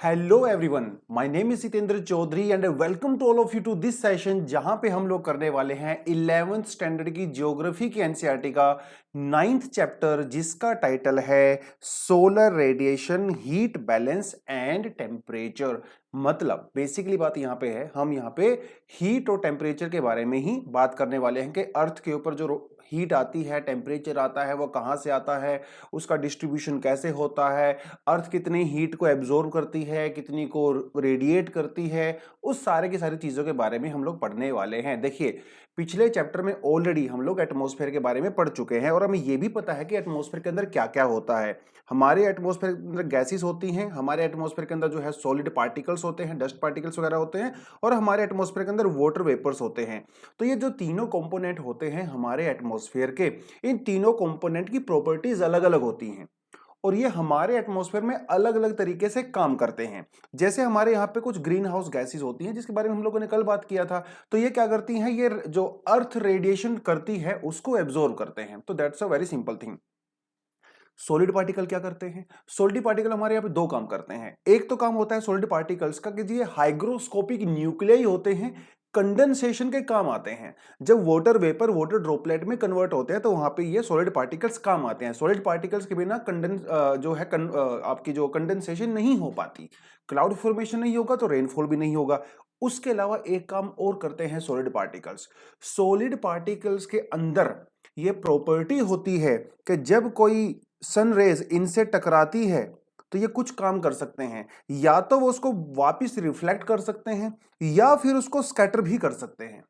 Hello everyone, my name is Jitendra Chaudhary and welcome to all of you to this session जहां पे हम लोग करने वाले हैं 11th स्टैंडर्ड की ज्योग्राफी की एनसीईआरटी का 9th चैप्टर जिसका टाइटल है solar radiation heat balance and temperature. मतलब बेसिकली बात यहां पे है, हम यहां पे हीट और टेम्परेचर के बारे में ही बात करने वाले हैं कि अर्थ के ऊपर जो हीट आती है, टेम्परेचर आता है, वो कहां से आता है, उसका डिस्ट्रीब्यूशन कैसे होता है, अर्थ कितनी हीट को एब्जॉर्ब करती है, कितनी को रेडिएट करती है, उस सारे की सारी चीजों के बारे में हम लोग पढ़ने वाले हैं। देखिए, पिछले चैप्टर में ऑलरेडी हम लोग एटमॉस्फेयर के बारे में पढ़ चुके हैं और हमें यह भी पता है कि एटमॉस्फेयर के अंदर क्या क्या होता है। हमारे एटमॉस्फेयर के अंदर गैसेस होती हैं, हमारे एटमॉस्फेयर के अंदर जो है सॉलिड पार्टिकल्स होते हैं, डस्ट पार्टिकल्स वगैरह होते हैं, और हमारे एटमॉस्फेयर के अंदर वाटर वेपर्स होते हैं। तो ये जो तीनों कंपोनेंट होते हैं हमारे एटमॉस्फेयर के, इन तीनों कंपोनेंट की प्रॉपर्टीज अलग अलग होती हैं और ये हमारे एटमॉस्फेयर में अलग अलग तरीके से काम करते हैं। जैसे हमारे यहाँ पे कुछ ग्रीन हाउस गैसेस होती हैं जिसके बारे में हम लोगों ने कल बात किया था। तो ये क्या करती हैं, ये जो अर्थ रेडिएशन करती है उसको एब्जॉर्ब करते हैं। तो that's a very simple thing. Solid particle क्या करते हैं? सॉलिड पार्टिकल हमारे यहाँ पे दो काम करते हैं। एक तो काम होता है सॉलिड पार्टिकल्स का कि ये हाइग्रोस्कोपिक न्यूक्लियाई होते हैं, कंडेंसेशन के काम आते हैं। जब वाटर वेपर वाटर ड्रॉपलेट में कन्वर्ट होते हैं तो वहां पे ये सॉलिड पार्टिकल्स काम आते हैं। सॉलिड पार्टिकल्स के बिना आपकी जो कंडेंसेशन नहीं हो पाती, क्लाउड फॉर्मेशन नहीं होगा तो रेनफॉल भी नहीं होगा। उसके अलावा एक काम और करते हैं सॉलिड पार्टिकल्स। सॉलिड पार्टिकल्स के अंदर ये प्रॉपर्टी होती है कि जब कोई सन रेज इनसे टकराती है तो ये कुछ काम कर सकते हैं, या तो वो उसको वापस रिफ्लेक्ट कर सकते हैं या फिर उसको स्कैटर भी कर सकते हैं।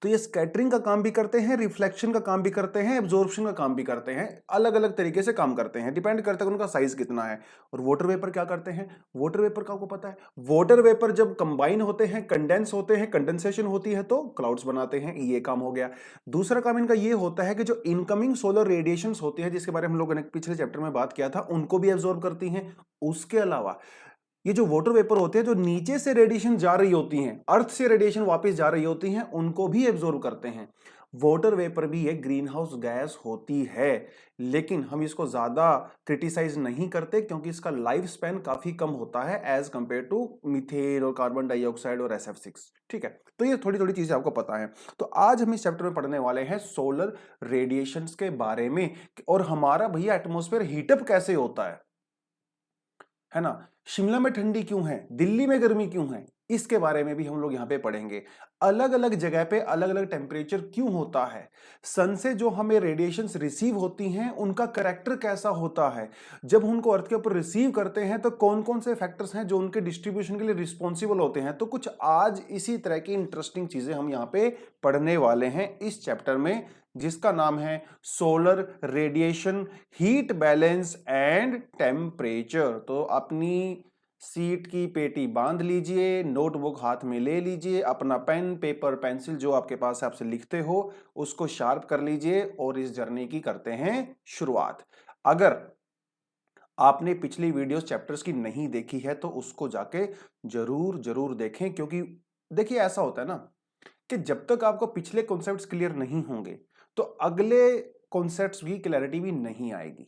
तो ये स्कैटरिंग का काम भी करते हैं, रिफ्लेक्शन का काम भी करते हैं, एब्जॉर्प्शन का काम भी करते हैं। अलग अलग तरीके से काम करते हैं, डिपेंड करता है उनका साइज कितना है। और वाटर वेपर क्या करते हैं? वाटर वेपर का आपको पता है, वाटर वेपर जब कंबाइन होते हैं, कंडेंस होते हैं, कंडेंसेशन होती है तो क्लाउड्स बनाते हैं। ये काम हो गया। दूसरा काम इनका ये होता है कि जो इनकमिंग सोलर रेडिएशंस होती है जिसके बारे में हम लोगों ने पिछले चैप्टर में बात किया था, उनको भी एब्जॉर्ब करती हैं। उसके अलावा ये जो वाटर वेपर होते हैं, जो नीचे से रेडिएशन जा रही होती हैं, अर्थ से रेडिएशन वापस जा रही होती हैं, उनको भी एब्जॉर्ब करते हैं। वाटर वेपर भी एक ग्रीन हाउस गैस होती है, लेकिन हम इसको ज्यादा क्रिटिसाइज नहीं करते क्योंकि इसका लाइफ स्पैन काफी कम होता है एज कंपेयर टू मीथेन और कार्बन डाइऑक्साइड और SF6। ठीक है, तो ये थोड़ी थोड़ी चीजें आपको पता है। तो आज हम इस चैप्टर में पढ़ने वाले हैं सोलर रेडिएशंस के बारे में, और हमारा भैया एटमॉस्फेयर हीटअप कैसे होता है ना। शिमला में ठंडी क्यों है, दिल्ली में गर्मी क्यों है, इसके बारे में भी हम लोग यहाँ पे पढ़ेंगे। अलग अलग जगह पे अलग अलग टेम्परेचर क्यों होता है, सन से जो हमें रेडिएशंस रिसीव होती हैं उनका करेक्टर कैसा होता है, जब उनको अर्थ के ऊपर रिसीव करते हैं तो कौन कौन से फैक्टर्स हैं जो उनके डिस्ट्रीब्यूशन के लिए रिस्पॉन्सिबल होते हैं। तो कुछ आज इसी तरह की इंटरेस्टिंग चीजें हम यहाँ पे पढ़ने वाले हैं इस चैप्टर में, जिसका नाम है solar radiation heat balance and temperature. तो अपनी सीट की पेटी बांध लीजिए, नोटबुक हाथ में ले लीजिए, अपना पेन पेपर पेंसिल जो आपके पास है आपसे लिखते हो उसको शार्प कर लीजिए और इस जर्नी की करते हैं शुरुआत। अगर आपने पिछली वीडियोस चैप्टर्स की नहीं देखी है तो उसको जाके जरूर जरूर देखें, क्योंकि देखिए ऐसा होता है ना कि जब तक आपको पिछले कॉन्सेप्ट्स क्लियर नहीं होंगे तो अगले कॉन्सेप्ट्स की क्लैरिटी भी नहीं आएगी,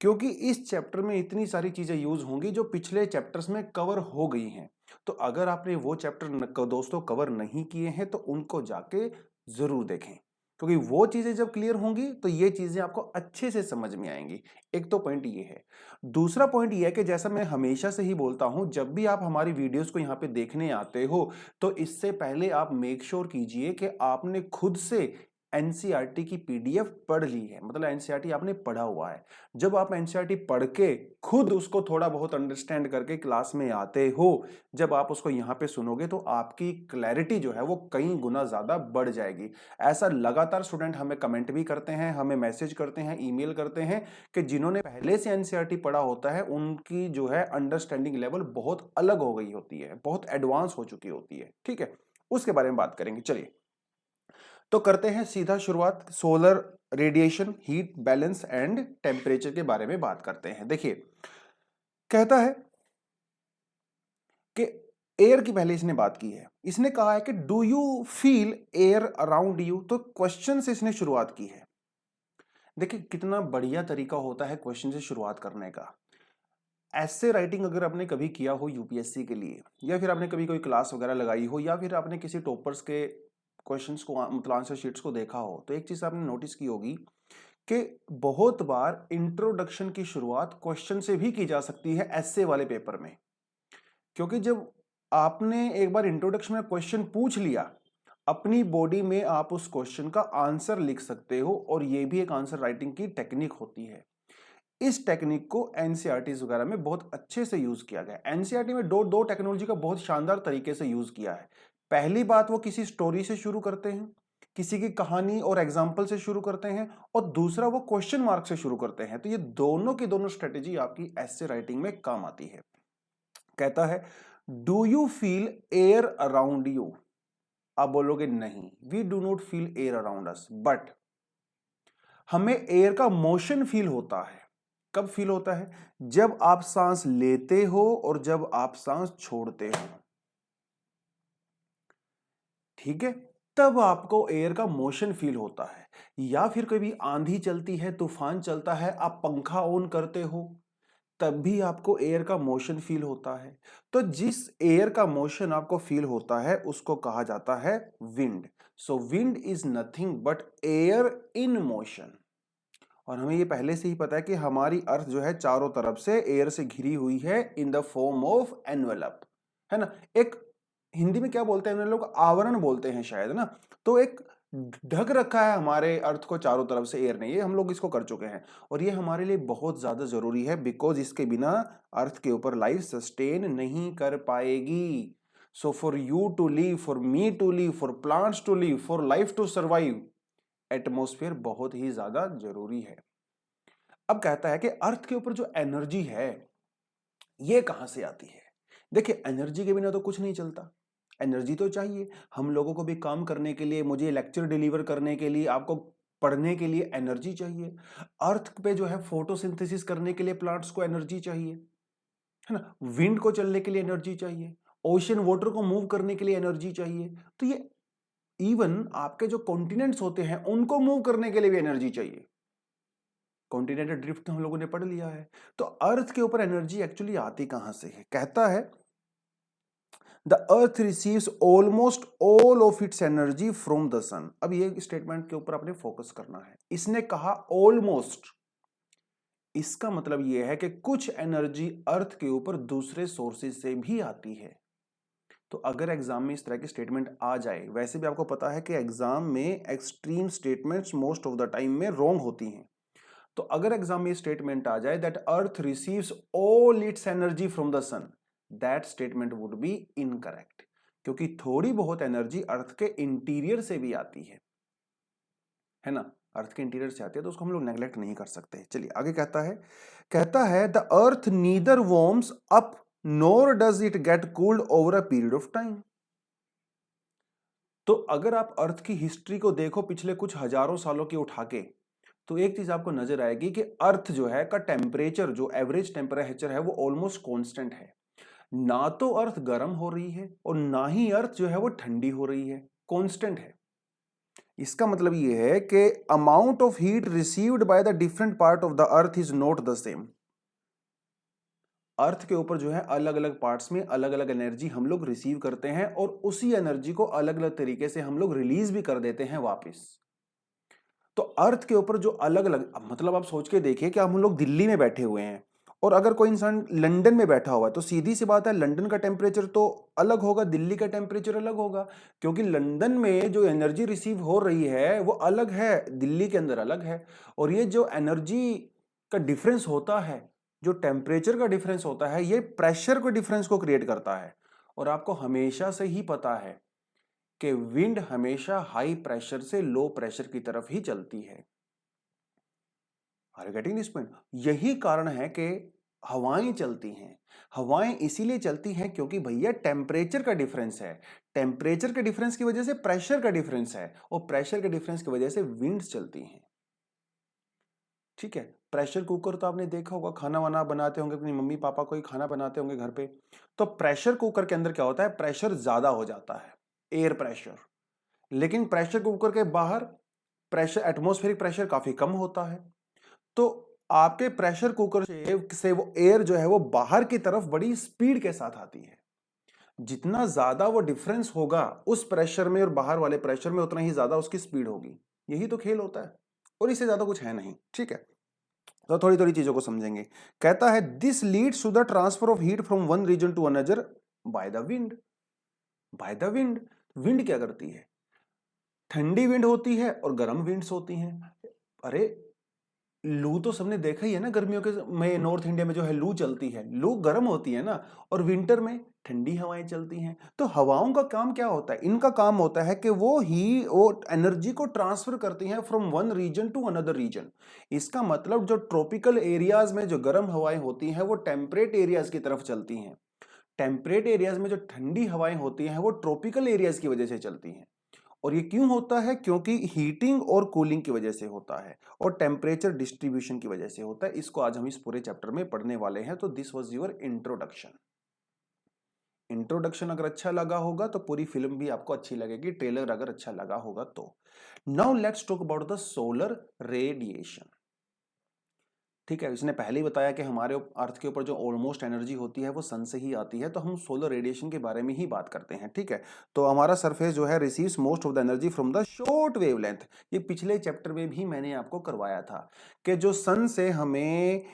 क्योंकि इस चैप्टर में इतनी सारी चीजें यूज होंगी जो पिछले चैप्टर्स में कवर हो गई हैं। तो अगर आपने वो चैप्टर दोस्तों कवर नहीं किए हैं तो उनको जाके जरूर देखें, क्योंकि वो चीजें जब क्लियर होंगी तो ये चीजें आपको अच्छे से समझ में आएंगी। एक तो पॉइंट ये है। दूसरा पॉइंट ये है कि जैसा मैं हमेशा से ही बोलता हूं, जब भी आप हमारी वीडियोस को यहाँ पे देखने आते हो तो इससे पहले आप मेक श्योर कीजिए कि आपने खुद से एनसीईआरटी की पीडीएफ पढ़ ली है, मतलब एनसीईआरटी आपने पढ़ा हुआ है। जब आप एनसीईआरटी पढ़ के खुद उसको थोड़ा बहुत अंडरस्टैंड करके क्लास में आते हो, जब आप उसको यहाँ पे सुनोगे तो आपकी क्लैरिटी जो है वो कई गुना ज्यादा बढ़ जाएगी। ऐसा लगातार स्टूडेंट हमें कमेंट भी करते हैं, हमें मैसेज करते हैं, ईमेल करते हैं कि जिन्होंने पहले से एनसीईआरटी पढ़ा होता है उनकी जो है अंडरस्टैंडिंग लेवल बहुत अलग हो गई होती है, बहुत एडवांस हो चुकी होती है। ठीक है, उसके बारे में बात करेंगे। चलिए तो करते हैं सीधा शुरुआत, solar radiation heat balance and temperature के बारे में बात करते हैं। देखिए, कहता है कि एयर की पहले इसने बात की है, इसने कहा है कि do you feel air around you. तो क्वेश्चन से इसने शुरुआत की है। देखिए कितना बढ़िया तरीका होता है क्वेश्चन से शुरुआत करने का। ऐसे राइटिंग अगर आपने कभी किया हो यूपीएससी के लिए, या फिर आपने कभी कोई क्लास वगैरह लगाई हो, या फिर आपने किसी टॉपर्स के क्वेश्चंस को मतलब आंसर शीट्स को देखा हो, तो एक चीज आपने नोटिस की होगी कि बहुत बार इंट्रोडक्शन की शुरुआत क्वेश्चन से भी की जा सकती है ऐसे वाले पेपर में। क्योंकि जब आपने एक बार इंट्रोडक्शन में क्वेश्चन पूछ लिया, अपनी बॉडी में आप उस क्वेश्चन का आंसर लिख सकते हो, और ये भी एक आंसर राइटिंग की टेक्निक होती है। इस टेक्निक को एनसीईआरटी वगैरह में बहुत अच्छे से यूज किया गया है। एनसीईआरटी में दो टेक्नोलॉजी का बहुत शानदार तरीके से यूज किया है। पहली बात, वो किसी स्टोरी से शुरू करते हैं, किसी की कहानी और एग्जाम्पल से शुरू करते हैं, और दूसरा वो क्वेश्चन मार्क से शुरू करते हैं। तो ये दोनों की दोनों स्ट्रेटेजी आपकी एस्से राइटिंग में काम आती है। कहता है, do you feel air around you? आप बोलोगे नहीं, we do not feel air around us, but हमें एयर का मोशन फील होता है। कब फील होता है? जब आप सांस लेते हो और जब आप सांस छोड़ते हो, ठीक है, तब आपको एयर का मोशन फील होता है। या फिर कभी आंधी चलती है, तूफान चलता है, आप पंखा ऑन करते हो, तब भी आपको एयर का मोशन फील होता है। तो जिस एयर का मोशन आपको फील होता है उसको कहा जाता है wind. So wind is nothing but air in motion. और हमें ये पहले से ही पता है कि हमारी अर्थ जो है चारों तरफ से एयर से घिरी हुई है in the form of envelope, है ना। एक हिंदी में क्या बोलते हैं लोग, आवरण बोलते हैं शायद ना। तो एक ढक रखा है हमारे अर्थ को चारों तरफ से एयर ने, ये हम लोग इसको कर चुके हैं। और ये हमारे लिए बहुत ज्यादा जरूरी है, बिकॉज इसके बिना अर्थ के ऊपर लाइफ सस्टेन नहीं कर पाएगी। So for you to live, for me to live, for plants to live, for life to survive, atmosphere बहुत ही ज्यादा जरूरी है। अब कहता है कि अर्थ के ऊपर जो एनर्जी है ये कहां से आती है। देखिए, एनर्जी के बिना तो कुछ नहीं चलता, एनर्जी तो चाहिए। हम लोगों को भी काम करने के लिए, मुझे लेक्चर डिलीवर करने के लिए, आपको पढ़ने के लिए एनर्जी चाहिए। अर्थ पे जो है फोटोसिंथेसिस करने के लिए प्लांट्स को एनर्जी चाहिए, है ना। विंड को चलने के लिए एनर्जी चाहिए, ओशन वाटर को मूव करने के लिए एनर्जी चाहिए। तो ये इवन आपके जो कॉन्टिनेंट्स होते हैं उनको मूव करने के लिए भी एनर्जी चाहिए। कॉन्टिनेंटल ड्रिफ्ट तो हम लोगों ने पढ़ लिया है। तो अर्थ के ऊपर एनर्जी एक्चुअली आती कहां से है? कहता है, the earth receives almost all of its energy from the sun. अब ये स्टेटमेंट के ऊपर आपने फोकस करना है। इसने कहा ऑलमोस्ट, इसका मतलब यह है कि कुछ एनर्जी अर्थ के ऊपर दूसरे सोर्सेज से भी आती है। तो अगर एग्जाम में इस तरह की स्टेटमेंट आ जाए, वैसे भी आपको पता है कि एग्जाम में extreme statements most of the time में रॉन्ग होती हैं। तो अगर एग्जाम में स्टेटमेंट आ जाए that earth receives all its energy from the sun, that statement would be incorrect, क्योंकि थोड़ी बहुत एनर्जी अर्थ के इंटीरियर से भी आती है ना। अर्थ के इंटीरियर से आती है, तो उसको हम लोग नेग्लेक्ट नहीं कर सकते। चलिए आगे कहता है the earth neither warms up NOR does it get cooled over a period of time. तो अगर आप अर्थ की हिस्ट्री को देखो पिछले कुछ हजारों सालों की उठा के, तो एक चीज आपको नजर आएगी कि अर्थ जो है का टेम्परेचर, जो एवरेज टेम्परेचर है, वो ऑलमोस्ट कांस्टेंट है। ना तो अर्थ गर्म हो रही है और ना ही अर्थ जो है वो ठंडी हो रही है, कांस्टेंट है। इसका मतलब ये है कि amount of heat received by the different part of the earth is not the same. Earth के ऊपर जो है अलग अलग पार्ट्स में अलग अलग एनर्जी हम लोग रिसीव करते हैं, और उसी एनर्जी को अलग अलग तरीके से हम लोग रिलीज भी कर देते हैं वापस। तो अर्थ के ऊपर जो अलग अलग, मतलब आप सोच के देखिए कि हम लोग दिल्ली में बैठे हुए हैं और अगर कोई इंसान लंदन में बैठा हुआ है, तो सीधी सी बात है लंदन का टेम्परेचर तो अलग होगा, दिल्ली का टेम्परेचर अलग होगा, क्योंकि लंदन में जो एनर्जी रिसीव हो रही है वो अलग है, दिल्ली के अंदर अलग है। और ये जो एनर्जी का डिफरेंस होता है, जो टेम्परेचर का डिफरेंस होता है, ये प्रेशर के डिफरेंस को क्रिएट करता है। और आपको हमेशा से ही पता है कि विंड हमेशा हाई प्रेशर से लो प्रेशर की तरफ ही चलती है। Are you getting this point? यही कारण है कि हवाएं चलती हैं। हवाएं इसीलिए चलती हैं क्योंकि भैया टेम्परेचर का डिफरेंस है, टेम्परेचर के डिफरेंस की वजह से प्रेशर का डिफरेंस है, और प्रेशर के डिफरेंस की वजह से विंड्स चलती हैं। ठीक है, प्रेशर कुकर तो आपने देखा होगा, खाना वाना बनाते होंगे, अपनी मम्मी पापा कोई खाना बनाते होंगे घर पे, तो प्रेशर कुकर के अंदर क्या होता है, प्रेशर ज्यादा हो जाता है, एयर प्रेशर। लेकिन प्रेशर कुकर के बाहर प्रेशर, एटमॉस्फेरिक प्रेशर काफी कम होता है। तो आपके प्रेशर कुकर से वो एयर जो है वो बाहर की तरफ बड़ी स्पीड के साथ आती है। जितना ज्यादा वो डिफरेंस होगा उस प्रेशर में और बाहर वाले प्रेशर में, उतना ही ज्यादा उसकी स्पीड होगी। यही तो खेल होता है, और इससे ज्यादा कुछ है नहीं। ठीक है, तो थोड़ी थोड़ी चीजों को समझेंगे। कहता है this leads to the transfer of heat from one region to another by the wind. By the wind, wind क्या करती है? ठंडी विंड होती है और गर्म विंड्स होती हैं। अरे लू तो सबने देखा ही है ना, गर्मियों के में नॉर्थ इंडिया में जो है लू चलती है, लू गर्म होती है ना, और विंटर में ठंडी हवाएं चलती हैं। तो हवाओं का काम क्या होता है? इनका काम होता है कि वो एनर्जी को ट्रांसफर करती हैं from one region to another region. इसका मतलब जो ट्रॉपिकल एरियाज में जो गर्म हवाएं होती हैं वो टेम्परेट एरियाज की तरफ चलती हैं। टेम्परेट एरियाज में जो ठंडी हवाएं होती हैं वो ट्रॉपिकल एरियाज की वजह से चलती हैं। और ये क्यों होता है? क्योंकि हीटिंग और कूलिंग की वजह से होता है, और टेम्परेचर डिस्ट्रीब्यूशन की वजह से होता है। इसको आज हम इस पूरे चैप्टर में पढ़ने वाले हैं। तो this was your introduction. Introduction अगर अच्छा लगा होगा तो पूरी फिल्म भी आपको अच्छी लगेगी, ट्रेलर अगर अच्छा लगा होगा तो। Now let's talk about the solar radiation. ठीक है, इसने पहले ही बताया कि हमारे अर्थ के ऊपर जो ऑलमोस्ट एनर्जी होती है वो सन से ही आती है, तो हम सोलर रेडिएशन के बारे में ही बात करते हैं। ठीक है, तो हमारा सरफेस जो है receives most of the energy from the short wavelength. ये पिछले चैप्टर में भी मैंने आपको करवाया था कि जो सन से हमें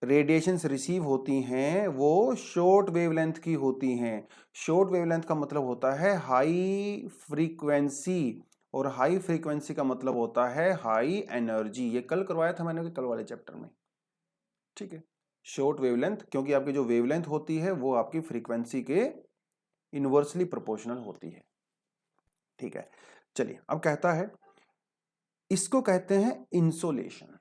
रेडिएशंस रिसीव होती हैं वो शॉर्ट वेवलेंथ की होती हैं। शॉर्ट वेवलेंथ का मतलब होता है हाई फ्रीक्वेंसी, और हाई फ्रीक्वेंसी का मतलब होता है हाई एनर्जी। ये कल करवाया था मैंने कल वाले चैप्टर में। ठीक है, शॉर्ट वेवलेंथ, क्योंकि आपकी जो वेवलेंथ होती है वो आपकी फ्रीक्वेंसी के इनवर्सली प्रोपोर्शनल होती है। ठीक है, चलिए अब कहता है, इसको कहते हैं इंसोलेशन।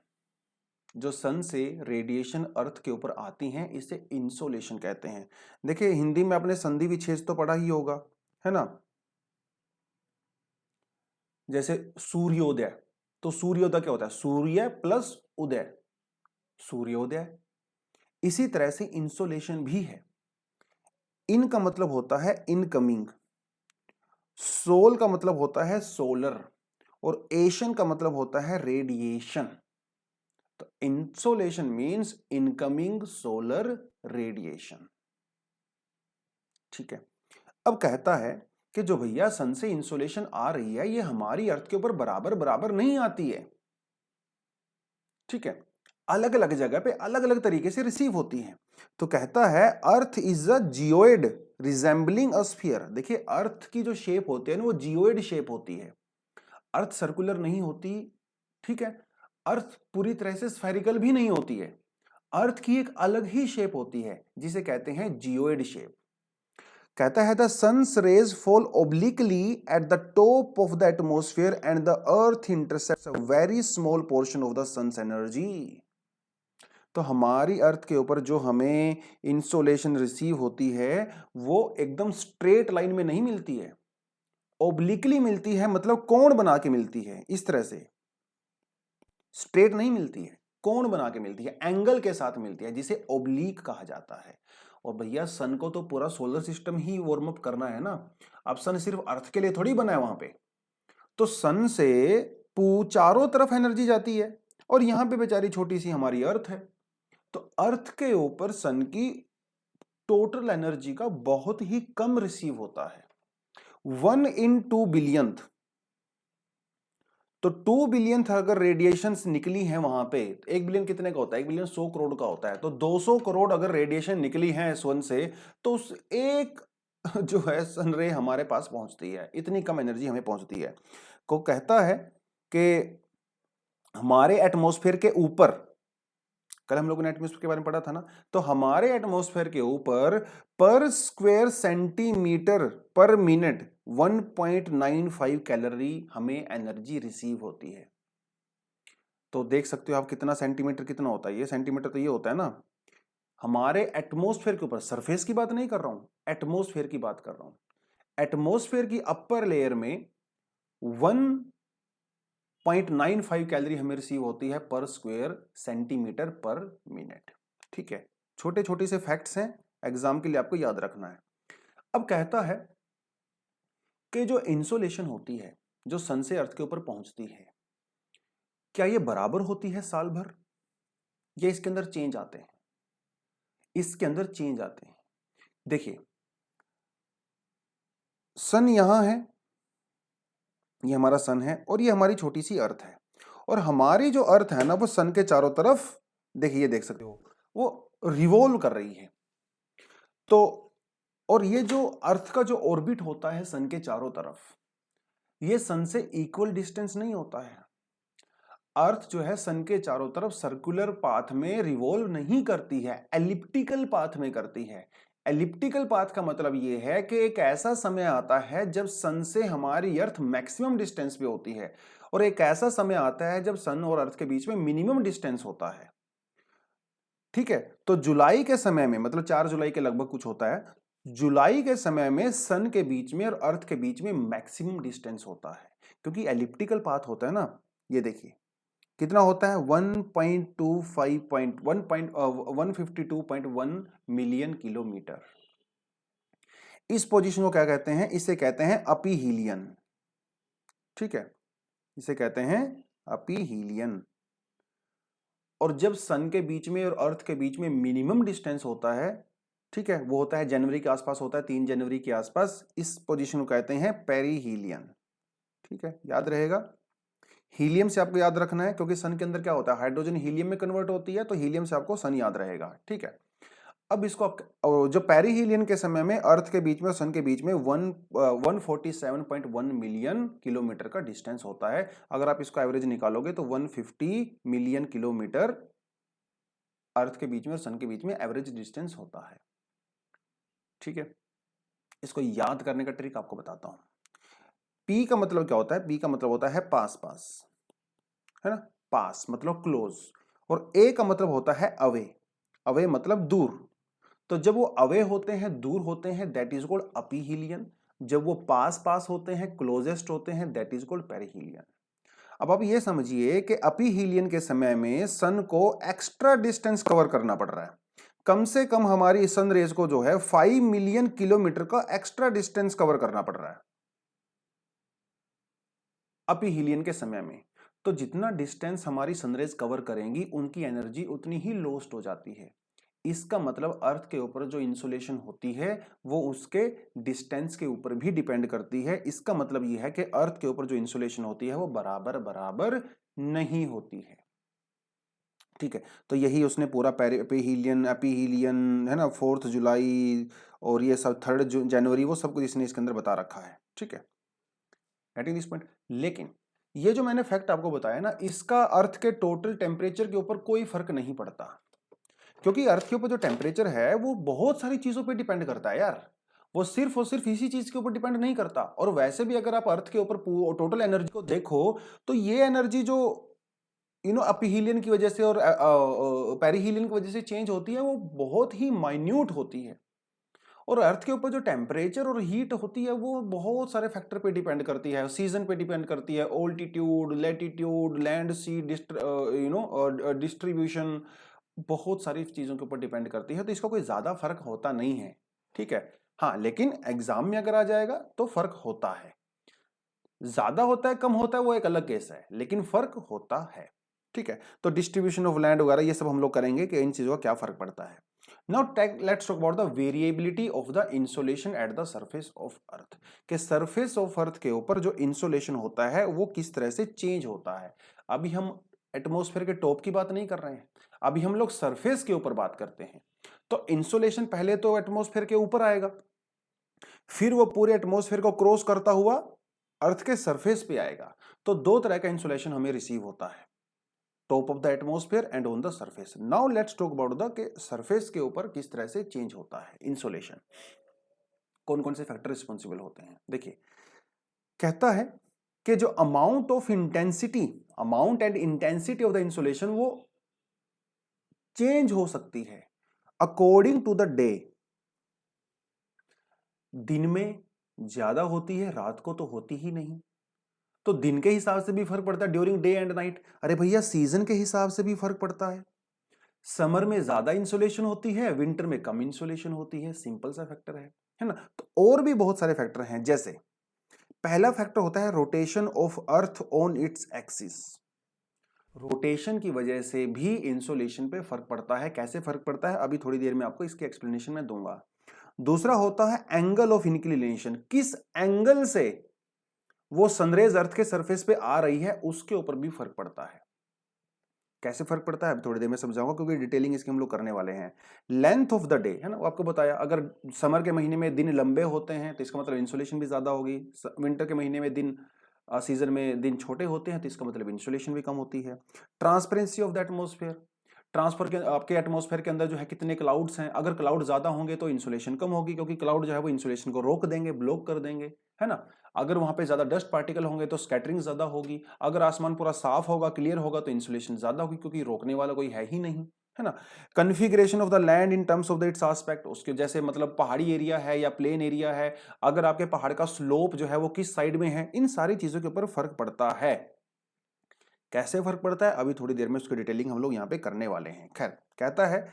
जो सन से रेडिएशन अर्थ के ऊपर आती हैं इसे इंसोलेशन कहते हैं। देखिए हिंदी में आपने संधि विच्छेद तो पढ़ा ही होगा, है ना? जैसे सूर्योदय, तो सूर्योदय क्या होता है? सूर्य प्लस उदय, सूर्योदय। इसी तरह से इंसोलेशन भी है। इन का मतलब होता है इनकमिंग, सोल का मतलब होता है सोलर, और एशन का मतलब होता है रेडिएशन। तो insolation means incoming solar radiation. ठीक है, अब कहता है कि जो भैया सन से इंसोलेशन आ रही है ये हमारी अर्थ के ऊपर बराबर बराबर नहीं आती है। ठीक है, अलग अलग जगह पे अलग अलग तरीके से रिसीव होती है। तो कहता है earth is a geoid resembling a sphere. देखिए अर्थ की जो शेप होती है ना वो जियोइड शेप होती है, अर्थ सर्कुलर नहीं होती। ठीक है, अर्थ पूरी तरह से स्फेरिकल भी नहीं होती है, अर्थ की एक अलग ही शेप होती है जिसे कहते हैं जियोइड शेप। कहता है the sun's rays fall obliquely at the top of the atmosphere and the earth intercepts a very small portion of the sun's energy. तो हमारी अर्थ के ऊपर जो हमें इंसोलेशन रिसीव होती है वो एकदम स्ट्रेट लाइन में नहीं मिलती है, ओब्लिकली मिलती है, मतलब कोण बना के मिलती है। इस तरह से स्ट्रेट नहीं मिलती है, कोण बना के मिलती है, एंगल के साथ मिलती है, जिसे ओब्लीक कहा जाता है। और भैया सन को तो पूरा सोलर सिस्टम ही वार्म अप करना है ना, अब सन सिर्फ अर्थ के लिए थोड़ी बना है वहां पे। तो सन से चारों तरफ एनर्जी जाती है, और यहां पे बेचारी छोटी सी हमारी अर्थ है। तो अर्थ के ऊपर सन की टोटल एनर्जी का बहुत ही कम रिसीव होता है, 1 in 2 बिलियंथ। तो 2 बिलियन अगर रेडिएशन निकली है वहां पे, 1 बिलियन कितने का होता है? 1 बिलियन 100 करोड़ का होता है। तो 200 करोड़ अगर रेडिएशन निकली है सन से, तो उस एक जो है सन रे हमारे पास पहुंचती है, इतनी कम एनर्जी हमें पहुंचती है। को कहता है कि हमारे एटमॉस्फेयर के ऊपर, कल हम लोगों ने एटमॉस्फेयर के बारे में पढ़ा था ना, तो हमारे एटमॉस्फेयर के ऊपर पर स्क्वायर सेंटीमीटर पर मिनट 1.95 कैलोरी हमें एनर्जी रिसीव होती है। तो देख सकते हो आप कितना सेंटीमीटर कितना होता है, ये सेंटीमीटर तो ये होता है ना। हमारे एटमॉस्फेयर के ऊपर, सरफेस की बात नहीं कर रहा हूं, एटमॉस्फेयर की बात कर रहा हूं। एटमॉस्फेयर की अपर लेयर में 1.95 कैलोरी हमें रिसीव होती है पर स्क्वायर सेंटीमीटर पर मिनट। ठीक है, छोटे छोटे से फैक्ट्स हैं, एग्जाम के लिए आपको याद रखना है। अब कहता है कि जो इंसोलेशन होती है जो सन से अर्थ के ऊपर पहुंचती है, क्या ये बराबर होती है साल भर? ये इसके अंदर चेंज आते हैं, इसके अंदर चेंज आते हैं। देखिए सन यहां है, ये हमारा सन है और ये हमारी छोटी सी अर्थ है, और हमारी जो अर्थ है ना वो सन के चारों तरफ, देखिए ये देख सकते हो, वो रिवॉल्व कर रही है। तो और ये जो अर्थ का जो ऑर्बिट होता है सन के चारों तरफ, ये सन से इक्वल डिस्टेंस नहीं होता है। अर्थ जो है सन के चारों तरफ सर्कुलर पाथ में रिवॉल्व नहीं करती है, एलिप्टिकल पाथ में करती है। एलिप्टिकल पाथ का मतलब यह है कि एक ऐसा समय आता है जब सन से हमारी अर्थ मैक्सिमम डिस्टेंस पे होती है, और एक ऐसा समय आता है जब सन और अर्थ के बीच में मिनिमम डिस्टेंस होता है। ठीक है, तो जुलाई के समय में, मतलब 4 जुलाई के लगभग कुछ होता है, जुलाई के समय में सन के बीच में और अर्थ के बीच में मैक्सिमम डिस्टेंस होता है, क्योंकि एलिप्टिकल पाथ होता है ना। ये देखिए कितना होता है, 152.1 मिलियन किलोमीटर। इस पोजीशन को क्या कहते हैं, इसे कहते हैं अपीहीलियन। ठीक है, इसे कहते हैं अपीहीलियन। और जब सन के बीच में और अर्थ के बीच में मिनिमम डिस्टेंस होता है, ठीक है, वो होता है जनवरी के आसपास होता है, 3 जनवरी के आसपास, इस पोजीशन को कहते हैं पेरीहीलियन। ठीक है, याद रहेगा। हीलियम से आपको याद रखना है, क्योंकि सन के अंदर क्या होता है, हाइड्रोजन हीलियम में कन्वर्ट होती है, तो हीलियम से आपको सन याद रहेगा। ठीक है, अब इसको आप, जो पेरीहीलियन के समय में अर्थ के बीच में और सन के बीच में 147.1 मिलियन किलोमीटर का डिस्टेंस होता है। अगर आप इसको एवरेज निकालोगे तो 150 मिलियन किलोमीटर अर्थ के बीच में और सन के बीच में एवरेज डिस्टेंस होता है। ठीक है, इसको याद करने का ट्रिक आपको बताता हूं। पी का मतलब क्या होता है, पी का मतलब होता है पास पास, है ना, पास मतलब क्लोज, और ए का मतलब होता है अवे, अवे मतलब दूर। तो जब वो अवे होते हैं, दूर होते हैं, दैट इज कॉल्ड अपीहीलियन। जब वो पास पास होते हैं, क्लोजेस्ट होते हैं, दैट इज कॉल्ड पेरीहीलियन। अब आप ये समझिए कि अपीहीलियन के समय में सन को एक्स्ट्रा डिस्टेंस कवर करना पड़ रहा है। कम से कम हमारी सन रेज को जो है 5 मिलियन किलोमीटर का एक्स्ट्रा डिस्टेंस कवर करना पड़ रहा है अपीहीलियन के समय में। तो जितना डिस्टेंस हमारी सनरेज कवर करेंगी उनकी एनर्जी उतनी ही लॉस्ट हो जाती है। इसका मतलब अर्थ के ऊपर जो इंसुलेशन होती है वो उसके डिस्टेंस के ऊपर भी डिपेंड करती है। इसका मतलब यह है कि अर्थ के ऊपर जो इंसुलेशन होती है वो बराबर बराबर नहीं होती है। ठीक है, तो यही उसने पूरा पेरीहीलियन, अपीहीलियन, है ना, 4 जुलाई और ये सब 3 जनवरी, वो सब कुछ इसने इसके अंदर बता रखा है। ठीक है, गेटिंग दिस पॉइंट। लेकिन ये जो मैंने फैक्ट आपको बताया ना, इसका अर्थ के टोटल टेम्परेचर के ऊपर कोई फर्क नहीं पड़ता, क्योंकि अर्थ के ऊपर जो टेम्परेचर है वो बहुत सारी चीजों पे डिपेंड करता है यार। वो सिर्फ और सिर्फ इसी चीज के ऊपर डिपेंड नहीं करता। और वैसे भी अगर आप अर्थ के ऊपर टोटल एनर्जी को देखो तो ये एनर्जी जो अपीहीलियन की वजह से और पेरीहीलियन की वजह से चेंज होती है वो बहुत ही माइन्यूट होती है। और अर्थ के ऊपर जो टेम्परेचर और हीट होती है वो बहुत सारे फैक्टर पे डिपेंड करती है, सीजन पे डिपेंड करती है, ऑल्टीट्यूड, लैटिट्यूड, लैंड सी डिस्ट्रीब्यूशन, बहुत सारी चीजों के ऊपर डिपेंड करती है। तो इसका कोई ज्यादा फर्क होता नहीं है। ठीक है, हाँ, लेकिन एग्जाम में अगर आ जाएगा तो फर्क होता है, ज्यादा होता है कम होता है वो एक अलग केस है, लेकिन फर्क होता है। ठीक है, तो डिस्ट्रीब्यूशन ऑफ लैंड वगैरह ये सब हम लोग करेंगे कि इन चीजों का क्या फर्क पड़ता है। Now let's talk about the variability of the insolation at the surface of earth. के सरफेस ऑफ अर्थ के ऊपर जो इंसोलेशन होता है वो किस तरह से चेंज होता है। अभी हम एटमॉस्फेयर के टॉप की बात नहीं कर रहे हैं, अभी हम लोग सरफेस के ऊपर बात करते हैं। तो इंसोलेशन पहले तो एटमॉस्फेयर के ऊपर आएगा, फिर वो पूरे एटमॉस्फेयर को क्रॉस करता हुआ अर्थ के सरफेस पे आएगा। तो 2 तरह का इंसुलेशन हमें रिसीव होता है, top of the atmosphere and on the surface. Now let's talk about the के सरफेस के ऊपर किस तरह से चेंज होता है इंसुलेशन, कौन कौन से फैक्टर रिस्पॉन्सिबल होते हैं। देखिए, कहता है कि जो amount of intensity, amount and intensity of the insulation वो चेंज हो सकती है अकॉर्डिंग टू द डे। दिन में ज्यादा होती है, रात को तो होती ही नहीं। तो दिन के हिसाब से भी फर्क पड़ता है, ड्यूरिंग डे एंड नाइट। अरे भैया, सीजन के हिसाब से भी फर्क पड़ता है। समर में ज्यादा इंसुलेशन होती है, विंटर में कम इंसुलेशन होती है, सिंपल सा फैक्टर है ना। तो और भी बहुत सारे फैक्टर हैं, जैसे पहला फैक्टर होता है rotation of earth on its axis. Rotation की वजह से भी इंसोलेशन पे फर्क पड़ता है। कैसे फर्क पड़ता है अभी थोड़ी देर में आपको इसके एक्सप्लेनेशन में दूंगा। दूसरा होता है एंगल ऑफ इंक्लिनेशन, किस एंगल से वो सनरेज अर्थ के सरफेस पे आ रही है उसके ऊपर भी फर्क पड़ता है। कैसे फर्क पड़ता है अभी थोड़ी देर में समझाऊंगा, क्योंकि डिटेलिंग इसकी हम लोग करने वाले हैं। लेंथ ऑफ द डे है ना, वो आपको बताया, अगर समर के महीने में दिन लंबे होते हैं तो इसका मतलब इंसोलेशन भी ज्यादा होगी। विंटर के महीने में दिन सीजन में दिन छोटे होते हैं तो इसका मतलब इंसोलेशन भी कम होती है। Transparency of the atmosphere, transfer के आपके एटमॉस्फेयर के अंदर जो है कितने क्लाउड्स हैं, अगर क्लाउड ज्यादा होंगे तो इंसुलेशन कम होगी, क्योंकि क्लाउड जो है वो इंसुलेशन को रोक देंगे, ब्लॉक कर देंगे, है ना। अगर वहां पे ज्यादा डस्ट पार्टिकल होंगे तो स्कैटरिंग ज्यादा होगी। अगर आसमान पूरा साफ होगा, क्लियर होगा, तो इंसुलेशन ज्यादा होगी, क्योंकि रोकने वाला कोई है ही नहीं, है ना। Configuration of the land in terms of the it's aspect, उसके जैसे मतलब पहाड़ी एरिया है या प्लेन एरिया है, अगर आपके पहाड़ का स्लोप जो है वो किस साइड में है, इन सारी चीजों के ऊपर फर्क पड़ता है। कैसे फर्क पड़ता है अभी थोड़ी देर में उसकी डिटेलिंग हम लोग यहाँ पे करने वाले हैं। खैर, कहता है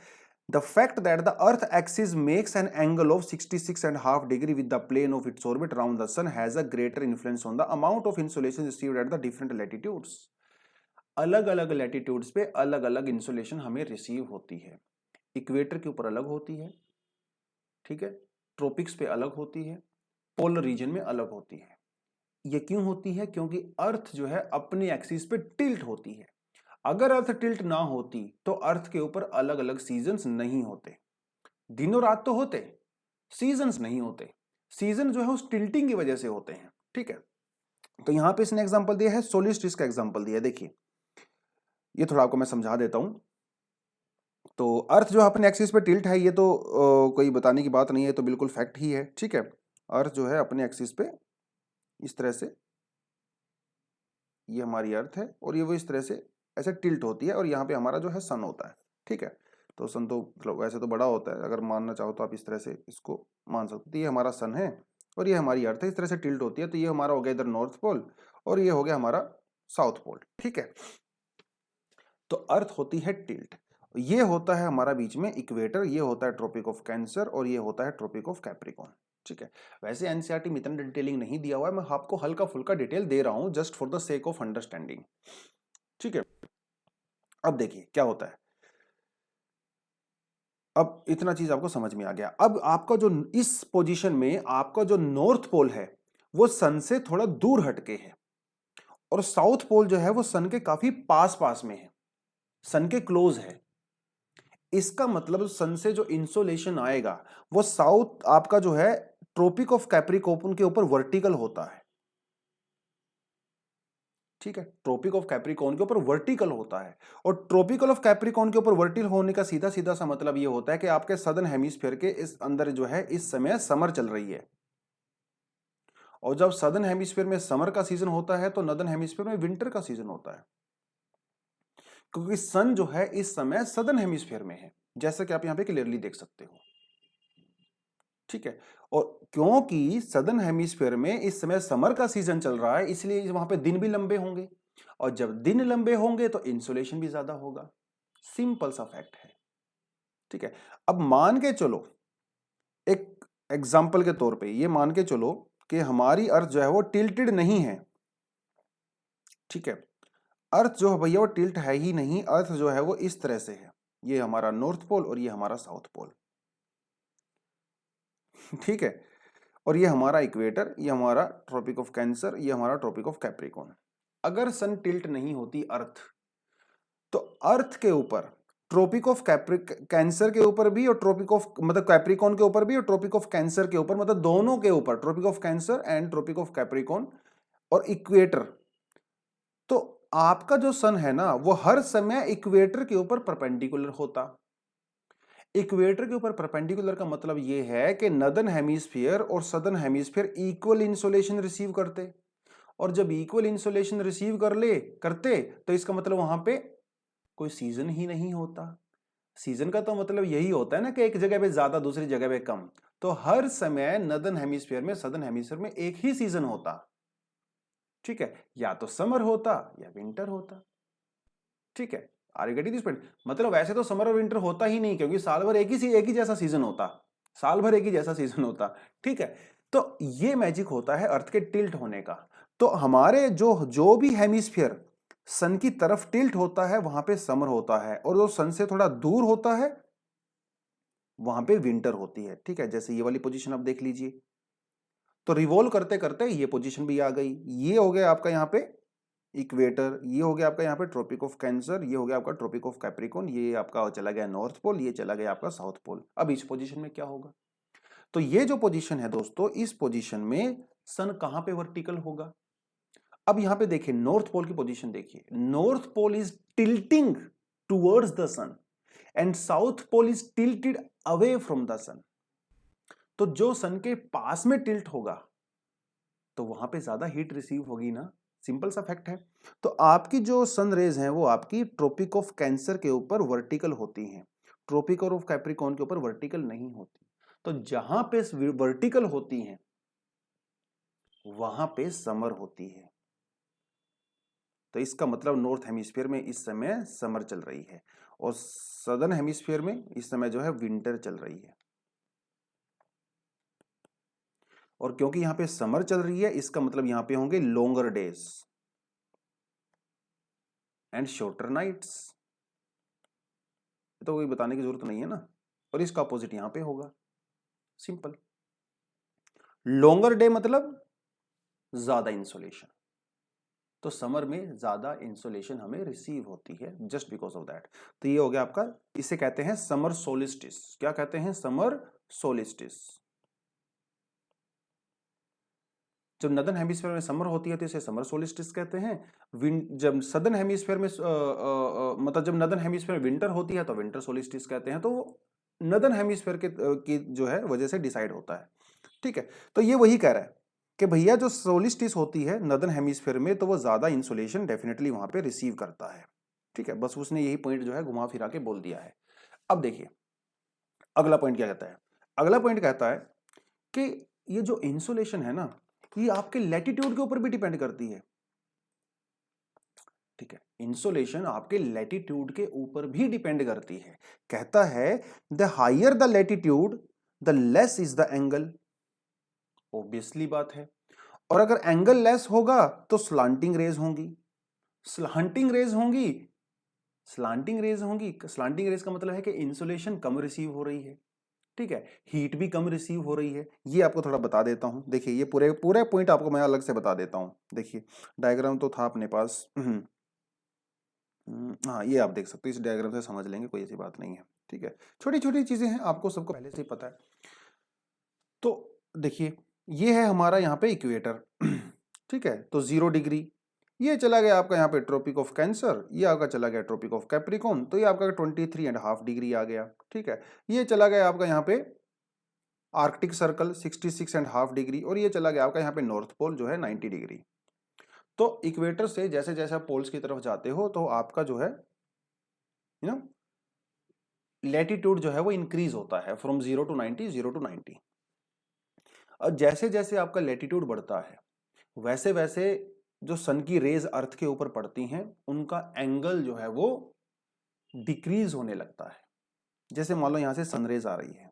the fact that the earth axis makes an angle of 66.5 degree with the plane of its orbit around the sun has a greater influence on the amount of insolation received at the different latitudes. अलग अलग latitudes पे अलग अलग insolation हमें receive होती है। Equator के ऊपर अलग होती है, ठीक है, ट्रॉपिक्स पे अलग होती है, पोलर रीजन में अलग होती है। ये क्यों होती है? क्योंकि अर्थ जो है अपने एक्सिस पे टिल्ट होती है। अगर अर्थ टिल्ट ना होती तो अर्थ के ऊपर अलग अलग सीजन्स नहीं होते। दिन और रात तो होते, सीजन्स नहीं होते। सीजन जो है उस टिल्टिंग की वजह से होते हैं, ठीक है। तो यहां पे इसने एग्जांपल दिया है, सोलिस्टिस का एग्जांपल दिया है। देखिए, ये थोड़ा आपको मैं समझा देता हूं। तो अर्थ जो अपने एक्सिस पे टिल्ट है, ये तो कोई बताने की बात नहीं है, तो बिल्कुल फैक्ट ही है, ठीक है। अर्थ जो है अपने एक्सिस पे इस तरह से, ये हमारी अर्थ है और ये वो इस तरह से ऐसे टिल्ट होती है, और यहाँ पे हमारा जो है सन होता है, ठीक है। तो सन तो मतलब वैसे तो बड़ा होता है, अगर मानना चाहो तो आप इस तरह से इसको मान सकते हो। ये हमारा सन है और ये हमारी अर्थ है, इस तरह से टिल्ट होती है। तो ये हमारा हो गया इधर नॉर्थ पोल और ये हो गया हमारा साउथ पोल, ठीक है। तो अर्थ होती है टिल्ट। ये होता है हमारा बीच में इक्वेटर, ये होता है ट्रॉपिक ऑफ कैंसर और ये होता है ट्रॉपिक ऑफ कैप्रिकॉर्न, ठीक है। वैसे एनसीईआरटी में इतना डिटेलिंग नहीं दिया हुआ है, मैं आपको हल्का फुल्का डिटेल दे रहा हूं just for the sake of understanding, ठीक है। अब देखिए क्या होता है, अब इतना चीज आपको समझ में आ गया। अब आपका जो इस पोजीशन में आपका जो नॉर्थ पोल है वो सन से थोड़ा दूर हटके है, और साउथ पोल जो है वो सन के काफी पास पास में है, सन के क्लोज है। इसका मतलब सन से जो इंसोलेशन आएगा वो साउथ आपका जो है ट्रॉपिक ऑफ कैप्रिकॉर्न के ऊपर वर्टिकल होता है, ठीक है। ट्रॉपिक ऑफ कैप्रिकॉर्न के ऊपर वर्टिकल होता है, और ट्रॉपिकल ऑफ कैप्रिकॉर्न के ऊपर वर्टिकल होने का सीधा सीधा सा मतलब ये होता है कि आपके सदर्न हेमिस्फीयर के इस अंदर जो है इस समय समर चल रही है, और जब सदर्न हेमिस्फीयर में समर का सीजन होता है तो नॉर्दर्न हेमिस्फीयर में विंटर का सीजन होता है, क्योंकि सन जो है इस समय सदर्न हेमिस्फीयर में है, जैसा कि आप यहां पे क्लियरली देख सकते हो, ठीक है। और क्योंकि सदर्न हेमिस्फीयर में इस समय समर का सीजन चल रहा है, इसलिए वहां पे दिन भी लंबे होंगे, और जब दिन लंबे होंगे तो इंसोलेशन भी ज्यादा होगा। सिंपल सा फैक्ट है, ठीक है। अब मान के चलो, एक एग्जाम्पल के तौर पे ये मान के चलो कि हमारी अर्थ जो है वो टिल्टेड नहीं है, ठीक है। अर्थ जो है भैया वो टिल्ट है ही नहीं, अर्थ जो है वो इस तरह से है, ये हमारा नॉर्थ पोल और ये हमारा साउथ पोल, ठीक है। और ये हमारा इक्वेटर, ये हमारा ट्रॉपिक ऑफ कैंसर, ये हमारा ट्रॉपिक ऑफ कैप्रिकॉर्न। अगर सन टिल्ट नहीं होती अर्थ, तो अर्थ के ऊपर ट्रॉपिक ऑफ कैंसर के ऊपर भी, और ट्रॉपिक ऑफ मतलब कैप्रिकॉर्न के ऊपर भी, और ट्रॉपिक ऑफ कैंसर के ऊपर, मतलब दोनों के ऊपर, Tropic of Cancer and Tropic of Capricorn और इक्वेटर, तो आपका जो सन है ना वो हर समय इक्वेटर के ऊपर परपेंडिकुलर होता। इक्वेटर के ऊपर परपेंडिकुलर का मतलब यह है कि नॉर्दर्न हेमिस्फीयर और southern hemisphere equal insolation receive करते, और जब इक्वल इंसोलेशन रिसीव करते तो इसका मतलब वहां पे कोई सीजन ही नहीं होता। सीजन का तो मतलब यही होता है ना कि एक जगह पे ज्यादा दूसरी जगह पे कम, तो हर समय नॉर्दर्न हेमिस्फीयर में सदर्न हेमिस्फीयर में एक ही सीजन होता, ठीक है। या तो समर होता या विंटर होता, ठीक है। Are you getting this point? मतलब वैसे तो समर और विंटर होता ही नहीं, क्योंकि साल भर एक ही जैसा सीजन होता, साल भर एक ही जैसा सीजन होता, ठीक है। तो ये मैजिक होता है अर्थ के टिल्ट होने का। तो हमारे जो जो भी हेमिस्फीयर सन की तरफ टिल्ट होता है वहां पे समर होता है, और जो सन से थोड़ा दूर होता है वहां पे विंटर होती है। ठीक है, जैसे ये वाली पोजीशन आप देख लीजिए, तो रिवॉल्व करते करते ये पोजीशन भी आ गई। ये हो गया आपका यहाँ पे इक्वेटर, ये हो गया आपका यहाँ पे ट्रॉपिक ऑफ कैंसर, ये हो गया आपका ट्रॉपिक ऑफ कैप्रिकॉर्न, ये आपका चला गया नॉर्थ पोल, ये चला गया आपका साउथ पोल। अब इस पोजीशन में क्या होगा? तो ये जो पोजीशन है दोस्तों, इस पोजीशन में सन कहां पे वर्टिकल होगा? अब यहां पे देखिए नॉर्थ पोल की पोजीशन देखिए, north pole is tilting towards the sun and south pole is tilted away from the sun. तो जो सन के पास में टिल्ट होगा तो वहां पे ज्यादा हीट रिसीव होगी ना, सिंपल सा फैक्ट है। तो आपकी जो सन रेज हैं वो आपकी ट्रॉपिक ऑफ कैंसर के ऊपर वर्टिकल होती हैं, ट्रॉपिक ऑफ कैप्रिकॉर्न के ऊपर वर्टिकल नहीं होती। तो जहां पे वर्टिकल होती हैं वहां पे समर होती है। तो इसका मतलब नॉर्थ हेमिस्फीयर में इस समय समर चल रही है और सदर्न हेमिस्फीयर में इस समय जो है विंटर चल रही है। और क्योंकि यहां पे समर चल रही है इसका मतलब यहां पे होंगे longer days and shorter nights. तो कोई बताने की जरूरत नहीं है ना। और इसका अपोजिट यहां पे होगा, सिंपल। लॉन्गर डे मतलब ज्यादा इंसोलेशन, तो समर में ज्यादा इंसोलेशन हमें रिसीव होती है जस्ट बिकॉज ऑफ दैट। तो ये हो गया आपका, इसे कहते हैं समर सोलिस्टिस। क्या कहते हैं? Summer solstice. जब नदर्न हेमिस्फीयर में समर होती है तो इसे समर सोलिस्टिस कहते हैं। जब सदर्न हेमिस्फीयर में मतलब जब नदर्न हेमिस्फीयर में विंटर होती है तो विंटर सोलिस्टिस कहते हैं। तो नदर्न हेमिस्फीयर की जो है वजह से डिसाइड होता है। ठीक है, तो ये वही कह रहा है कि भैया जो सोलिस्टिस होती है नदर्न हेमिस्फीयर में तो वो ज्यादा इंसुलेशन डेफिनेटली वहां पे रिसीव करता है। ठीक है, बस उसने यही पॉइंट जो है घुमा फिरा के बोल दिया है। अब देखिए अगला पॉइंट क्या कहता है। अगला पॉइंट कहता है कि ये जो इंसुलेशन है ना ये आपके लैटिट्यूड के ऊपर भी डिपेंड करती है। ठीक है, इंसुलेशन आपके लैटिट्यूड के ऊपर भी डिपेंड करती है। कहता है the higher the latitude the less is the angle. Obviously बात है। और अगर एंगल लेस होगा तो स्लांटिंग रेज होंगी, स्लांटिंग रेज होंगी, स्लांटिंग रेज होंगी। स्लांटिंग रेज का मतलब है कि इंसुलेशन कम रिसीव हो रही है। ठीक है, हीट भी कम रिसीव हो रही है। ये आपको थोड़ा बता देता हूं। देखिए ये पूरे पूरे पॉइंट आपको मैं अलग से बता देता हूं। देखिए डायग्राम तो था अपने पास। हाँ ये आप देख सकते हो, इस डायग्राम से समझ लेंगे, कोई ऐसी बात नहीं है। ठीक है, छोटी छोटी चीजें हैं, आपको सबको पहले से ही पता है। तो देखिए ये है हमारा यहाँ पे इक्वेटर। ठीक है, तो 0 डिग्री ये चला गया आपका यहाँ पे ट्रॉपिक ऑफ कैंसर, ये आपका चला गया ट्रॉपिक ऑफ कैप्रिकॉर्न, तो ये आपका 23.5 डिग्री आ गया। ठीक है, ये चला गया आपका यहाँ पे आर्कटिक सर्कल 66.5 डिग्री, और ये चला गया आपका यहाँ पे नॉर्थ पोल जो है 90 डिग्री। तो इक्वेटर से जैसे जैसे आप पोल्स की तरफ जाते हो तो आपका जो है यू नो लैटिट्यूड जो है वो इंक्रीज होता है फ्रॉम 0 to 90, 0 to 90। और जैसे जैसे आपका लैटिट्यूड बढ़ता है वैसे वैसे जो सन की रेज अर्थ के ऊपर पड़ती हैं उनका एंगल जो है वो डिक्रीज होने लगता है। जैसे मान लो यहां से सनरेज आ रही है,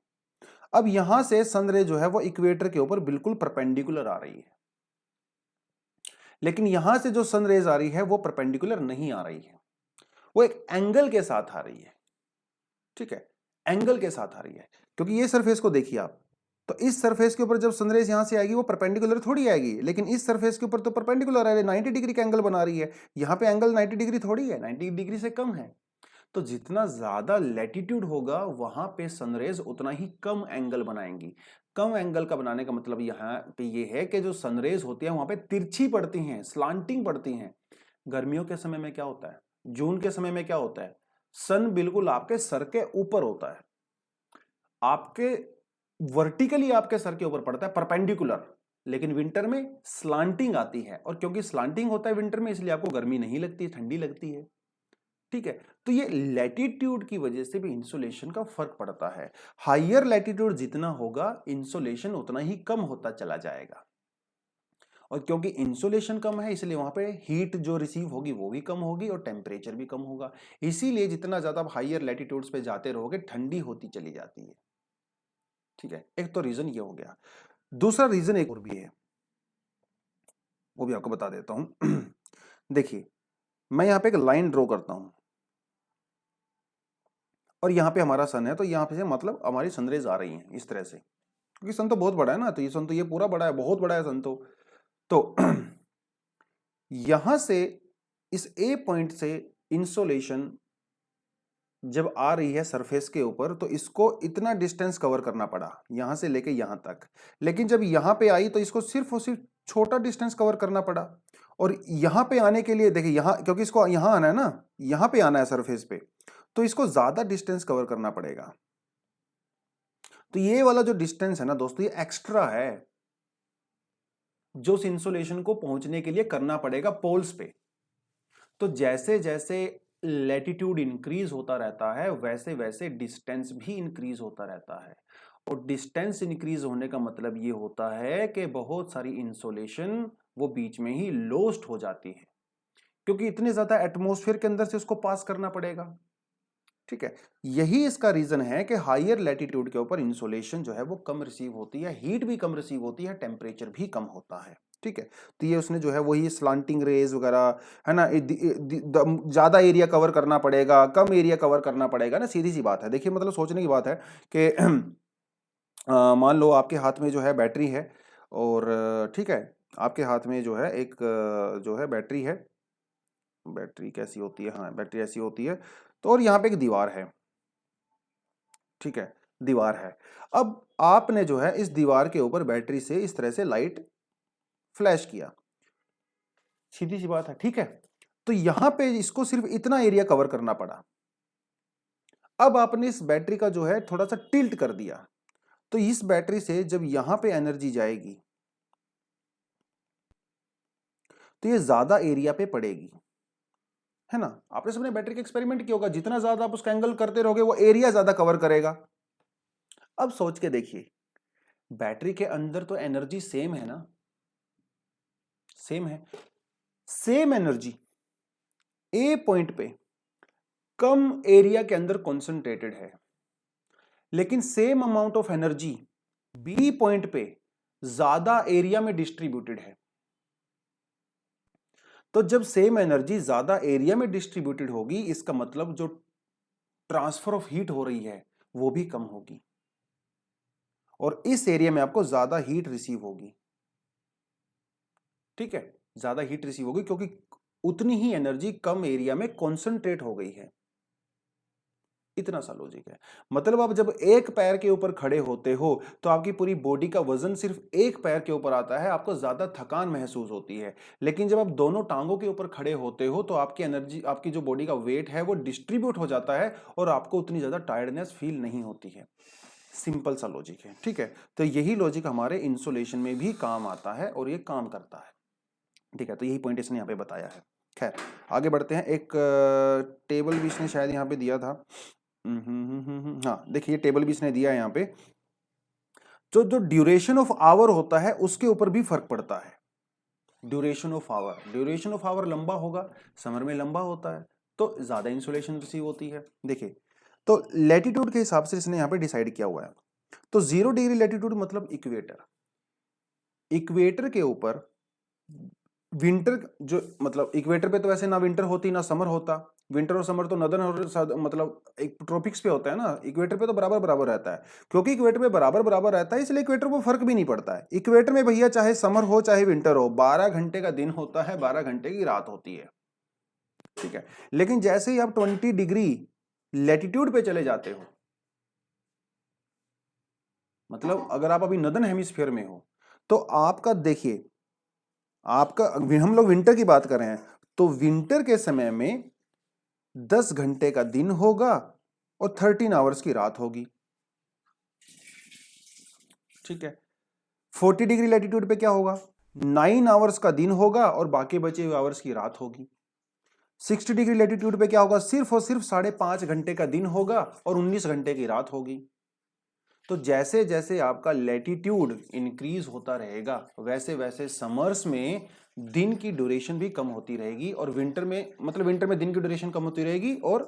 अब यहां से सनरेज जो है वो इक्वेटर के ऊपर बिल्कुल परपेंडिकुलर आ रही है, लेकिन यहां से जो सनरेज आ रही है वो परपेंडिकुलर नहीं आ रही है, वो एक एंगल के साथ आ रही है। ठीक है, एंगल के साथ आ रही है, क्योंकि ये सरफेस को देखिए आप, तो इस सरफेस के ऊपर जब सनरेज यहां से आएगी वो परपेंडिकुलर थोड़ी आएगी, लेकिन इस सरफेस के ऊपर तो परपेंडिकुलर आ रही है, 90 डिग्री का एंगल बना रही है। यहां पे एंगल 90 डिग्री थोड़ी है, 90 डिग्री से कम है। तो जितना ज्यादा लैटिट्यूड होगा वहां पे सनरेज उतना ही कम एंगल बनाएंगी। कम एंगल का बनाने का मतलब यहाँ पे ये है कि जो सनरेज होती है वहां पे तिरछी पड़ती हैं, स्लांटिंग पड़ती हैं। गर्मियों के समय में क्या होता है, जून के समय में क्या होता है, सन बिल्कुल आपके सर के ऊपर होता है, आपके वर्टिकली आपके सर के ऊपर पड़ता है परपेंडिकुलर, लेकिन विंटर में स्लांटिंग आती है, और क्योंकि स्लांटिंग होता है विंटर में इसलिए आपको गर्मी नहीं लगती, ठंडी लगती है। ठीक है, तो ये लैटिट्यूड की वजह से भी इंसुलेशन का फर्क पड़ता है। हायर लैटिट्यूड जितना होगा इंसुलेशन उतना ही कम होता चला जाएगा, और क्योंकि इंसुलेशन कम है इसलिए वहां पे हीट जो रिसीव होगी वो भी कम होगी और टेम्परेचर भी कम होगा। इसीलिए जितना ज्यादा आप हायर लैटिट्यूड्स पे जाते रहोगे ठंडी होती चली जाती है। ठीक है, एक तो रीजन ये हो गया। दूसरा रीजन एक और भी है, वो भी आपको बता देता हूं। देखिए मैं यहाँ पे एक लाइन ड्रॉ करता हूं और यहाँ पे हमारा सन है, तो यहाँ पे से मतलब हमारी सनरेज आ रही हैं इस तरह से, क्योंकि सन तो बहुत बड़ा है ना, तो ये सन तो ये पूरा बड़ा है, बहुत बड़ा है सन तो यहां से इस ए पॉइंट से इंसोलेशन जब आ रही है सरफेस के ऊपर, तो इसको इतना डिस्टेंस कवर करना पड़ा यहां से लेके यहां तक, लेकिन जब यहां पे आई तो इसको सिर्फ और सिर्फ छोटा डिस्टेंस कवर करना पड़ा। और यहां पे आने के लिए देखिए, यहां क्योंकि इसको यहां आना है ना, यहां पे आना है सरफेस पे, तो इसको ज्यादा डिस्टेंस कवर करना पड़ेगा। तो ये वाला जो डिस्टेंस है ना दोस्तों, ये एक्स्ट्रा है जो उस इंसुलेशन को पहुंचने के लिए करना पड़ेगा पोल्स पे। तो जैसे जैसे लैटिट्यूड इंक्रीज होता रहता है, वैसे वैसे डिस्टेंस भी इंक्रीज होता रहता है। और डिस्टेंस इंक्रीज होने का मतलब ये होता है कि बहुत सारी इंसोलेशन वो बीच में ही लॉस्ट हो जाती है, क्योंकि इतने ज्यादा एटमॉस्फेयर के अंदर से उसको पास करना पड़ेगा। ठीक है, यही इसका रीजन है कि हायर लैटिट्यूड के ऊपर इंसोलेशन जो है वो कम रिसीव होती है, हीट भी कम रिसीव होती है, टेम्परेचर भी कम होता है। ठीक है, तो ये उसने जो है वही स्लांटिंग रेज वगैरह है ना, ज्यादा एरिया कवर करना पड़ेगा, कम एरिया कवर करना पड़ेगा ना, सीधी सी बात है। देखिए मतलब सोचने की बात है कि मान लो आपके हाथ में जो है बैटरी है, और ठीक है, आपके हाथ में जो है एक जो है बैटरी है, बैटरी कैसी होती है, हाँ बैटरी ऐसी होती है, तो और यहाँ पे एक दीवार है। ठीक है, दीवार है। अब आपने जो है इस दीवार के ऊपर बैटरी से इस तरह से लाइट फ्लैश किया, सीधी सी बात है। ठीक है, तो यहां पे इसको सिर्फ इतना एरिया कवर करना पड़ा। अब आपने इस बैटरी का जो है थोड़ा सा टिल्ट कर दिया, तो इस बैटरी से जब यहां पे एनर्जी जाएगी तो ये ज्यादा एरिया पे पड़ेगी, है ना। आपने सबने बैटरी का एक्सपेरिमेंट किया होगा, जितना ज्यादा आप उसका एंगल करते रहोगे वो एरिया ज्यादा कवर करेगा। अब सोच के देखिए, बैटरी के अंदर तो एनर्जी सेम है ना, सेम है, सेम एनर्जी ए पॉइंट पे कम एरिया के अंदर कॉन्सेंट्रेटेड है, लेकिन same amount of energy B point पे ज्यादा एरिया में डिस्ट्रीब्यूटेड है। तो जब सेम एनर्जी ज्यादा एरिया में डिस्ट्रीब्यूटेड होगी, इसका मतलब जो ट्रांसफर ऑफ हीट हो रही है वो भी कम होगी, और इस एरिया में आपको ज्यादा हीट रिसीव होगी। ठीक है, ज्यादा हीट रिसीव होगी क्योंकि उतनी ही एनर्जी कम एरिया में कॉन्सेंट्रेट हो गई है। इतना सा लॉजिक है। मतलब आप जब एक पैर के ऊपर खड़े होते हो तो आपकी पूरी बॉडी का वजन सिर्फ एक पैर के ऊपर आता है, आपको ज्यादा थकान महसूस होती है। लेकिन जब आप दोनों टांगों के ऊपर खड़े होते हो तो आपकी एनर्जी, आपकी जो बॉडी का वेट है वो डिस्ट्रीब्यूट हो जाता है और आपको उतनी ज्यादा टायर्डनेस फील नहीं होती है। सिंपल सा लॉजिक है। ठीक है, तो यही लॉजिक हमारे इंसुलेशन में भी काम आता है और ये काम करता है। ठीक है, तो यही पॉइंट इसने यहाँ पे बताया है। खैर आगे बढ़ते हैं। एक टेबल भी इसने शायद यहाँ पे दिया था। हाँ देखिए, टेबल भी इसने दिया है यहाँ पे। जो जो ड्यूरेशन ऑफ आवर होता है उसके ऊपर भी फर्क पड़ता है। ड्यूरेशन ऑफ आवर लंबा होगा, समर में लंबा होता है, तो ज्यादा इंसुलेशन रिसीव होती है। देखिए, तो लैटिट्यूड के हिसाब से इसने यहाँ पे डिसाइड किया हुआ है। तो 0 डिग्री लैटिट्यूड मतलब इक्वेटर, इक्वेटर के ऊपर विंटर, जो मतलब इक्वेटर पे तो वैसे ना विंटर होती ना समर होता। विंटर और समर तो नदर्न और मतलब एक ट्रॉपिक्स पे होता है ना, इक्वेटर पे तो बराबर बराबर रहता है। क्योंकि इक्वेटर पे बराबर बराबर रहता है इसलिए इक्वेटर को फर्क भी नहीं पड़ता है। इक्वेटर में भैया चाहे समर हो चाहे विंटर हो, 12 घंटे का दिन होता है, 12 घंटे की रात होती है। ठीक है, लेकिन जैसे ही आप 20 डिग्री लैटिट्यूड पे चले जाते हो, मतलब अगर आप अभी नदर्न हेमिस्फीयर में हो, तो आपका देखिए, आपका हम लोग विंटर की बात कर रहे हैं, तो विंटर के समय में 10 घंटे का दिन होगा और 13 आवर्स की रात होगी। ठीक है, 40 डिग्री लैटिट्यूड पे क्या होगा, 9 आवर्स का दिन होगा और बाकी बचे हुए आवर्स की रात होगी। 60 डिग्री लैटिट्यूड पे क्या होगा, सिर्फ और सिर्फ 5.5 घंटे का दिन होगा और 19 घंटे की रात होगी। तो जैसे जैसे आपका लैटिट्यूड इंक्रीज होता रहेगा, वैसे वैसे समर्स में दिन की ड्यूरेशन भी कम होती रहेगी, और विंटर में मतलब विंटर में दिन की ड्यूरेशन कम होती रहेगी और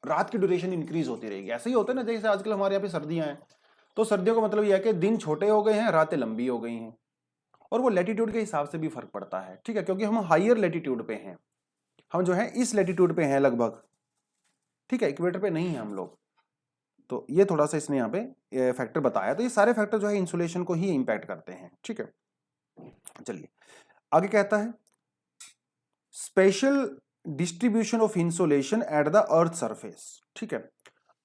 रात की ड्यूरेशन इंक्रीज होती रहेगी। ऐसे ही होता है ना, जैसे आजकल हमारे यहाँ पे सर्दियां हैं, तो सर्दियों का मतलब यह है कि दिन छोटे हो गए हैं, रातें लंबी हो गई हैं। और वो लैटिट्यूड के हिसाब से भी फर्क पड़ता है। ठीक है, क्योंकि हम हायर लैटिट्यूड पे हैं, हम जो है इस लैटिट्यूड पे हैं लगभग, ठीक है, इक्वेटर पे नहीं है हम लोग। तो ये थोड़ा सा इसने यहाँ पे फैक्टर बताया। तो ये सारे फैक्टर जो है इंसुलेशन को ही इंपैक्ट करते हैं, ठीक है। चलिए आगे कहता है special distribution of insulation at the earth surface, ठीक है।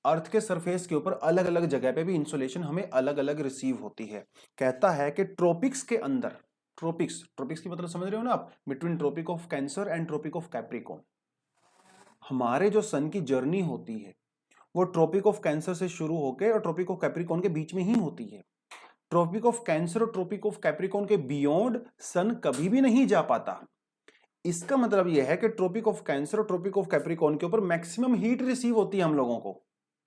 अर्थ के सरफेस के ऊपर अलग अलग जगह पे भी इंसुलेशन हमें अलग अलग रिसीव होती है। कहता है कि ट्रॉपिक्स के अंदर, ट्रॉपिक्स, ट्रॉपिक्स की मतलब समझ रहे हो ना आप, between Tropic of Cancer and Tropic of Capricorn, हमारे जो सन की जर्नी होती है वो ट्रॉपिक ऑफ कैंसर से शुरू होकर और ट्रॉपिक ऑफ कैप्रिकॉर्न के बीच में ही होती है। ट्रॉपिक ऑफ कैंसर और ट्रॉपिक ऑफ कैप्रिकॉर्न के बियॉन्ड सन कभी भी नहीं जा पाता। इसका मतलब यह है कि ट्रॉपिक ऑफ कैंसर और ट्रॉपिक ऑफ कैप्रिकॉर्न के ऊपर मैक्सिमम हीट रिसीव होती है हम लोगों को,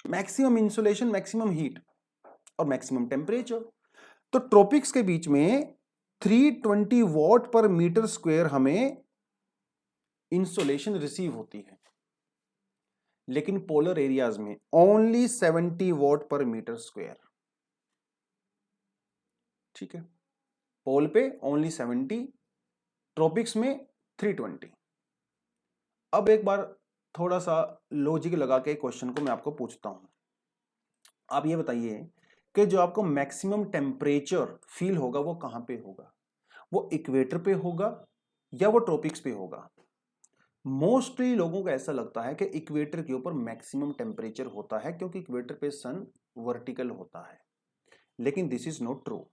मैक्सिमम इंसुलेशन, मैक्सिमम हीट और मैक्सिमम टेम्परेचर। तो ट्रॉपिक्स के बीच में 320 वॉट पर मीटर स्क्वायर हमें इंसुलेशन रिसीव होती है, लेकिन पोलर एरियाज में ओनली 70 वॉट पर मीटर स्क्वायर, ठीक है। पोल पे ओनली 70, ट्रॉपिक्स में 320। अब एक बार थोड़ा सा लॉजिक लगा के क्वेश्चन को मैं आपको पूछता हूं। आप ये बताइए कि जो आपको मैक्सिमम टेम्परेचर फील होगा वो कहां पे होगा? वो इक्वेटर पे होगा या वो ट्रॉपिक्स पे होगा? मोस्टली लोगों को ऐसा लगता है कि इक्वेटर के ऊपर मैक्सिमम टेम्परेचर होता है क्योंकि इक्वेटर पे सन वर्टिकल होता है, लेकिन this is not true.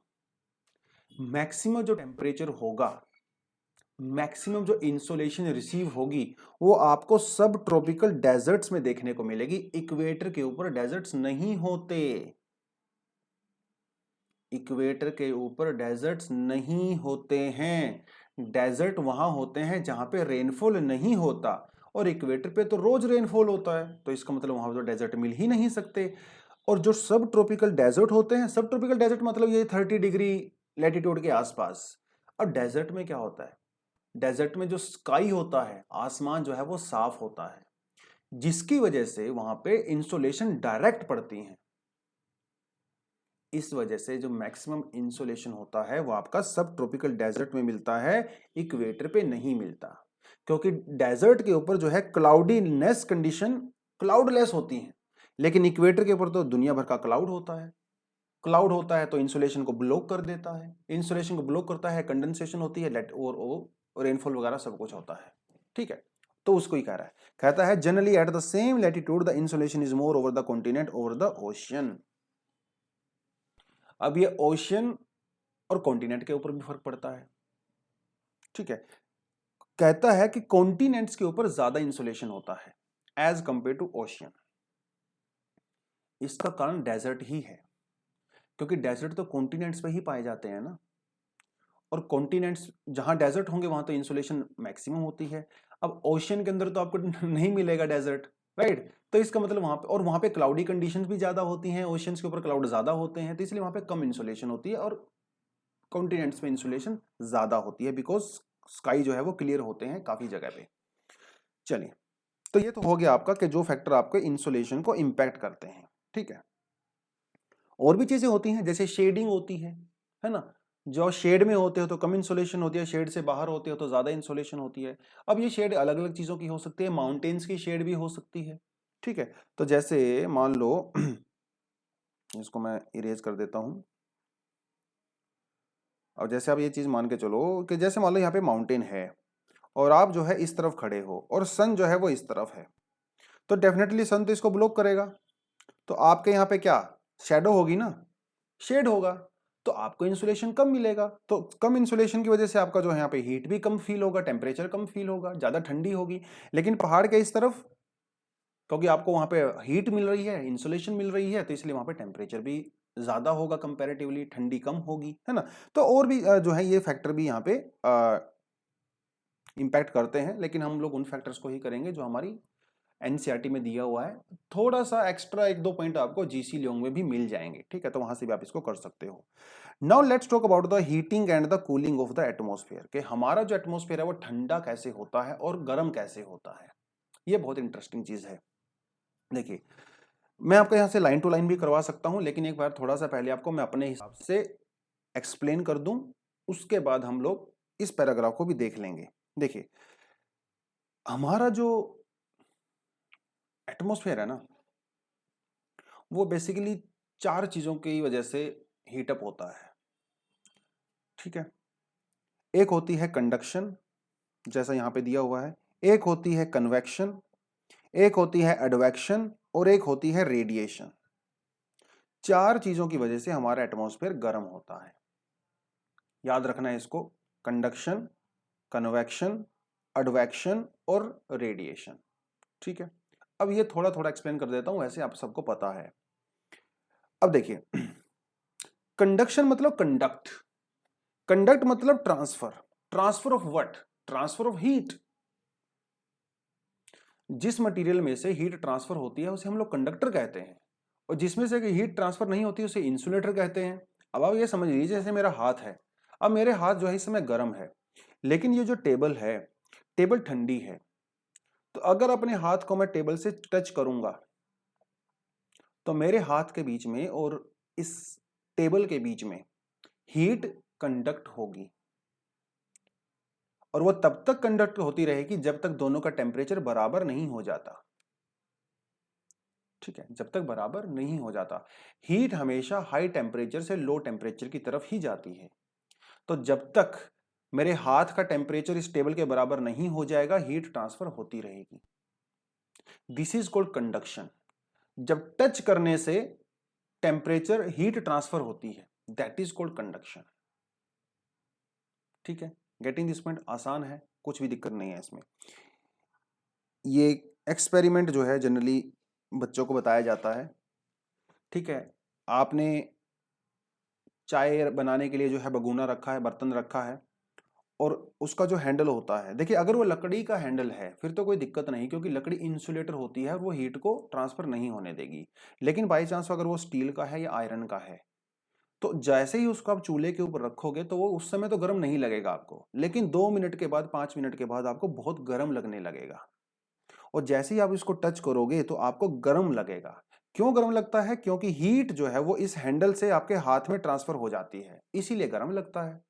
Maximum जो टेम्परेचर होगा, मैक्सिमम जो इंसोलेशन रिसीव होगी वो आपको सब ट्रॉपिकल डेजर्ट्स में देखने को मिलेगी। इक्वेटर के ऊपर डेजर्ट्स नहीं होते, इक्वेटर के ऊपर डेजर्ट्स नहीं होते हैं। डेजर्ट वहां होते हैं जहां पे रेनफॉल नहीं होता, और इक्वेटर पे तो रोज रेनफॉल होता है, तो इसका मतलब वहां तो डेजर्ट मिल ही नहीं सकते। और जो सब ट्रॉपिकल डेजर्ट होते हैं, सब ट्रॉपिकल डेजर्ट मतलब ये 30 डिग्री लैटिट्यूड के आसपास। और डेजर्ट में क्या होता है? डेजर्ट में जो स्काई होता है, आसमान जो है वो साफ होता है, जिसकी वजह से वहां पे इंसोलेशन डायरेक्ट पड़ती है। इस वजह से जो मैक्सिमम इंसोलेशन होता है वो आपका सब ट्रॉपिकल डेजर्ट में मिलता है, इक्वेटर पे नहीं मिलता। क्योंकि डेजर्ट के ऊपर जो है क्लाउडीनेस कंडीशन क्लाउडलेस होती है, लेकिन इक्वेटर के ऊपर तो दुनिया भर का क्लाउड होता है। क्लाउड होता है तो इंसुलेशन को ब्लॉक कर देता है, इंसुलेशन को ब्लॉक करता है, कंडेंसेशन होती है और रेनफॉल वगैरह सब कुछ होता है, ठीक है। तो उसको ही कह रहा है, कहता है generally at the same latitude the insulation is more over the continent over the ocean. अब ये ओशियन और कॉन्टिनेंट के ऊपर भी फर्क पड़ता है, ठीक है। कहता है कि कॉन्टिनेंट्स के ऊपर ज्यादा इंसुलेशन होता है एज कंपेयर टू ओशियन। इसका कारण डेजर्ट ही है, क्योंकि डेजर्ट तो कॉन्टिनेंट्स पे ही पाए जाते हैं ना, और कॉन्टिनेंट्स जहां डेजर्ट होंगे वहां तो इंसुलेशन मैक्सिमम होती है। अब ओशियन के अंदर तो आपको नहीं मिलेगा डेजर्ट, राइट। तो इसका मतलब वहां पे, और वहां पे क्लाउडी कंडीशंस भी ज्यादा होती हैं, ओशियंस के ऊपर क्लाउड ज्यादा होते हैं, तो इसलिए वहां पे कम इंसुलेशन होती है, और कॉन्टिनेंट्स में इंसुलेशन ज्यादा होती है, बिकॉज स्काई जो है वो क्लियर होते हैं काफी जगह पे। चलिए, तो ये तो हो गया आपका कि जो फैक्टर आपके इंसुलेशन को इंपैक्ट करते हैं, ठीक है। और भी चीजें होती हैं, जैसे शेडिंग होती है ना। जो शेड में होते हो तो कम इंसुलेशन होती है, शेड से बाहर होते हो तो ज्यादा इंसुलेशन होती है। अब ये शेड अलग अलग चीजों की हो सकती है, माउंटेन्स की शेड भी हो सकती है, ठीक है। तो जैसे मान लो इसको मैं इरेज कर देता हूं। और जैसे आप ये चीज मान के चलो कि जैसे मान लो यहाँ पे माउंटेन है और आप जो है इस तरफ खड़े हो और सन जो है वो इस तरफ है, तो डेफिनेटली सन तो इसको ब्लॉक करेगा, तो आपके यहाँ पे क्या शैडो होगी ना, शेड होगा, तो आपको इंसुलेशन कम मिलेगा। तो कम इंसुलेशन की वजह से आपका जो है यहाँ पे हीट भी कम फील होगा, टेम्परेचर कम फील होगा, ज्यादा ठंडी होगी। लेकिन पहाड़ के इस तरफ, क्योंकि आपको वहां पे हीट मिल रही है, इंसुलेशन मिल रही है, तो इसलिए वहां पे टेम्परेचर भी ज्यादा होगा, कंपैरेटिवली ठंडी कम होगी, है ना। तो और भी जो है ये फैक्टर भी यहाँ पे इंपैक्ट करते हैं, लेकिन हम लोग उन फैक्टर्स को ही करेंगे जो हमारी एनसीईआरटी में दिया हुआ है। थोड़ा सा एक्स्ट्रा एक दो पॉइंट आपको जीसी लियोंग में भी मिल जाएंगे, ठीक है, तो वहां से भी आप इसको कर सकते हो। Now let's talk about the heating and the cooling of the atmosphere, कि हमारा जो एटमॉस्फेयर है वो ठंडा कैसे होता है और गर्म कैसे होता है। ये बहुत इंटरेस्टिंग चीज है। देखिए, मैं आपको यहाँ से लाइन टू लाइन भी करवा सकता हूं, लेकिन एक बार थोड़ा सा पहले आपको मैं अपने हिसाब से एक्सप्लेन कर दूं, उसके बाद हम लोग इस पैराग्राफ को भी देख लेंगे। देखिए, हमारा जो एटमॉस्फेयर है ना, वो बेसिकली 4 चीजों की वजह से हीट अप होता है। ठीक है, एक होती है कंडक्शन, जैसा यहां पे दिया हुआ है, एक होती है कन्वेक्शन, एक होती है एडवेक्शन और एक होती है रेडिएशन। 4 चीजों की वजह से हमारा एटमॉस्फेयर गर्म होता है। याद रखना है इसको, कंडक्शन, कन्वेक्शन, एडवेक्शन और रेडिएशन। ठीक है, अब ये थोड़ा थोड़ा एक्सप्लेन कर देता हूं, वैसे आप सबको पता है। अब देखिए, कंडक्शन मतलब कंडक्ट, कंडक्ट मतलब transfer, transfer of what, transfer of heat. जिस मटेरियल में से हीट ट्रांसफर होती है उसे हम लोग कंडक्टर कहते हैं, और जिसमें से हीट ट्रांसफर नहीं होती उसे इंसुलेटर कहते हैं। अब आप ये समझ लीजिए, जैसे मेरा हाथ है, अब मेरे हाथ जो है इस समय गर्म है, लेकिन ये जो टेबल है, टेबल ठंडी है। तो अगर अपने हाथ को मैं टेबल से टच करूंगा तो मेरे हाथ के बीच में और इस टेबल के बीच में हीट कंडक्ट होगी, और वो तब तक कंडक्ट होती रहेगी जब तक दोनों का टेम्परेचर बराबर नहीं हो जाता। ठीक है, जब तक बराबर नहीं हो जाता। हीट हमेशा हाई टेम्परेचर से लो टेम्परेचर की तरफ ही जाती है। तो जब तक मेरे हाथ का टेम्परेचर इस टेबल के बराबर नहीं हो जाएगा, हीट ट्रांसफर होती रहेगी। This is called conduction. जब टच करने से टेम्परेचर हीट ट्रांसफर होती है, दैट इज कॉल्ड कंडक्शन। ठीक है, गेटिंग दिस पॉइंट? आसान है, कुछ भी दिक्कत नहीं है इसमें। ये एक्सपेरिमेंट जो है जनरली बच्चों को बताया जाता है। ठीक है, आपने चाय बनाने के लिए जो है भगोना रखा है, बर्तन रखा है, और उसका जो हैंडल होता है, देखिए अगर वो लकड़ी का हैंडल है फिर तो कोई दिक्कत नहीं, क्योंकि लकड़ी इंसुलेटर होती है और वो हीट को ट्रांसफर नहीं होने देगी। लेकिन बाई चांस अगर वो स्टील का है या आयरन का है, तो जैसे ही उसको आप चूल्हे के ऊपर रखोगे तो वो उस समय तो गर्म नहीं लगेगा आपको, लेकिन 2 मिनट के बाद, 5 मिनट के बाद आपको बहुत गर्म लगने लगेगा। और जैसे ही आप इसको टच करोगे तो आपको गर्म लगेगा। क्यों गर्म लगता है? क्योंकि हीट जो है वो इस हैंडल से आपके हाथ में ट्रांसफर हो जाती है, इसीलिए गर्म लगता है।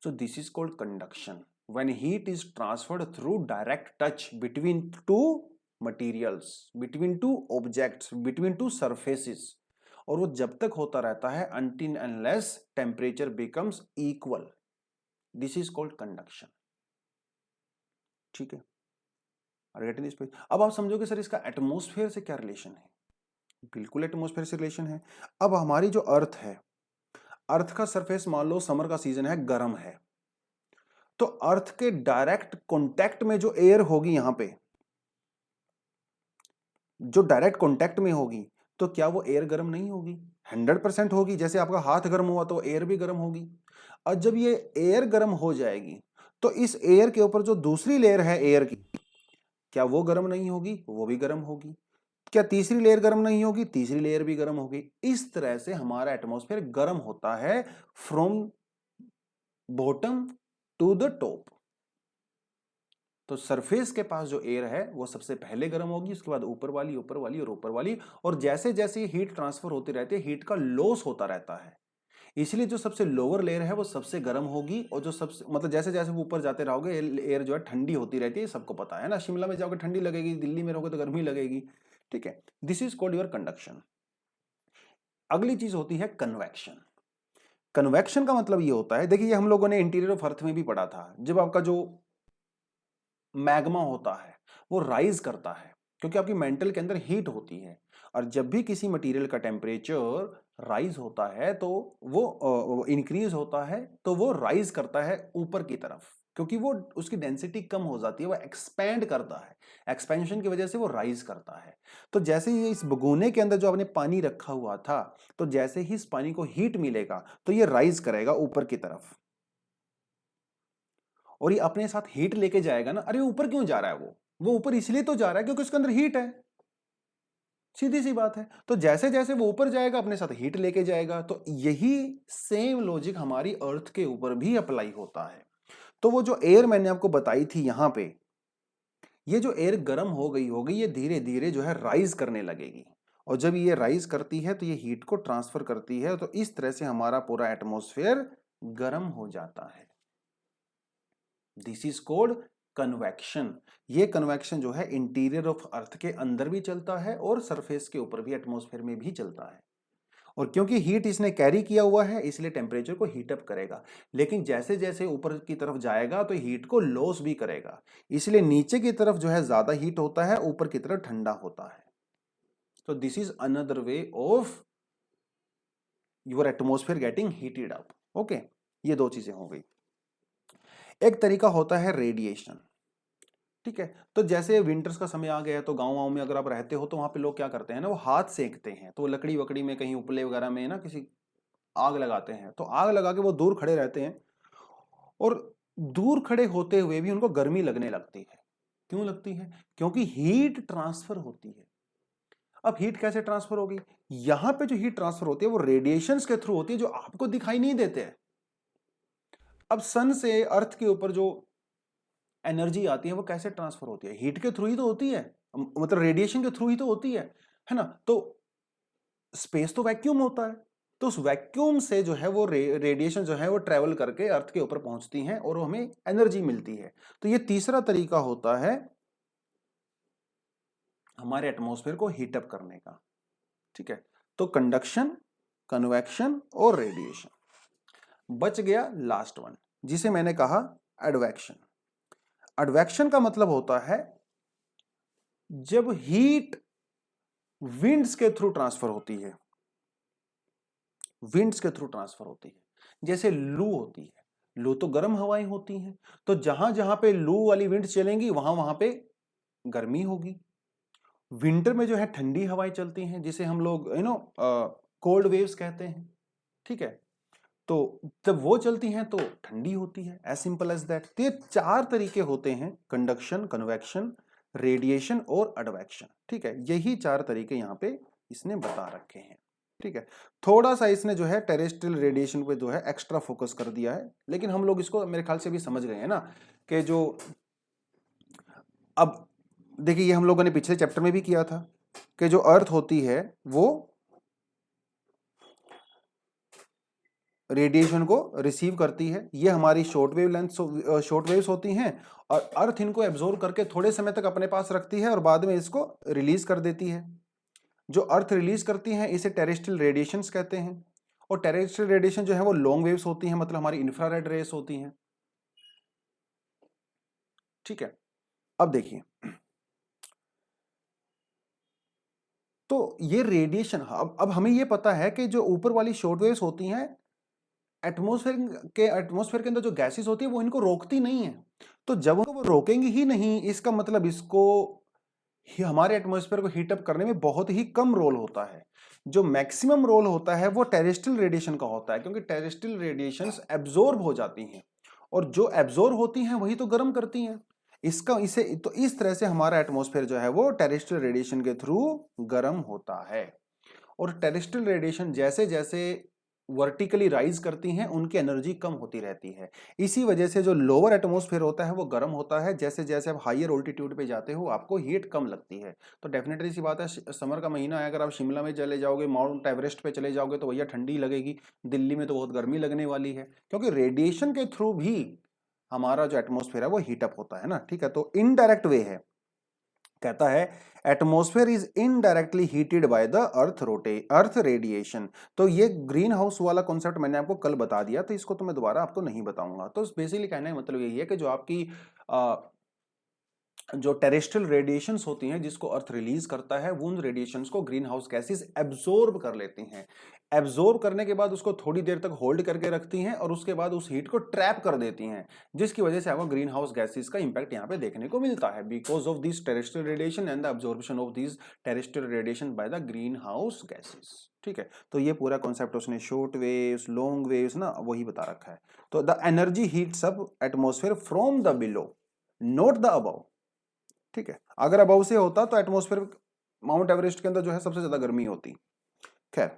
So this is called conduction. When heat is transferred through direct touch between two materials, between two objects, between two surfaces, और वो जब तक होता रहता है until unless temperature becomes equal. This is called conduction. ठीक है, अब आप समझोगे सर इसका एटमॉस्फेयर से क्या रिलेशन है? बिल्कुल एटमॉस्फेयर से रिलेशन है। अब हमारी जो अर्थ है, अर्थ का सरफेस मान लो समर का सीजन है, गर्म है, तो अर्थ के डायरेक्ट कांटेक्ट में जो एयर होगी, यहां पे जो डायरेक्ट कांटेक्ट में होगी, तो क्या वो एयर गर्म नहीं होगी? 100% होगी। जैसे आपका हाथ गर्म हुआ तो एयर भी गर्म होगी। और जब ये एयर गर्म हो जाएगी तो इस एयर के ऊपर जो दूसरी लेयर है एयर की, क्या वो गर्म नहीं होगी? वो भी गर्म होगी। क्या तीसरी लेयर गर्म नहीं होगी? तीसरी लेयर भी गर्म होगी। इस तरह से हमारा एटमॉस्फेयर गर्म होता है from bottom to the top. तो सरफेस के पास जो एयर है वो सबसे पहले गर्म होगी, उसके बाद ऊपर वाली, ऊपर वाली और ऊपर वाली, और जैसे जैसे हीट ट्रांसफर होती रहती है हीट का लॉस होता रहता है। इसलिए जो सबसे लोअर लेयर है वो सबसे गर्म होगी, और जो सबसे मतलब जैसे जैसे वो ऊपर जाते रहोगे एयर जो है ठंडी होती रहती है, सबको पता है ना। शिमला में जाओगे ठंडी लगेगी, दिल्ली में रहोगे तो गर्मी लगेगी। ठीक है, this is called your conduction. अगली चीज होती है कन्वेक्शन। कन्वेक्शन का मतलब ये होता है, देखिए ये हम लोगों ने इंटीरियर ऑफ अर्थ में भी पढ़ा था, जब आपका जो मैग्मा होता है वो राइज करता है, क्योंकि आपकी मेंटल के अंदर हीट होती है, और जब भी किसी मटेरियल का टेम्परेचर राइज होता है तो वो इंक्रीज होता है, तो वो राइज करता है ऊपर की तरफ, क्योंकि वो उसकी डेंसिटी कम हो जाती है, वो एक्सपैंड करता है, एक्सपेंशन की वजह से वो राइज करता है। तो जैसे ही इस भगोने के अंदर जो आपने पानी रखा हुआ था, तो जैसे ही इस पानी को हीट मिलेगा तो ये राइज करेगा ऊपर की तरफ, और ये अपने साथ हीट लेके जाएगा ना। अरे ऊपर क्यों जा रहा है? वो ऊपर इसलिए तो जा रहा है क्योंकि उसके अंदर हीट है, सीधी सी बात है। तो जैसे जैसे वो ऊपर जाएगा अपने साथ हीट लेके जाएगा। तो यही सेम लॉजिक हमारी अर्थ के ऊपर भी अप्लाई होता है। तो वो जो एयर मैंने आपको बताई थी यहां पे, ये जो एयर गर्म हो गई होगी, ये धीरे धीरे जो है राइज करने लगेगी, और जब ये राइज करती है तो ये हीट को ट्रांसफर करती है, तो इस तरह से हमारा पूरा एटमॉस्फेयर गर्म हो जाता है। This is called convection. ये कन्वेक्शन जो है इंटीरियर ऑफ अर्थ के अंदर भी चलता है और सरफेस के ऊपर भी, एटमॉस्फेयर में भी चलता है। और क्योंकि हीट इसने कैरी किया हुआ है इसलिए टेम्परेचर को हीट अप करेगा, लेकिन जैसे जैसे ऊपर की तरफ जाएगा तो हीट को लॉस भी करेगा। इसलिए नीचे की तरफ जो है ज्यादा हीट होता है, ऊपर की तरफ ठंडा होता है। तो this is another way of your atmosphere getting heated up. Okay, ये दो चीजें हो गई। एक तरीका होता है रेडिएशन। ठीक है, तो जैसे विंटर्स का समय आ गया है तो गाँव में अगर आप रहते हो तो वहां पे लोग क्या करते हैं ना, वो हाथ सेकते हैं। तो वो लकड़ी वकड़ी में कहीं उपले वगैरह में ना किसी आग लगाते हैं, तो आग लगा के वो दूर खड़े रहते हैं और दूर खड़े होते हुए भी उनको गर्मी लगने लगती है। क्यों लगती है? क्योंकि हीट ट्रांसफर होती है। अब हीट कैसे ट्रांसफर होगी? यहां पे जो हीट ट्रांसफर होती है वो रेडिएशंस के थ्रू होती है, जो आपको दिखाई नहीं देते हैं। अब सन से अर्थ के ऊपर जो एनर्जी आती है वो कैसे ट्रांसफर होती है? हीट के थ्रू ही तो होती है, मतलब रेडिएशन के थ्रू ही तो होती है ना। तो स्पेस तो वैक्यूम होता है, तो उस वैक्यूम से जो है वो रेडिएशन जो है वो ट्रेवल करके अर्थ के ऊपर पहुंचती हैं और हमें एनर्जी मिलती है। तो ये तीसरा तरीका होता है हमारे एटमॉस्फेयर को हीटअप करने का। ठीक है, तो कंडक्शन, कन्वेक्शन और रेडिएशन। बच गया लास्ट वन जिसे मैंने कहा एडवेक्शन। एडवेक्शन का मतलब होता है जब हीट विंड्स के थ्रू ट्रांसफर होती है, विंड्स के थ्रू ट्रांसफर होती है। जैसे लू होती है, लू तो गर्म हवाएं होती हैं, तो जहां जहां पे लू वाली विंड चलेंगी वहां वहां पे गर्मी होगी। विंटर में जो है ठंडी हवाएं चलती हैं जिसे हम लोग कोल्ड वेव्स कहते हैं। ठीक है, तो जब वो चलती हैं तो ठंडी होती है, एज सिंपल एज दैट। तो ये चार तरीके होते हैं, कंडक्शन, कन्वेक्शन, रेडिएशन और एडवेक्शन। ठीक है, यही चार तरीके यहाँ पे इसने बता रखे हैं। ठीक है, थोड़ा सा इसने जो है टेरेस्ट्रियल रेडिएशन पे जो है एक्स्ट्रा फोकस कर दिया है, लेकिन हम लोग इसको मेरे ख्याल से भी समझ गए हैं ना कि जो अब देखिए ये हम लोगों ने पिछले चैप्टर में भी किया था कि जो अर्थ होती है वो रेडिएशन को रिसीव करती है। ये हमारी short wave length, short waves होती हैं और अर्थ इनको एब्जॉर्ब करके थोड़े समय तक अपने पास रखती है और बाद में इसको रिलीज कर देती है। जो अर्थ रिलीज करती है इसे टेरेस्ट्रियल रेडिएशंस कहते हैं। और टेरेस्ट्रियल रेडिएशन जो है वो लॉन्ग वेव्स होती हैं, मतलब हमारी इंफ्रारेड रेस होती हैं। ठीक है, अब देखिए, तो ये रेडिएशन, अब हमें ये पता है कि जो ऊपर वाली शॉर्ट वेव्स होती हैं एटमॉस्फेयर के अंदर जो गैसेस होती है वो इनको रोकती नहीं है। तो जब वो रोकेंगी ही नहीं, इसका मतलब इसको हमारे एटमॉस्फेयर को हीट अप करने में बहुत ही कम रोल होता है। जो मैक्सिमम रोल होता है वो टेरेस्ट्रियल रेडिएशन का होता है, क्योंकि टेरेस्ट्रियल रेडिएशंस एब्जॉर्ब हो जाती हैं और जो एब्जॉर्ब होती हैं वही तो गर्म करती हैं। इसका इसे तो इस तरह से हमारा एटमॉस्फेयर जो है वो टेरेस्ट्रियल रेडिएशन के थ्रू गर्म होता है। और टेरेस्ट्रियल रेडिएशन जैसे जैसे वर्टिकली राइज करती हैं उनकी एनर्जी कम होती रहती है। इसी वजह से जो लोअर एटमॉस्फेयर होता है वो गर्म होता है, जैसे जैसे आप हायर ऑल्टीट्यूड पे जाते हो आपको हीट कम लगती है। तो डेफिनेटली सी बात है, समर का महीना है, अगर आप शिमला में चले जाओगे, माउंट एवरेस्ट पे चले जाओगे तो भैया ठंडी लगेगी। दिल्ली में तो बहुत गर्मी लगने वाली है, क्योंकि रेडिएशन के थ्रू भी हमारा जो एटमॉस्फेयर है वो हीटअप होता है ना। ठीक है, तो इनडायरेक्ट वे है, कहता है atmosphere is indirectly heated by the earth radiation. तो ये ग्रीन हाउस वाला कॉन्सेप्ट मैंने आपको कल बता दिया, तो इसको तो मैं दोबारा आपको नहीं बताऊंगा। तो बेसिकली कहने का मतलब यही है कि जो आपकी जो टेरेस्ट्रियल रेडिएशंस होती हैं जिसको अर्थ रिलीज करता है, वो उन रेडिएशंस को ग्रीन हाउस गैसेस एब्जॉर्ब कर लेती हैं। एब्जॉर्ब करने के बाद उसको थोड़ी देर तक होल्ड करके रखती हैं और उसके बाद उस हीट को ट्रैप कर देती हैं, जिसकी वजह से आपको ग्रीन हाउस गैसेस का इंपैक्ट यहाँ पे देखने को मिलता है, because of this terrestrial radiation and the absorption of this terrestrial radiation by the green house gases. ठीक है, तो ये पूरा कॉन्सेप्ट उसने शॉर्ट वेव्स, लॉन्ग वेव्स ना वही बता रखा है। तो the energy heats up atmosphere from the below, not the above. ठीक है, अगर अबव से होता तो एटमॉस्फेयर माउंट एवरेस्ट के अंदर जो है सबसे ज्यादा गर्मी होती। खैर,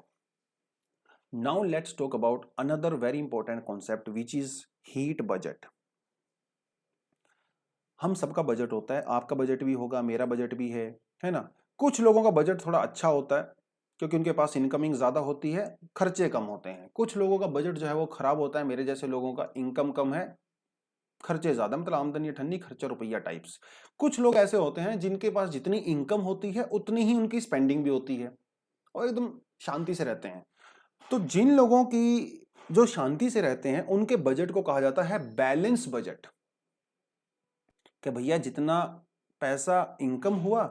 now let's talk about another very important concept which is heat budget. हम सबका बजट होता है, आपका बजट भी होगा, मेरा बजट भी है ना। कुछ लोगों का बजट थोड़ा अच्छा होता है क्योंकि उनके पास इनकमिंग ज्यादा होती है, खर्चे कम होते हैं। कुछ लोगों का बजट जो है वो खराब होता है, मेरे जैसे लोगों का इनकम कम है, खर्चे ज्यादा, मतलब आमदनी अठन्नी खर्चा रुपया टाइप्स। कुछ लोग ऐसे होते हैं जिनके पास जितनी इनकम होती है उतनी ही उनकी स्पेंडिंग भी होती है और एकदम शांति से रहते हैं। तो जिन लोगों की जो शांति से रहते हैं उनके बजट को कहा जाता है बैलेंस बजट, कि भैया जितना पैसा इनकम हुआ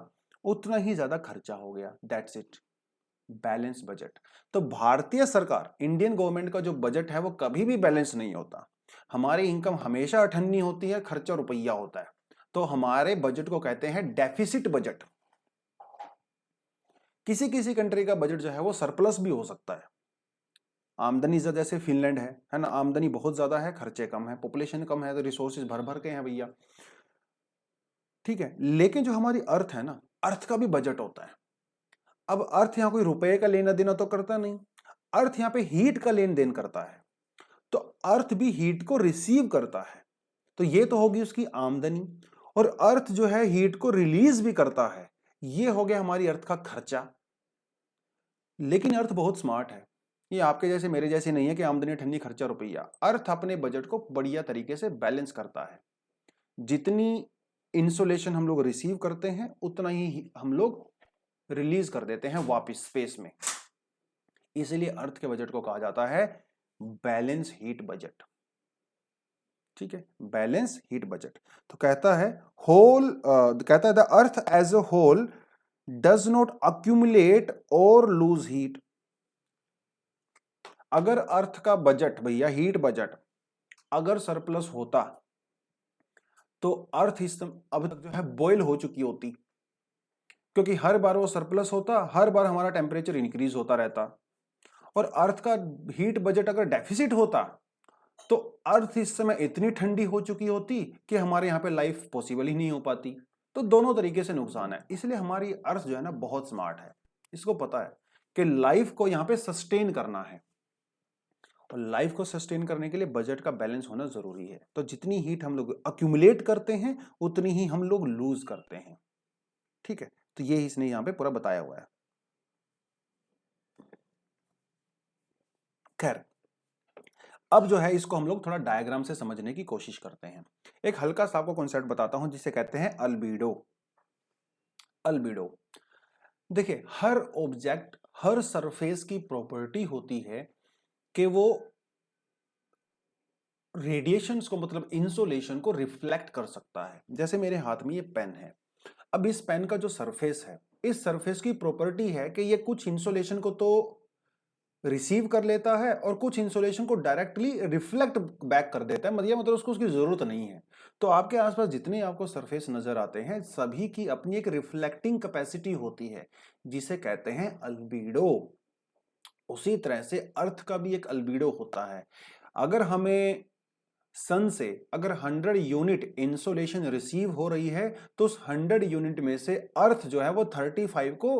उतना ही ज्यादा खर्चा हो गया, दैट्स इट, बैलेंस बजट। तो भारतीय सरकार, इंडियन गवर्नमेंट का जो बजट है वो कभी भी बैलेंस नहीं होता। हमारी इनकम हमेशा अठन्नी होती है, खर्चा रुपया होता है। तो हमारे बजट को कहते हैं डेफिसिट बजट। किसी किसी कंट्री का बजट जो है वो सरप्लस भी हो सकता है। आमदनी ज्यादा, जैसे फिनलैंड है ना, आमदनी बहुत ज्यादा है, खर्चे कम है, पॉपुलेशन कम है, तो रिसोर्सेज भर भर के हैं भैया, ठीक है। लेकिन जो हमारी अर्थ है ना, अर्थ का भी बजट होता है। अब अर्थ यहां कोई रुपए का लेना देना तो करता नहीं, अर्थ यहां पे हीट का लेन देन करता है। तो अर्थ भी हीट को रिसीव करता है, तो ये तो होगी उसकी आमदनी। और अर्थ जो है हीट को रिलीज भी करता है, ये हो गया हमारी अर्थ का खर्चा। लेकिन अर्थ बहुत स्मार्ट है, ये आपके जैसे मेरे जैसे नहीं है कि आमदनी ठन्नी खर्चा रुपया। अर्थ अपने बजट को बढ़िया तरीके से बैलेंस करता है। जितनी इंसोलेशन हम लोग रिसीव करते हैं उतना ही हम लोग रिलीज कर देते हैं वापस स्पेस में। इसलिए अर्थ के बजट को कहा जाता है बैलेंस हीट बजट, ठीक है, बैलेंस हीट बजट। तो कहता है कहता है the earth as a whole does not accumulate और लूज हीट। अगर अर्थ का बजट भैया हीट बजट अगर सरप्लस होता तो अर्थ इस अब तक जो है बॉयल हो चुकी होती, क्योंकि हर बार वो सरप्लस होता, हर बार हमारा टेम्परेचर इंक्रीज होता रहता। और अर्थ का हीट बजट अगर डेफिसिट होता तो अर्थ इस समय इतनी ठंडी हो चुकी होती कि हमारे यहाँ पे लाइफ पॉसिबल ही नहीं हो पाती। तो दोनों तरीके से नुकसान है। इसलिए हमारी अर्थ जो है ना बहुत स्मार्ट है, इसको पता है कि लाइफ को यहाँ पे सस्टेन करना है, और लाइफ को सस्टेन करने के लिए बजट का बैलेंस होना जरूरी है। तो जितनी हीट हम लोग अक्यूमुलेट करते हैं उतनी ही हम लोग लूज करते हैं, ठीक है। तो ये इसने यहां पे पूरा बताया हुआ है। खैर, अब जो है इसको हम लोग थोड़ा डायग्राम से समझने की कोशिश करते हैं। एक हल्का सा आपको कॉन्सेप्ट बताता हूं जिसे कहते हैं अल्बीडो। अल्बीडो, देखिए हर ऑब्जेक्ट, हर सरफेस की प्रॉपर्टी होती है कि वो रेडिएशंस को, मतलब इंसोलेशन को रिफ्लेक्ट कर सकता है। जैसे मेरे हाथ में ये पेन है, अब इस पेन का जो सरफेस है, इस सरफेस की प्रॉपर्टी है कि ये कुछ इंसोलेशन को तो रिसीव कर लेता है और कुछ इंसोलेशन को डायरेक्टली रिफ्लेक्ट बैक कर देता है, मतलब उसको उसकी जरूरत नहीं है। तो आपके आसपास जितने आपको सरफेस नजर आते हैं सभी की अपनी एक रिफ्लेक्टिंग कैपेसिटी होती है जिसे कहते हैं अल्बीडो। उसी तरह से अर्थ का भी एक अल्बीडो होता है। अगर हमें सन से अगर 100 यूनिट इंसोलेशन रिसीव हो रही है तो उस 100 यूनिट में से अर्थ जो है वो 35 को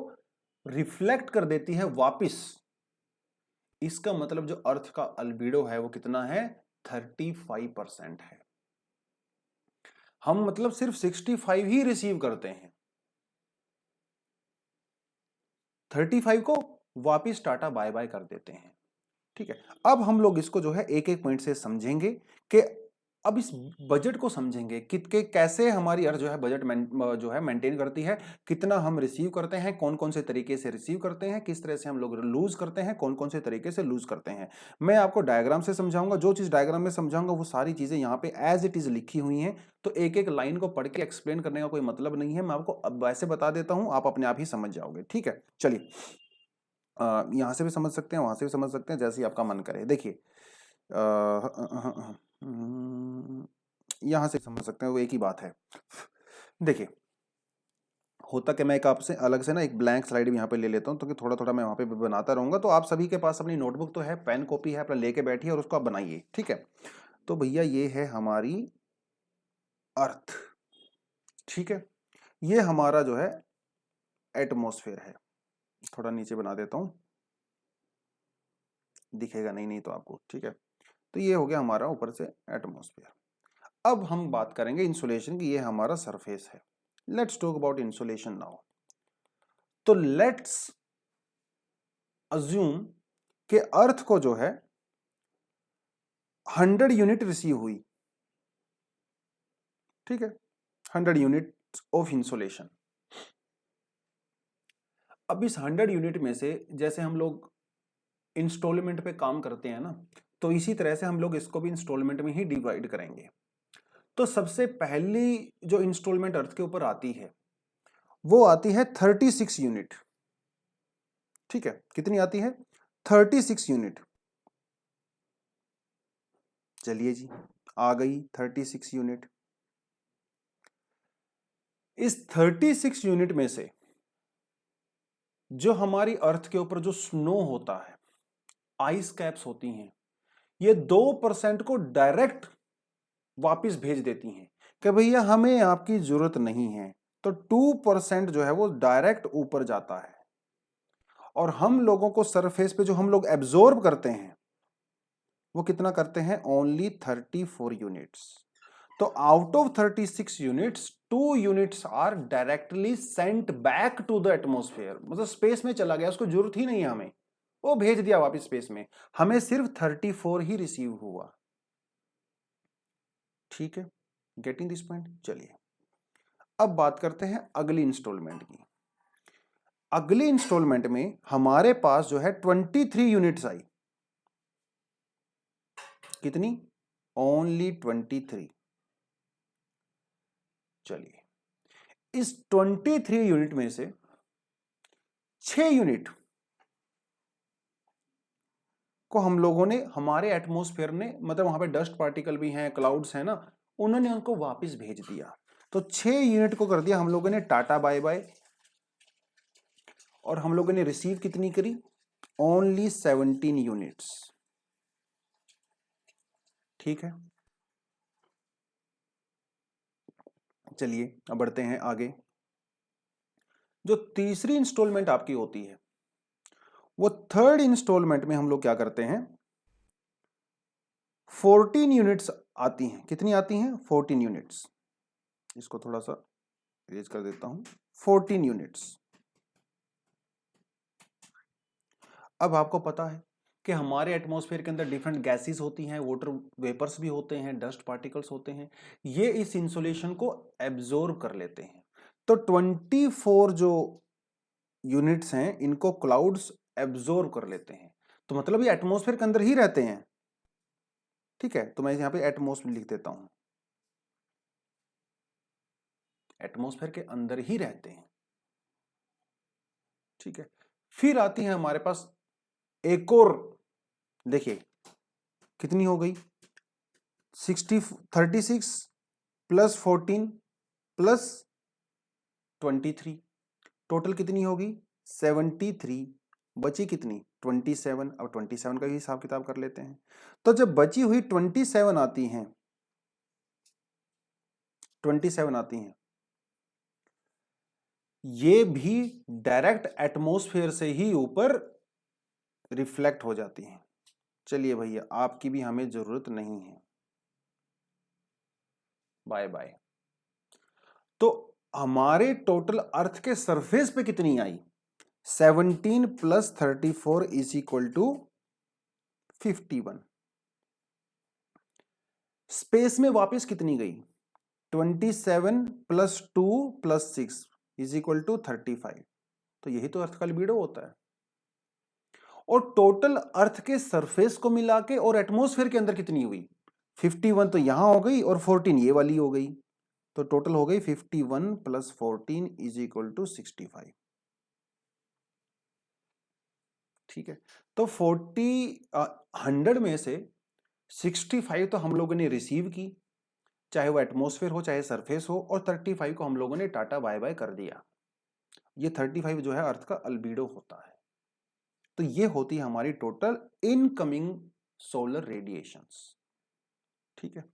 रिफ्लेक्ट कर देती है वापिस। इसका मतलब जो अर्थ का अल्बीडो है वो कितना है, 35% है। हम मतलब सिर्फ 65 ही रिसीव करते हैं, 35 को वापिस टाटा बाय बाय कर देते हैं, ठीक है। अब हम लोग इसको जो है एक एक पॉइंट से समझेंगे कि अब इस बजट को समझेंगे कि कैसे हमारी अर्थ जो है बजट जो है मेंटेन करती है, कितना हम रिसीव करते हैं, कौन कौन से तरीके से रिसीव करते हैं, किस तरह से हम लोग लूज करते हैं, कौन कौन से तरीके से लूज करते हैं। मैं आपको डायग्राम से समझाऊंगा, जो चीज डायग्राम में समझाऊंगा वो सारी चीजें यहाँ पे एज इट इज लिखी हुई हैं। तो एक एक लाइन को पढ़ के एक्सप्लेन करने का कोई मतलब नहीं है, मैं आपको अब वैसे बता देता हूँ, आप अपने आप ही समझ जाओगे, ठीक है। चलिए, यहाँ से भी समझ सकते हैं, वहां से भी समझ सकते हैं, जैसे ही आपका मन करे। देखिए यहां से समझ सकते हैं, वो एक ही बात है। देखिए होता कि मैं एक आपसे अलग से ना एक ब्लैंक स्लाइड भी यहाँ पे ले लेता हूँ, तो कि थोड़ा थोड़ा मैं वहाँ पे बनाता रहूँगा। तो आप सभी के पास अपनी नोटबुक तो है, पेन कॉपी है, अपना लेके बैठिए और उसको आप बनाइए, ठीक है। तो भैया ये है हमारी अर्थ, ठीक है। ये हमारा जो है एटमॉस्फेयर है, थोड़ा नीचे बना देता हूँ, दिखेगा नहीं तो आपको, ठीक है। तो ये हो गया हमारा ऊपर से एटमॉस्फेयर। अब हम बात करेंगे इंसुलेशन की, ये हमारा सरफेस है। Let's talk about insulation now. तो लेट्स अज्यूम कि अर्थ को जो है 100 यूनिट रिसीव हुई, ठीक है, 100 यूनिट ऑफ इंसोलेशन। अब इस 100 यूनिट में से जैसे हम लोग इंस्टॉलमेंट पे काम करते हैं ना, तो इसी तरह से हम लोग इसको भी इंस्टॉलमेंट में ही डिवाइड करेंगे। तो सबसे पहली जो इंस्टॉलमेंट अर्थ के ऊपर आती है वो आती है 36 यूनिट। ठीक है, कितनी आती है? 36 यूनिट। चलिए जी, आ गई 36 यूनिट। इस 36 यूनिट में से जो हमारी अर्थ के ऊपर जो स्नो होता है, आइस कैप्स होती हैं, ये 2% को डायरेक्ट वापस भेज देती हैं कि भैया हमें आपकी जरूरत नहीं है। तो 2% जो है वो डायरेक्ट ऊपर जाता है, और हम लोगों को सरफेस पे जो हम लोग एब्जॉर्ब करते हैं वो कितना करते हैं? Only 34 units. तो out of 36 units 2 units are directly sent back to the atmosphere, मतलब स्पेस में चला गया, उसको जरूरत ही नहीं है हमें, वो भेज दिया वापस स्पेस में, हमें सिर्फ 34 ही रिसीव हुआ। ठीक है, गेटिंग दिस पॉइंट। चलिए अब बात करते हैं अगली इंस्टॉलमेंट की। अगली इंस्टॉलमेंट में हमारे पास जो है 23 यूनिट्स आई। कितनी? ओनली 23। चलिए, इस 23 यूनिट में से 6 यूनिट को हम लोगों ने, हमारे एटमॉस्फेयर ने, मतलब वहां पे डस्ट पार्टिकल भी हैं, क्लाउड्स हैं ना, उन्होंने उनको वापस भेज दिया। तो 6 यूनिट को कर दिया हम लोगों ने टाटा बाय बाय, और हम लोगों ने रिसीव कितनी करी? Only 17 units. ठीक है, चलिए अब बढ़ते हैं आगे। जो तीसरी इंस्टॉलमेंट आपकी होती है वो थर्ड इंस्टॉलमेंट में हम लोग क्या करते हैं? 14 यूनिट्स आती हैं। कितनी आती हैं? 14 यूनिट्स। इसको थोड़ा सा इरेज कर देता हूं। 14 यूनिट्स। अब आपको पता है कि हमारे एटमॉस्फेयर के अंदर डिफरेंट गैसेस होती हैं, वाटर वेपर्स भी होते हैं, डस्ट पार्टिकल्स होते हैं, ये इस इंसुलेशन को एब्जॉर्ब कर लेते हैं। तो 24 जो यूनिट्स हैं इनको क्लाउड्स एब्जॉर्ब कर लेते हैं, तो मतलब ये एटमॉस्फेयर के अंदर ही रहते हैं। ठीक है, तो मैं यहां पे एटमॉस्फेयर लिख देता हूं, एटमॉस्फेयर के अंदर ही रहते हैं। ठीक है, फिर आती है हमारे पास एक और, देखिए कितनी हो गई? 36 प्लस 14 प्लस 23, टोटल कितनी होगी? 73। बची कितनी? 27। अब 27 का भी हिसाब किताब कर लेते हैं। तो जब बची हुई 27 आती हैं, 27 आती हैं, ये भी डायरेक्ट एटमॉस्फेयर से ही ऊपर रिफ्लेक्ट हो जाती हैं। चलिए भैया, आपकी भी हमें जरूरत नहीं है, बाय बाय। तो हमारे टोटल अर्थ के सरफेस पे कितनी आई? 17 plus 34 is equal to 51। Space में वापस कितनी गई? 27 plus 2 plus 6 is equal to 35। तो यही तो अर्थ का लिबिडो होता है। और टोटल अर्थ के सरफेस को मिला के और एटमॉस्फेयर के अंदर कितनी हुई? 51 तो यहां हो गई और 14 ये वाली हो गई, तो टोटल हो गई 51 प्लस 14 इज इक्वल टू 65। ठीक है, तो 100 में से 65 तो हम लोगों ने रिसीव की, चाहे वो एटमॉस्फेयर हो चाहे सरफेस हो, और 35 को हम लोगों ने टाटा बाय बाय कर दिया। ये 35 जो है अर्थ का अल्बीडो होता है। तो ये होती है हमारी टोटल इनकमिंग सोलर रेडिएशंस। ठीक है,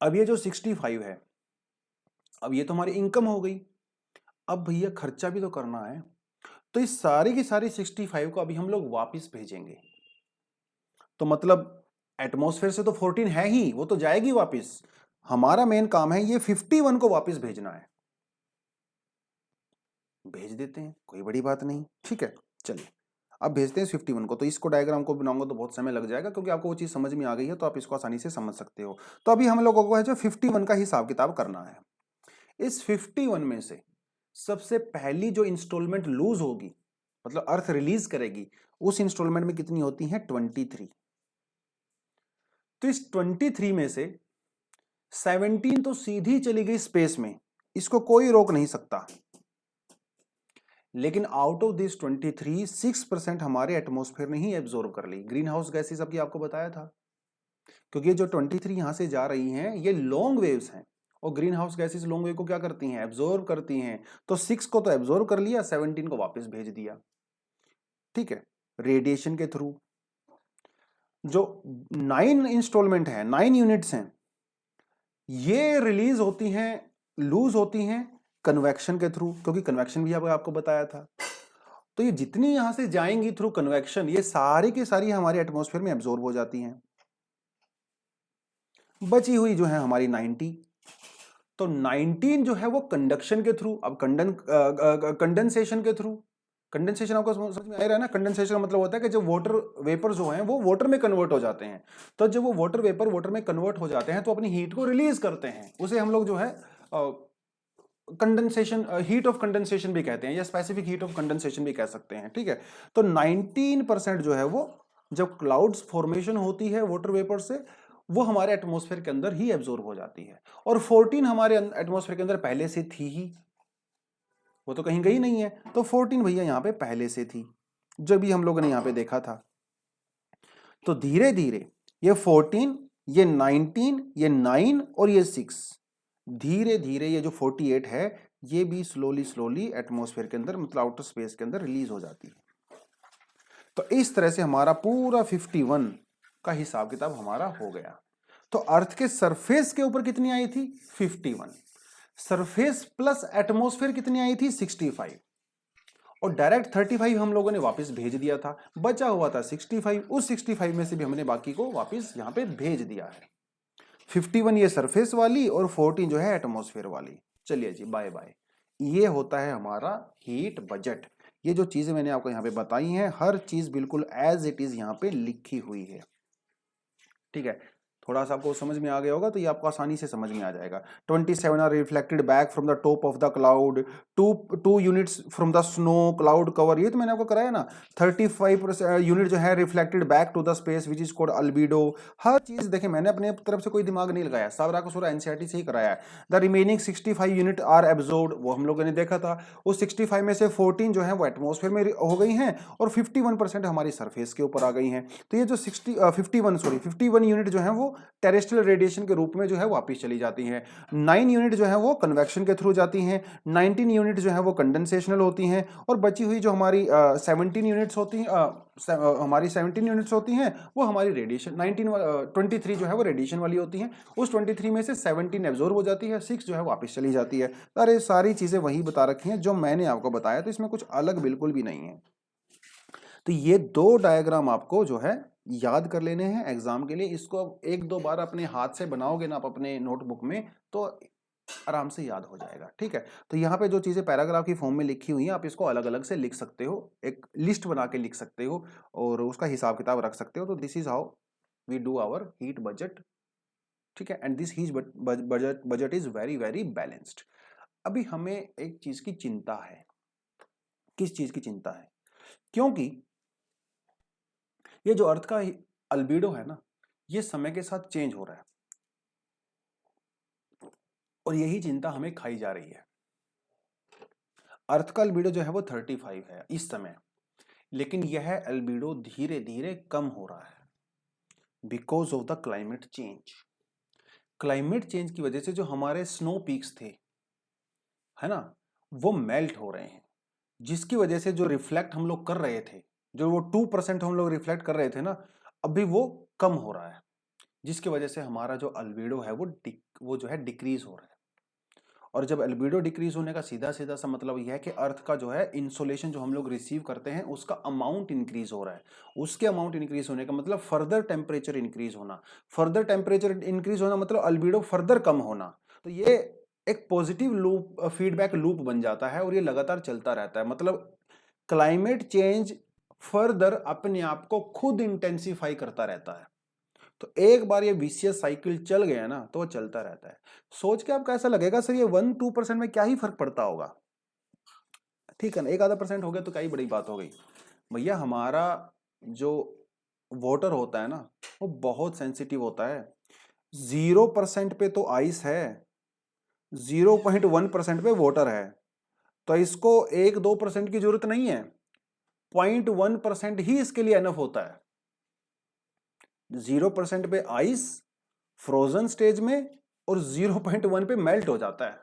अब ये जो 65 है, अब ये तो हमारी इनकम हो गई। अब भैया खर्चा भी तो करना है, तो इस सारी की सारी 65 को अभी हम लोग वापस भेजेंगे। तो मतलब एटमॉस्फेयर से तो 14 है ही, वो तो जाएगी वापस। हमारा मेन काम है ये 51 को वापस भेजना है। भेज देते हैं, कोई बड़ी बात नहीं। ठीक है, चलिए अब भेजते हैं 51 को। तो इसको डायग्राम को बनाऊंगा तो बहुत समय लग जाएगा, क्योंकि आपको वो चीज़ समझ में आ गई है तो आप इसको आसानी से समझ सकते हो। तो अभी हम लोगों को है जो 51 का हिसाब किताब करना है। इस 51 में से सबसे पहली जो इंस्टॉलमेंट लूज होगी, मतलब अर्थ रिलीज करेगी, उस इंस्टॉलमेंट में कितनी होती है 23। तो इस 23 में से 17 तो सीधी चली गई स्पेस में, इसको कोई रोक नहीं सकता। लेकिन आउट ऑफ दिस 23 6% हमारे एटमॉस्फेयर ने ही एब्जॉर्व कर ली। ग्रीन हाउस गैसेस अभी आपको बताया था, क्योंकि ये जो 23 यहां से जा रही हैं ये लॉन्ग वेव्स हैं, और green house gases long wave को क्या करती हैं, एब्जॉर्व करती हैं। तो 6 को तो एब्जॉर्व कर लिया, 17 को वापस भेज दिया। ठीक है, रेडिएशन के थ्रू। जो 9 इंस्टॉलमेंट है, 9 यूनिट्स हैं, ये रिलीज होती हैं, लूज होती हैं कन्वेक्शन के थ्रू, क्योंकि कन्वेक्शन भी आपको बताया था। तो ये जितनी यहां से जाएंगी थ्रू कन्वेक्शन, ये सारी की सारी हमारे एटमॉस्फेयर में एब्जॉर्ब हो जाती हैं। बची हुई जो है हमारी 90। तो 19 जो है वो कंडक्शन के थ्रू, अब कंडेंसेशन के थ्रू। कंडेंसेशन आपको समझ में आ रहा है ना? कंडेंसेशन का मतलब होता है कि जब वाटर वेपर जो हैं वो वाटर में कन्वर्ट हो जाते हैं। तो जब वो वाटर वेपर वाटर में कन्वर्ट हो जाते हैं तो अपनी हीट को रिलीज करते हैं, उसे हम लोग जो है कंडेंसेशन, हीट ऑफ कंडेंसेशन भी कहते हैं, या स्पेसिफिक हीट ऑफ कंडेंसेशन भी कह सकते हैं। ठीक है, तो 19% जो है वो जब क्लाउड्स फॉर्मेशन होती है वाटर वेपर से, वो हमारे एटमॉस्फेयर के अंदर ही एब्जॉर्ब हो जाती है। और 14 हमारे एटमॉस्फेयर के अंदर पहले से थी ही, वो तो कहीं गई नहीं है। तो 14 भैया यहाँ पे पहले से थी, जो भी हम लोगों ने यहाँ पे देखा था। तो धीरे धीरे ये 14, ये 19, ये 9 और ये 6, धीरे धीरे ये जो 48 है ये भी स्लोली स्लोली एटमॉस्फेयर के अंदर, मतलब आउटर स्पेस के अंदर रिलीज हो जाती है। तो इस तरह से हमारा पूरा 51 का हिसाब किताब हमारा हो गया। तो अर्थ के सरफेस के ऊपर कितनी आई थी 51, सरफेस प्लस एटमॉस्फेयर कितनी आई थी 65, और डायरेक्ट 35 हम लोगों ने वापस भेज दिया था, बचा हुआ था 65। उस 65 में से भी हमने बाकी को वापस यहां पे भेज दिया है। 51 ये सरफेस वाली और 14 जो है एटमॉस्फेयर वाली। चलिए जी, बाय बाय। ये होता है हमारा हीट बजट। ये जो चीजें मैंने आपको यहाँ पे बताई हैं, हर चीज बिल्कुल एज इट इज यहाँ पे लिखी हुई है। ठीक है, थोड़ा सा आपको समझ में आ गया होगा तो ये आपको आसानी से समझ में आ जाएगा। 27 are reflected back from the top of the cloud, 2 units from the snow cloud cover, ये तो मैंने आपको कराया ना। 35 यूनिट जो है reflected back to the space which is called albedo. हर चीज देखें, मैंने अपने तरफ से कोई दिमाग नहीं लगाया, सारा का सारा एनसीईआरटी से ही कराया है। The remaining 65 unit are absorbed, वो हम लोगों ने देखा था। उस 65 में से 14 जो है वो एटमॉस्फेयर में हो गई हैं, और 51% हमारी सरफेस के ऊपर आ गई हैं। तो ये जो 51 यूनिट जो है वो टेरेस्ट्रियल रेडिएशन के रूप में जो है वापस चली जाती हैं। 9 यूनिट जो है वो कन्वेक्शन के थ्रू जाती हैं, 19 यूनिट जो है वो कंडेंसेशनल होती हैं, और बची हुई जो हमारी 17 यूनिट्स होती हैं, हमारी 17 यूनिट्स होती हैं, वो हमारी रेडिएशन 23 जो है वो रेडिएशन वाली होती हैं। उस 23 में से 17 एब्जॉर्ब हो जाती है, 6 जो है वापस चली जाती है। अरे सारी चीजें वही बता रखी हैं जो मैंने आपको बताया, तो इसमें कुछ अलग बिल्कुल भी नहीं है। तो ये 2 डायग्राम आपको जो है याद कर लेने हैं एग्जाम के लिए। इसको अब 1-2 बार अपने हाथ से बनाओगे ना आप अपने नोटबुक में, तो आराम से याद हो जाएगा। ठीक है, तो यहाँ पे जो चीजें पैराग्राफ की फॉर्म में लिखी हुई हैं, आप इसको अलग अलग से लिख सकते हो, एक लिस्ट बना के लिख सकते हो, और उसका हिसाब किताब रख सकते हो। तो this is how we do our heat budget. ठीक है, and this heat budget is very very balanced. अभी हमें एक चीज की चिंता है। किस चीज की चिंता है? क्योंकि ये जो अर्थ का अल्बीडो है ना, ये समय के साथ चेंज हो रहा है, और यही चिंता हमें खाई जा रही है। अर्थ का अल्बीडो जो है वो 35 है इस समय, लेकिन यह अल्बीडो धीरे धीरे कम हो रहा है because of the climate change. Climate change की वजह से जो हमारे स्नो पीक्स थे, है ना, वो मेल्ट हो रहे हैं, जिसकी वजह से जो रिफ्लेक्ट हम लोग कर रहे थे, जो वो 2% हम लोग रिफ्लेक्ट कर रहे थे ना, अभी वो कम हो रहा है, जिसकी वजह से हमारा जो अल्बीडो है वो जो है डिक्रीज हो रहा है। और जब अल्बीडो डिक्रीज होने का सीधा सीधा सा मतलब यह है कि अर्थ का जो है इंसोलेशन जो हम लोग रिसीव करते हैं उसका अमाउंट इंक्रीज हो रहा है। उसके अमाउंट इंक्रीज होने का मतलब फर्दर टेम्परेचर इंक्रीज होना, फर्दर टेम्परेचर इंक्रीज होना मतलब अल्बीडो फर्दर कम होना। तो ये एक पॉजिटिव लूप, फीडबैक लूप बन जाता है, और ये लगातार चलता रहता है। मतलब क्लाइमेट चेंज फर्दर अपने आप को खुद इंटेंसिफाई करता रहता है। तो एक बार ये विशियस साइकिल चल गया ना तो वो चलता रहता है। सोच के आपको ऐसा लगेगा सर ये 1-2% में क्या ही फर्क पड़ता होगा, ठीक है ना, 1-आधा% हो गया तो क्या ही बड़ी बात हो गई। भैया हमारा जो वाटर होता है ना वो बहुत सेंसिटिव होता है। 0% पे तो आइस है, 0.1% पे वाटर है, तो इसको 1-2% की जरूरत नहीं है, 0.1% ही इसके लिए एनफ होता है। 0% पे आइस फ्रोजन स्टेज में और 0.1 पे मेल्ट हो जाता है।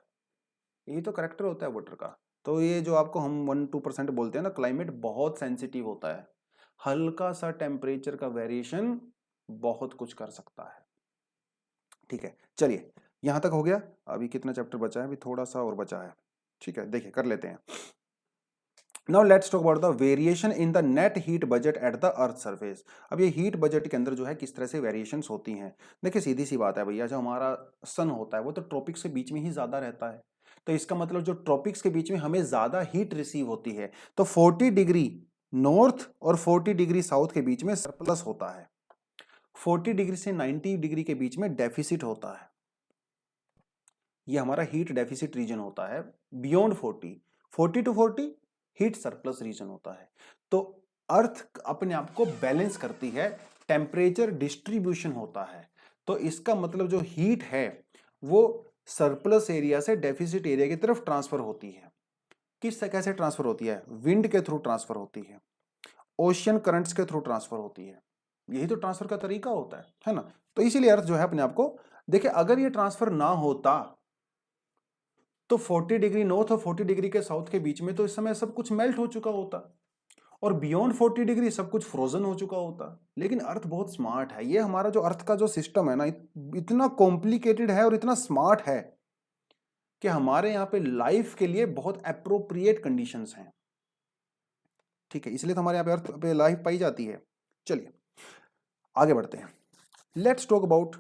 यही तो करेक्टर होता है वाटर का। तो ये जो आपको हम 1-2% बोलते हैं ना, क्लाइमेट बहुत सेंसिटिव होता है। हल्का सा टेम्परेचर का वेरिएशन बहुत कुछ कर सकता है। ठीक है, चलिए यहां तक हो गया। अभी कितना चैप्टर बचा है? अभी थोड़ा सा और बचा है। ठीक है, देखिए कर लेते हैं। Now let's talk about the variation in the net heat budget eight the earth surface. अब ये हीट बजट के अंदर जो है किस तरह से वेरिएशंस होती हैं। देखिए सीधी सी बात है भैया, जो हमारा सन होता है वो तो ट्रॉपिक्स के बीच में ही ज्यादा रहता है, तो इसका मतलब जो ट्रॉपिक्स के बीच में हमें ज्यादा हीट रिसीव होती है, तो 40 डिग्री नॉर्थ और 40 डिग्री साउथ के बीच में सरप्लस होता है, 40 डिग्री से 90 डिग्री के बीच में डेफिसिट होता है। ये हमारा हीट डेफिसिट रीजन होता है। Beyond 40 to 40 heat surplus region होता है। तो अर्थ अपने आप को बैलेंस करती है, टेम्परेचर डिस्ट्रीब्यूशन होता है। तो इसका मतलब जो हीट है वो सरप्लस एरिया से डेफिसिट एरिया की तरफ ट्रांसफर होती है। किस कैसे ट्रांसफर होती है? विंड के थ्रू ट्रांसफर होती है, ओशियन करंट्स के थ्रू ट्रांसफर होती है। यही तो ट्रांसफर का तरीका होता है ना। तो इसीलिए अर्थ जो है अपने आप को, देखिए अगर ये ट्रांसफर ना होता तो 40 डिग्री नॉर्थ और 40 डिग्री के साउथ के बीच में तो इस समय सब कुछ मेल्ट हो चुका होता, और बियॉन्ड 40 डिग्री सब कुछ फ्रोजन हो चुका होता। लेकिन अर्थ बहुत स्मार्ट है। ये हमारा जो अर्थ का जो सिस्टम है ना, इतना कॉम्प्लिकेटेड है और इतना स्मार्ट है कि हमारे यहाँ पे लाइफ के लिए बहुत अप्रोप्रिएट कंडीशंस हैं। ठीक है, इसलिए तो हमारे यहाँ पे अर्थ पे लाइफ पाई जाती है। चलिए आगे बढ़ते हैं। Let's talk about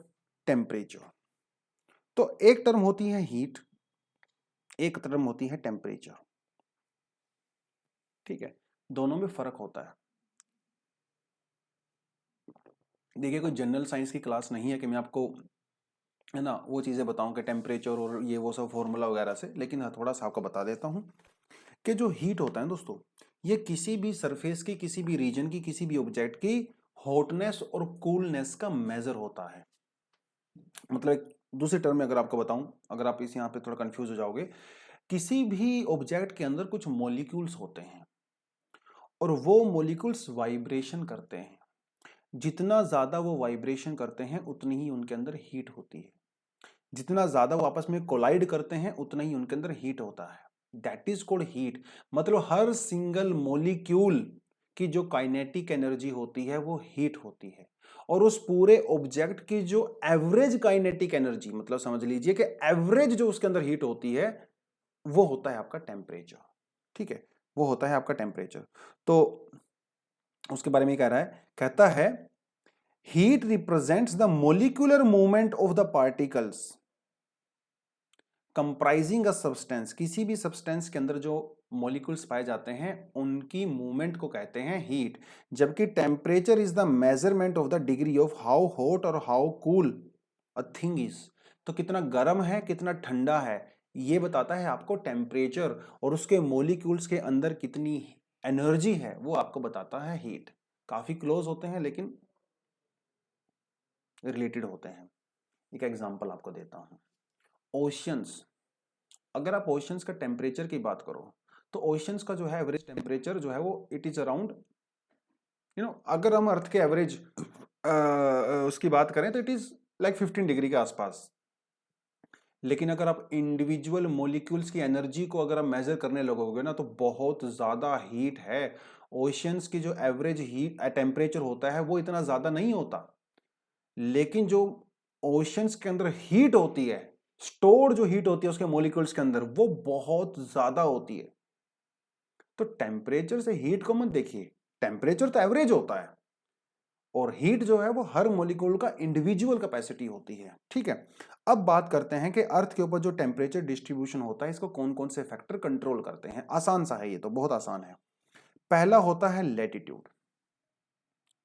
temperature. तो एक टर्म होती है हीट, एक टर्म होती है टेम्परेचर। ठीक है, दोनों में फर्क होता है। देखिए कोई जनरल साइंस की क्लास नहीं है कि मैं आपको, है ना, वो चीज़ें बताऊं कि टेम्परेचर और ये वो सब फॉर्मूला वगैरह से, लेकिन हाँ थोड़ा सा आपको बता देता हूं कि जो हीट होता है दोस्तों, ये किसी भी सरफेस की, किसी भी रीजन की, किसी भी ऑब्जेक्ट की हॉटनेस और कूलनेस का मेजर होता है। मतलब एक दूसरे टर्म में अगर आपको बताऊं, अगर आप इस यहाँ पे थोड़ा कंफ्यूज हो जाओगे, किसी भी ऑब्जेक्ट के अंदर कुछ मॉलिक्यूल्स होते हैं और वो मॉलिक्यूल्स वाइब्रेशन करते हैं। जितना ज्यादा वो वाइब्रेशन करते हैं उतनी ही उनके अंदर हीट होती है। जितना ज्यादा वो आपस में कोलाइड करते हैं उतना ही उनके अंदर हीट होता है। That is called heat. मतलब हर सिंगल मॉलिक्यूल की जो काइनेटिक एनर्जी होती है वो हीट होती है, और उस पूरे ऑब्जेक्ट की जो एवरेज काइनेटिक एनर्जी, मतलब समझ लीजिए कि एवरेज जो उसके अंदर हीट होती है वो होता है आपका टेम्परेचर। ठीक है, वो होता है आपका टेम्परेचर। तो उसके बारे में कह रहा है, कहता है heat represents the molecular movement of the particles comprising a substance. किसी भी सब्सटेंस के अंदर जो मॉलिक्यूल्स पाए जाते हैं उनकी मूवमेंट को कहते हैं हीट। जबकि temperature is the measurement of the degree of how hot और how cool a thing is. तो कितना गर्म है कितना ठंडा है ये बताता है आपको टेम्परेचर, और उसके मॉलिक्यूल्स के अंदर कितनी एनर्जी है वो आपको बताता है हीट। काफी क्लोज होते हैं लेकिन रिलेटेड होते हैं। एक एग्जांपल आपको देता हूं, ओशियंस। अगर आप ओशियंस का टेम्परेचर की बात करो तो ओशियंस का जो है एवरेज टेम्परेचर जो है वो इट इज अराउंड, अगर हम अर्थ के एवरेज उसकी बात करें तो इट इज लाइक 15 डिग्री के आसपास। लेकिन अगर आप इंडिविजुअल मॉलिक्यूल्स की एनर्जी को अगर आप मेजर करने लगोगे ना तो बहुत ज्यादा हीट है। ओशियंस की जो एवरेज हीट टेम्परेचर होता है वो इतना ज्यादा नहीं होता, लेकिन जो ओशियंस के अंदर हीट होती है, स्टोर जो हीट होती है उसके मॉलिक्यूल्स के अंदर, वो बहुत ज्यादा होती है। तो टेम्परेचर से हीट को मत देखिए, टेम्परेचर तो एवरेज होता है और हीट जो है वो हर मॉलिक्यूल का इंडिविजुअल कैपेसिटी होती है। ठीक है, अब बात करते हैं कि अर्थ के ऊपर जो टेम्परेचर डिस्ट्रीब्यूशन होता है इसको कौन कौन से फैक्टर कंट्रोल करते हैं। आसान सा है, ये तो बहुत आसान है। पहला होता है लैटिट्यूड,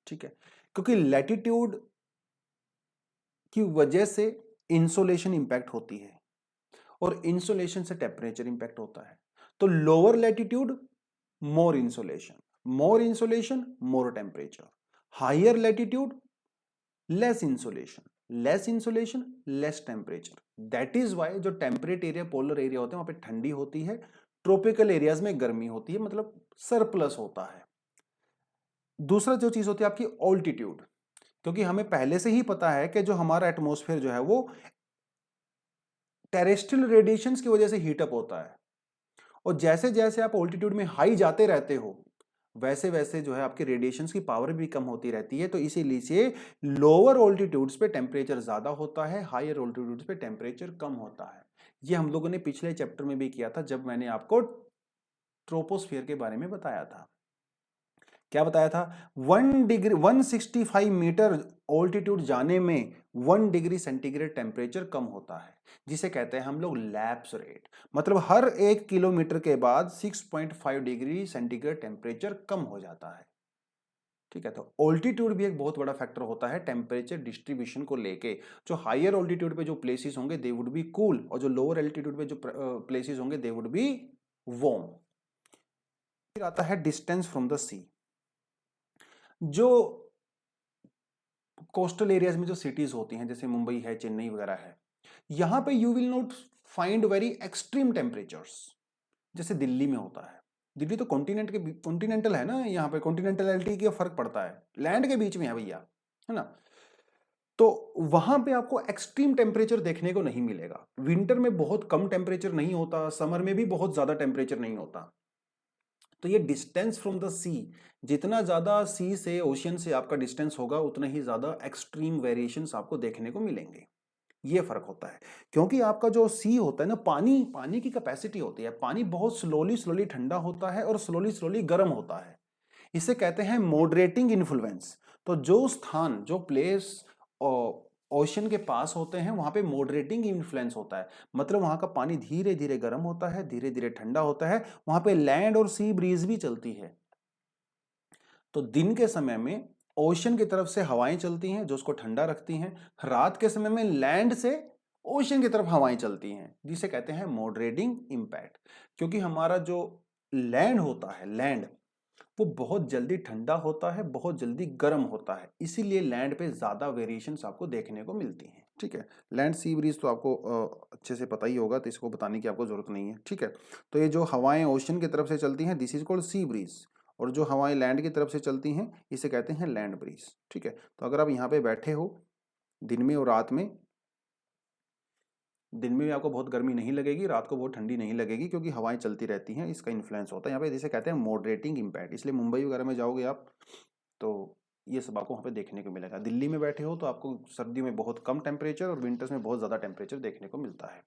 ठीक है, क्योंकि लैटिट्यूड की वजह से इंसोलेशन इंपैक्ट होती है और इंसोलेशन से टेम्परेचर इंपैक्ट होता है। तो lower latitude more insolation more temperature, higher latitude less insolation less temperature. That is why जो टेम्परेट एरिया पोलर एरिया होते हैं वहां पे ठंडी होती है, ट्रॉपिकल एरियाज में गर्मी होती है, मतलब सरप्लस होता है। दूसरा जो चीज होती है आपकी ऑल्टीट्यूड, क्योंकि हमें पहले से ही पता है कि जो हमारा एटमॉस्फेयर जो है वो टेरेस्ट्रियल रेडिएशंस की वजह से हीटअप होता है, और जैसे जैसे आप ऑल्टीट्यूड में हाई जाते रहते हो वैसे वैसे जो है आपके रेडिएशंस की पावर भी कम होती रहती है। तो इसीलिए से लोअर ऑल्टीट्यूड्स पे टेम्परेचर ज्यादा होता है, हायर ऑल्टीट्यूड्स पे टेम्परेचर कम होता है। ये हम लोगों ने पिछले चैप्टर में भी किया था जब मैंने आपको ट्रोपोस्फियर के बारे में बताया था। क्या बताया था? 165 मीटर ऑल्टीट्यूड जाने में 1 डिग्री सेंटीग्रेड टेम्परेचर कम होता है, जिसे कहते हैं हम लोग लैप्स रेट। मतलब हर 1 किलोमीटर के बाद 6.5 डिग्री सेंटीग्रेड टेम्परेचर कम हो जाता है, ठीक है। तो ऑल्टीट्यूड भी एक बहुत बड़ा फैक्टर होता है टेम्परेचर डिस्ट्रीब्यूशन को लेके। जो हायर ऑल्टीट्यूड पे जो प्लेसेस होंगे दे वुड बी कूल, और जो लोअर एल्टीट्यूड पे जो प्लेसेस होंगे दे वुड बी वार्म। फिर आता है डिस्टेंस फ्रॉम द सी। जो कोस्टल एरियाज में जो सिटीज होती हैं जैसे मुंबई है, चेन्नई वगैरह है, यहां पे you will not find very extreme temperatures जैसे दिल्ली में होता है। दिल्ली तो कॉन्टिनेंटल है ना, यहाँ पे कॉन्टिनेंटलिटी का फर्क पड़ता है, लैंड के बीच में है भैया, है ना। तो वहां पे आपको एक्सट्रीम टेम्परेचर देखने को नहीं मिलेगा। विंटर में बहुत कम टेम्परेचर नहीं होता, समर में भी बहुत ज्यादा टेम्परेचर नहीं होता। तो ये डिस्टेंस फ्रॉम द सी, जितना ज्यादा सी से ओशियन से आपका डिस्टेंस होगा उतना ही ज्यादा एक्सट्रीम वेरिएशंस आपको देखने को मिलेंगे। ये फर्क होता है, क्योंकि आपका जो सी होता है ना, पानी की कैपेसिटी होती है, पानी बहुत स्लोली स्लोली ठंडा होता है और स्लोली स्लोली गर्म होता है। इसे कहते हैं मॉडरेटिंग इन्फ्लुएंस। तो जो स्थान, जो प्लेस ओशन के पास होते हैं वहां पे मॉडरेटिंग इन्फ्लुएंस होता है, मतलब वहां का पानी धीरे धीरे गर्म होता है, धीरे धीरे ठंडा होता है, वहां पे लैंड और सी ब्रीज भी चलती है। तो दिन के समय में ओशन की तरफ से हवाएं चलती हैं जो उसको ठंडा रखती हैं, रात के समय में लैंड से ओशन की तरफ हवाएं चलती हैं, जिसे कहते हैं मॉडरेटिंग इंपैक्ट। क्योंकि हमारा जो लैंड होता है, लैंड वो बहुत जल्दी ठंडा होता है, बहुत जल्दी गर्म होता है, इसीलिए लैंड पे ज्यादा वेरिएशंस आपको देखने को मिलती हैं, ठीक है। लैंड सी ब्रीज तो आपको अच्छे से पता ही होगा, तो इसको बताने की आपको जरूरत नहीं है, ठीक है। तो ये जो हवाएं ओशन की तरफ से चलती हैं this is called sea breeze, और जो हवाएं लैंड की तरफ से चलती हैं इसे कहते हैं लैंड ब्रीज, ठीक है। तो अगर आप यहाँ पे बैठे हो दिन में और रात में, दिन में भी आपको बहुत गर्मी नहीं लगेगी, रात को बहुत ठंडी नहीं लगेगी, क्योंकि हवाएं चलती रहती हैं, इसका इन्फ्लुएंस होता है यहाँ पे, जिसे कहते हैं मॉडरेटिंग इंपैक्ट। इसलिए मुंबई वगैरह में जाओगे आप तो ये सब आपको वहाँ पे देखने को मिलेगा। दिल्ली में बैठे हो तो आपको सर्दियों में बहुत कम टेम्परेचर और विंटर्स में बहुत ज़्यादा टेम्परेचर देखने को मिलता है।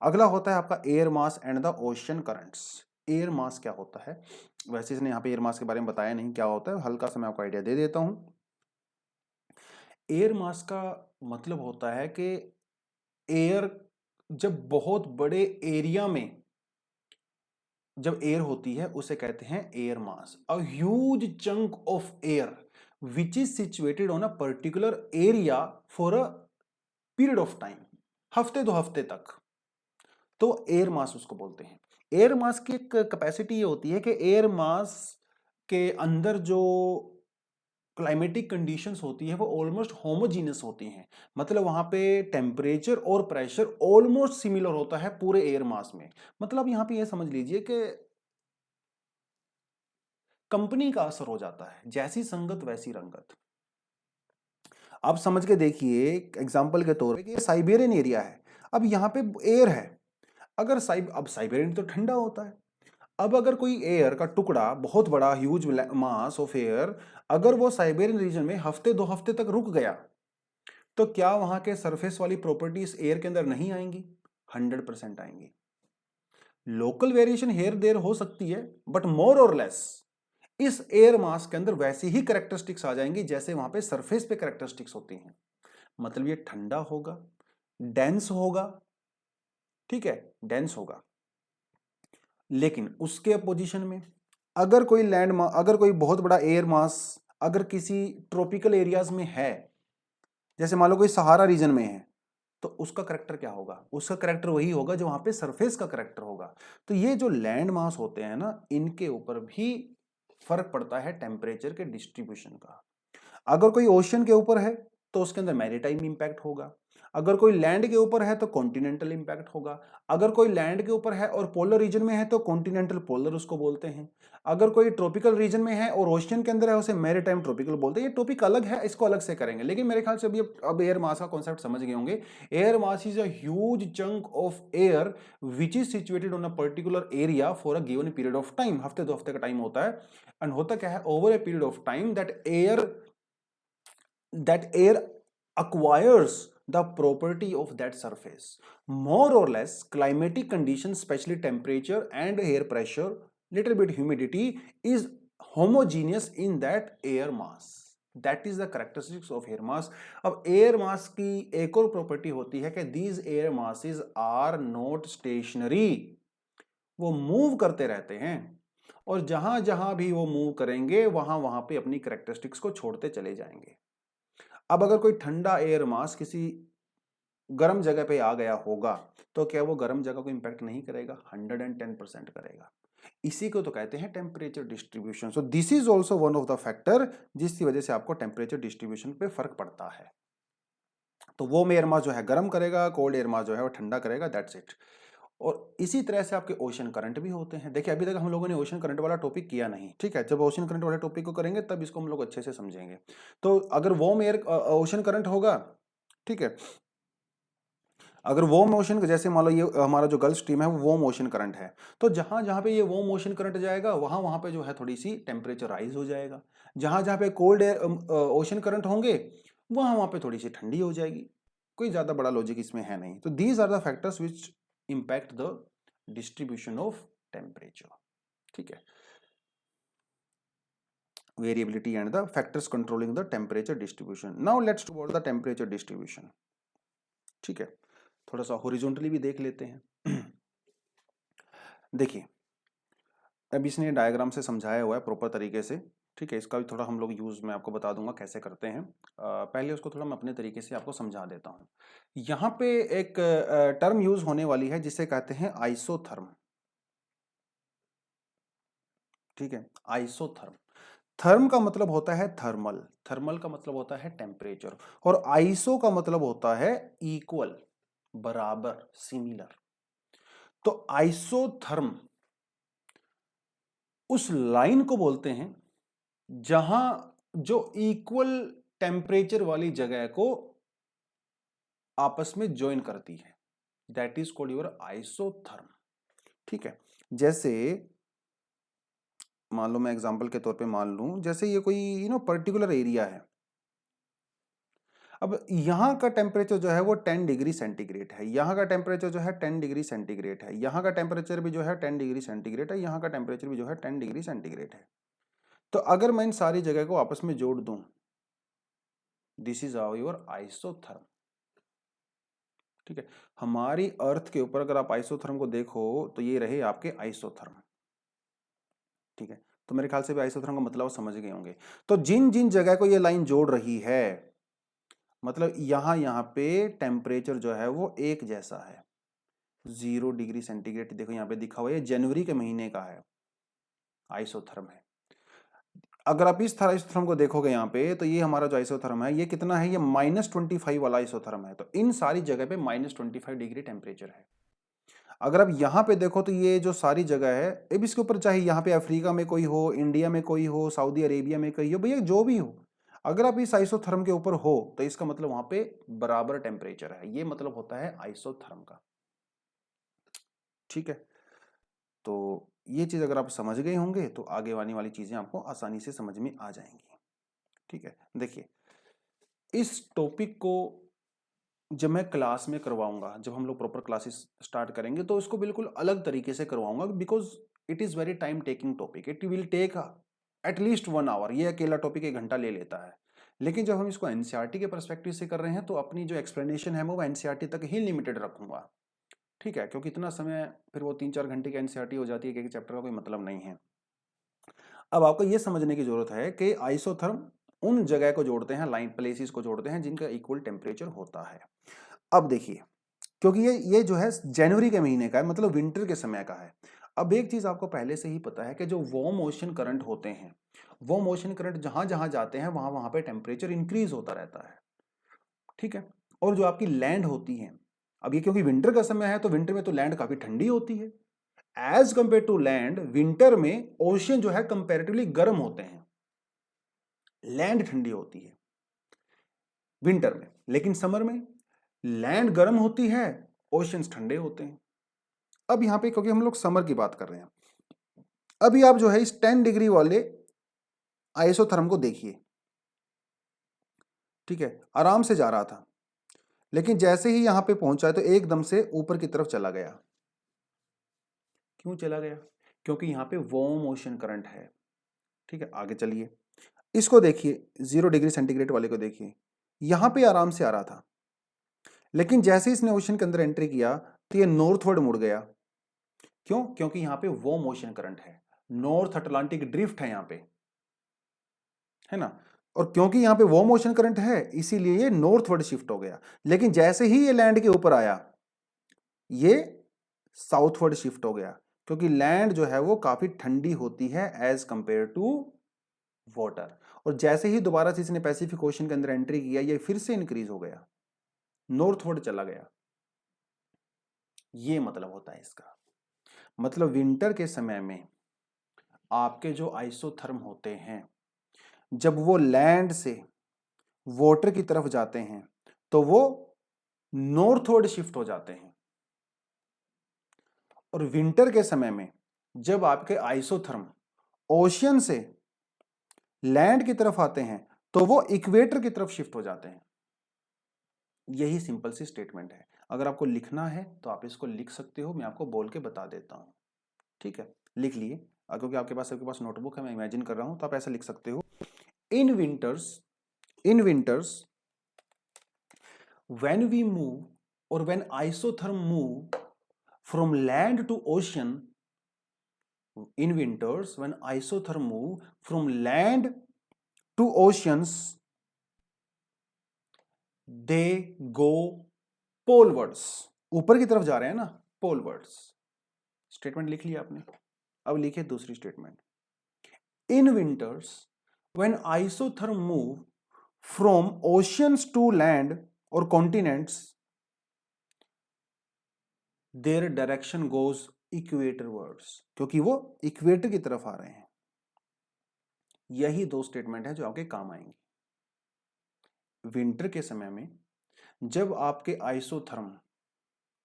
अगला होता है आपका air mass and the ocean currents. Air mass क्या होता है? वैसे इसने यहाँ पे एयर मास के बारे में बताया नहीं क्या होता है, हल्का सा मैं आपको आइडिया दे देता हूँ। एयर मास का मतलब होता है कि एयर जब बहुत बड़े एरिया में जब एयर होती है उसे कहते हैं air mass. A huge chunk of air which is situated on a particular area for a period of time, हफ्ते 2 हफ्ते तक, तो एयर मास उसको बोलते हैं। एयर मास की एक कैपेसिटी ये होती है कि एयर मास के अंदर जो क्लाइमेटिक कंडीशंस होती है वो ऑलमोस्ट होमोजीनियस होती हैं, मतलब वहां पे टेम्परेचर और प्रेशर ऑलमोस्ट सिमिलर होता है पूरे एयर मास में। मतलब यहाँ पे ये समझ लीजिए कि कंपनी का असर हो जाता है, जैसी संगत वैसी रंगत। आप समझ के देखिए एग्जांपल के तौर पे कि ये साइबेरियन एरिया है, अब यहाँ पे एयर है, अगर अब साइबेरियन तो ठंडा होता है, अब अगर कोई एयर का टुकड़ा बहुत बड़ा ह्यूज मास ऑफ एयर अगर वो साइबेरियन रीजन में हफ्ते 2 हफ्ते तक रुक गया, तो क्या वहां के सरफेस वाली प्रॉपर्टीज एयर के अंदर नहीं आएंगी? 100% आएंगी। लोकल वेरिएशन हेयर देयर हो सकती है, बट मोर और लेस इस एयर मास के अंदर वैसी ही कैरेक्टरिस्टिक्स आ जाएंगी जैसे वहां पे सरफेस पे कैरेक्टरिस्टिक्स होती हैं। मतलब ये ठंडा होगा, डेंस होगा, ठीक है, डेंस होगा, लेकिन उसके अपोजिशन में अगर कोई अगर कोई बहुत बड़ा एयर मास अगर किसी ट्रॉपिकल एरियाज में है, जैसे मान लो कोई सहारा रीजन में है, तो उसका करेक्टर क्या होगा? उसका करेक्टर वही होगा जो वहां पे सरफेस का करेक्टर होगा। तो ये जो लैंड मास होते हैं ना, इनके ऊपर भी फर्क पड़ता है टेम्परेचर के डिस्ट्रीब्यूशन का। अगर कोई ओशन के ऊपर है तो उसके अंदर मैरीटाइम इंपैक्ट होगा, अगर कोई लैंड के ऊपर है तो कॉन्टिनेंटल इंपैक्ट होगा, अगर कोई लैंड के ऊपर है और पोलर रीजन में है तो कॉन्टिनेंटल पोलर उसको बोलते हैं, अगर कोई ट्रॉपिकल रीजन में है और ओशियन के अंदर है उसे मैरीटाइम ट्रॉपिकल बोलते हैं। ये टॉपिक अलग है, इसको अलग से करेंगे, लेकिन मेरे ख्याल से अभी अब एयर मास का कॉन्सेप्ट समझ गए होंगे। Air mass is a huge chunk of air which is situated on a particular area for a given period of time. हफ्ते 2 हफ्ते का टाइम होता है, एंड होता क्या है, over a period of time that air acquires the property of that surface. More or less climatic conditions, especially temperature and air pressure, little bit humidity, is homogeneous in that air mass. That is the characteristics of air mass. अब air mass की एक और property होती है कि these air masses are not stationary. वो move करते रहते हैं, और जहां जहां भी वो मूव करेंगे वहां वहां पे अपनी कैरेक्टरिस्टिक्स को छोड़ते चले जाएंगे। अब अगर कोई ठंडा एयर मास किसी गर्म जगह पे आ गया होगा तो क्या वो गर्म जगह को इंपैक्ट नहीं करेगा? 110% करेगा। इसी को तो कहते हैं temperature distribution. So this is also one of the factor जिसकी वजह से आपको टेम्परेचर डिस्ट्रीब्यूशन पे फर्क पड़ता है। तो वो एयर मास जो है गर्म करेगा, कोल्ड एयर मास जो है वो ठंडा करेगा, दैट्स इट। और इसी तरह से आपके ओशन करंट भी होते हैं। देखिए अभी तक हम लोगों ने ओशन करंट वाला टॉपिक किया नहीं, ठीक है, जब ओशन करंट वाले टॉपिक को करेंगे तब इसको हम लोग अच्छे से समझेंगे। तो अगर वार्म एयर ओशन करंट होगा, ठीक है, अगर वार्म ओशन, जैसे मान लो ये हमारा जो गल्फ स्ट्रीम है वो वार्म ओशन करंट है, तो जहां जहां पे ये वार्म ओशन करंट जाएगा वहां वहां पे जो है थोड़ी सी टेम्परेचर राइज हो जाएगा। जहां जहां पे कोल्ड एयर ओशन करंट होंगे वहां वहां पे थोड़ी सी ठंडी हो जाएगी। कोई ज्यादा बड़ा लॉजिक इसमें है नहीं। तो these are the factors which impact the distribution of temperature, ठीक है, variability and the factors controlling the temperature distribution. Now let's talk about the temperature distribution, ठीक है, थोड़ा सा हॉरिजॉन्टली भी देख लेते हैं। देखिए अब इसने डायग्राम से समझाया हुआ है प्रॉपर तरीके से, ठीक है, इसका भी थोड़ा हम लोग यूज मैं आपको बता दूंगा कैसे करते हैं। पहले उसको थोड़ा मैं अपने तरीके से आपको समझा देता हूँ। यहाँ पे एक टर्म यूज होने वाली है जिसे कहते हैं आइसोथर्म, ठीक है, आइसोथर्म। थर्म का मतलब होता है थर्मल, थर्मल का मतलब होता है टेम्परेचर, और आइसो का मतलब होता है इक्वल, बराबर, सिमिलर। तो आइसोथर्म उस लाइन को बोलते हैं जहां जो इक्वल टेम्परेचर वाली जगह को आपस में ज्वाइन करती है, that is called your isotherm, ठीक है। जैसे मान लो मैं एग्जांपल के तौर पे मान लूं, जैसे ये कोई पर्टिकुलर एरिया है। अब यहाँ का टेम्परेचर जो है वो 10 डिग्री सेंटीग्रेड है, यहाँ का टेम्परेचर जो है 10 डिग्री सेंटीग्रेड है, यहाँ का टेम्परेचर भी जो है 10 डिग्री सेंटीग्रेड है, यहाँ का टेम्परेचर भी जो है 10 डिग्री सेंटीग्रेड है। तो अगर मैं इन सारी जगह को आपस में जोड़ दूं, दिस इज योर आइसोथर्म, ठीक है। हमारी अर्थ के ऊपर अगर आप आइसोथर्म को देखो तो ये रहे आपके आइसोथर्म, ठीक है। तो मेरे ख्याल से भी आइसोथर्म का मतलब समझ गए होंगे। तो जिन जिन जगह को ये लाइन जोड़ रही है, मतलब यहाँ पे टेम्परेचर जो है वो एक जैसा है, 0 डिग्री सेंटीग्रेड। देखो यहाँ पे दिखा हुआ है, जनवरी के महीने का है, आइसोथर्म है। अगर आप इस तरह आइसोथर्म को देखोगे यहाँ पे, तो ये हमारा जो आइसोथर्म है ये कितना है, ये -25 वाला आइसोथर्म है। तो इन सारी जगह पे -25 डिग्री टेम्परेचर है। अगर आप यहाँ पे देखो तो ये जो सारी जगह है, अब इसके ऊपर चाहे यहाँ पे अफ्रीका में कोई हो, इंडिया में कोई हो, सऊदी अरेबिया में कोई हो, भैया जो भी हो, अगर आप इस आइसोथर्म के ऊपर हो तो इसका मतलब वहां पे बराबर टेम्परेचर है, ये मतलब होता है आइसोथर्म का, ठीक है। तो ये चीज अगर आप समझ गए होंगे तो आगे आने वाली चीजें आपको आसानी से समझ में आ जाएंगी, ठीक है। देखिए इस टॉपिक को जब मैं क्लास में करवाऊंगा, जब हम लोग प्रॉपर क्लासेस स्टार्ट करेंगे तो इसको बिल्कुल अलग तरीके से करवाऊंगा, because it is very time taking topic, it will take at least 1 hour. ये अकेला टॉपिक 1 घंटा ले लेता है। लेकिन जब हम इसको एनसीईआरटी के परस्पेक्टिव से कर रहे हैं तो अपनी जो एक्सप्लेनेशन है वो एनसीईआरटी तक ही लिमिटेड रखूंगा, ठीक है, क्योंकि इतना समय फिर वो 3-4 घंटे की एनसीईआरटी हो जाती है कि एक चैप्टर का कोई मतलब नहीं है। अब आपको ये समझने की जरूरत है कि आइसोथर्म उन जगह को जोड़ते हैं, लाइन प्लेसेस को जोड़ते हैं जिनका इक्वल टेम्परेचर होता है। अब देखिए, क्योंकि ये जो है जनवरी के महीने का है, मतलब विंटर के समय का है। अब एक चीज आपको पहले से ही पता है कि जो वार्म ओशन करंट होते हैं, वार्म ओशन करंट जहां जहां जाते हैं वहां वहां पे टेम्परेचर इंक्रीज होता रहता है, ठीक है। और जो आपकी लैंड होती है, अब ये क्योंकि विंटर का समय है तो विंटर में तो लैंड काफी ठंडी होती है। As compare to land, winter में ओशन जो है कंपेरेटिवली गर्म होते हैं, लैंड ठंडी होती है विंटर में, लेकिन समर में लैंड गर्म होती है, ओशंस ठंडे होते हैं। अब यहां पे क्योंकि हम लोग समर की बात कर रहे हैं, अभी आप जो है इस 10 डिग्री वाले आइसोथर्म को देखिए, ठीक है, आराम से जा रहा था, लेकिन जैसे ही यहां पे पहुंचा तो एकदम से ऊपर की तरफ चला गया। क्यों चला गया? क्योंकि यहां पे वार्म ओशन करंट है, ठीक है। आगे चलिए, इसको देखिए, 0 डिग्री सेंटीग्रेड वाले को देखिए, यहां पे आराम से आ रहा था, लेकिन जैसे इसने ओशन के अंदर एंट्री किया तो ये नॉर्थवर्ड मुड़ गया। क्यों? क्योंकि यहां पे वार्म ओशन करंट है, नॉर्थ अटलांटिक ड्रिफ्ट है यहां पे, है ना। और क्योंकि यहां पे वार्म ओशन करंट है इसीलिए ये नॉर्थवर्ड शिफ्ट हो गया, लेकिन जैसे ही ये लैंड के ऊपर आया ये साउथवर्ड शिफ्ट हो गया, क्योंकि लैंड जो है वो काफी ठंडी होती है एज कंपेयर टू वाटर। और जैसे ही दोबारा से इसने पैसिफिक ओशन के अंदर एंट्री किया ये फिर से इंक्रीज हो गया, नॉर्थवर्ड चला गया। ये मतलब होता है इसका। मतलब विंटर के समय में आपके जो आइसोथर्म होते हैं, जब वो लैंड से वाटर की तरफ जाते हैं तो वो नॉर्थवर्ड शिफ्ट हो जाते हैं, और विंटर के समय में जब आपके आइसोथर्म ओशियन से लैंड की तरफ आते हैं तो वो इक्वेटर की तरफ शिफ्ट हो जाते हैं। यही सिंपल सी स्टेटमेंट है। अगर आपको लिखना है तो आप इसको लिख सकते हो, मैं आपको बोल के बता देता हूं, ठीक है। लिख लिए, क्योंकि आपके पास नोटबुक है, मैं इमेजिन कर रहा हूं, तो आप ऐसा लिख सकते हो, in winters when we move or when isotherm move from land to ocean, in winters when isotherm move from land to oceans they go polewards, ऊपर की तरफ जा रहे हैं ना, polewards। स्टेटमेंट लिख लिया आपने। अब लिखिए दूसरी statement, in winters when isotherm move from oceans to land or continents their direction goes equator words, क्योंकि वो इक्वेटर की तरफ आ रहे हैं। यही दो स्टेटमेंट है जो आपके काम आएंगे। विंटर के समय में जब आपके आइसोथर्म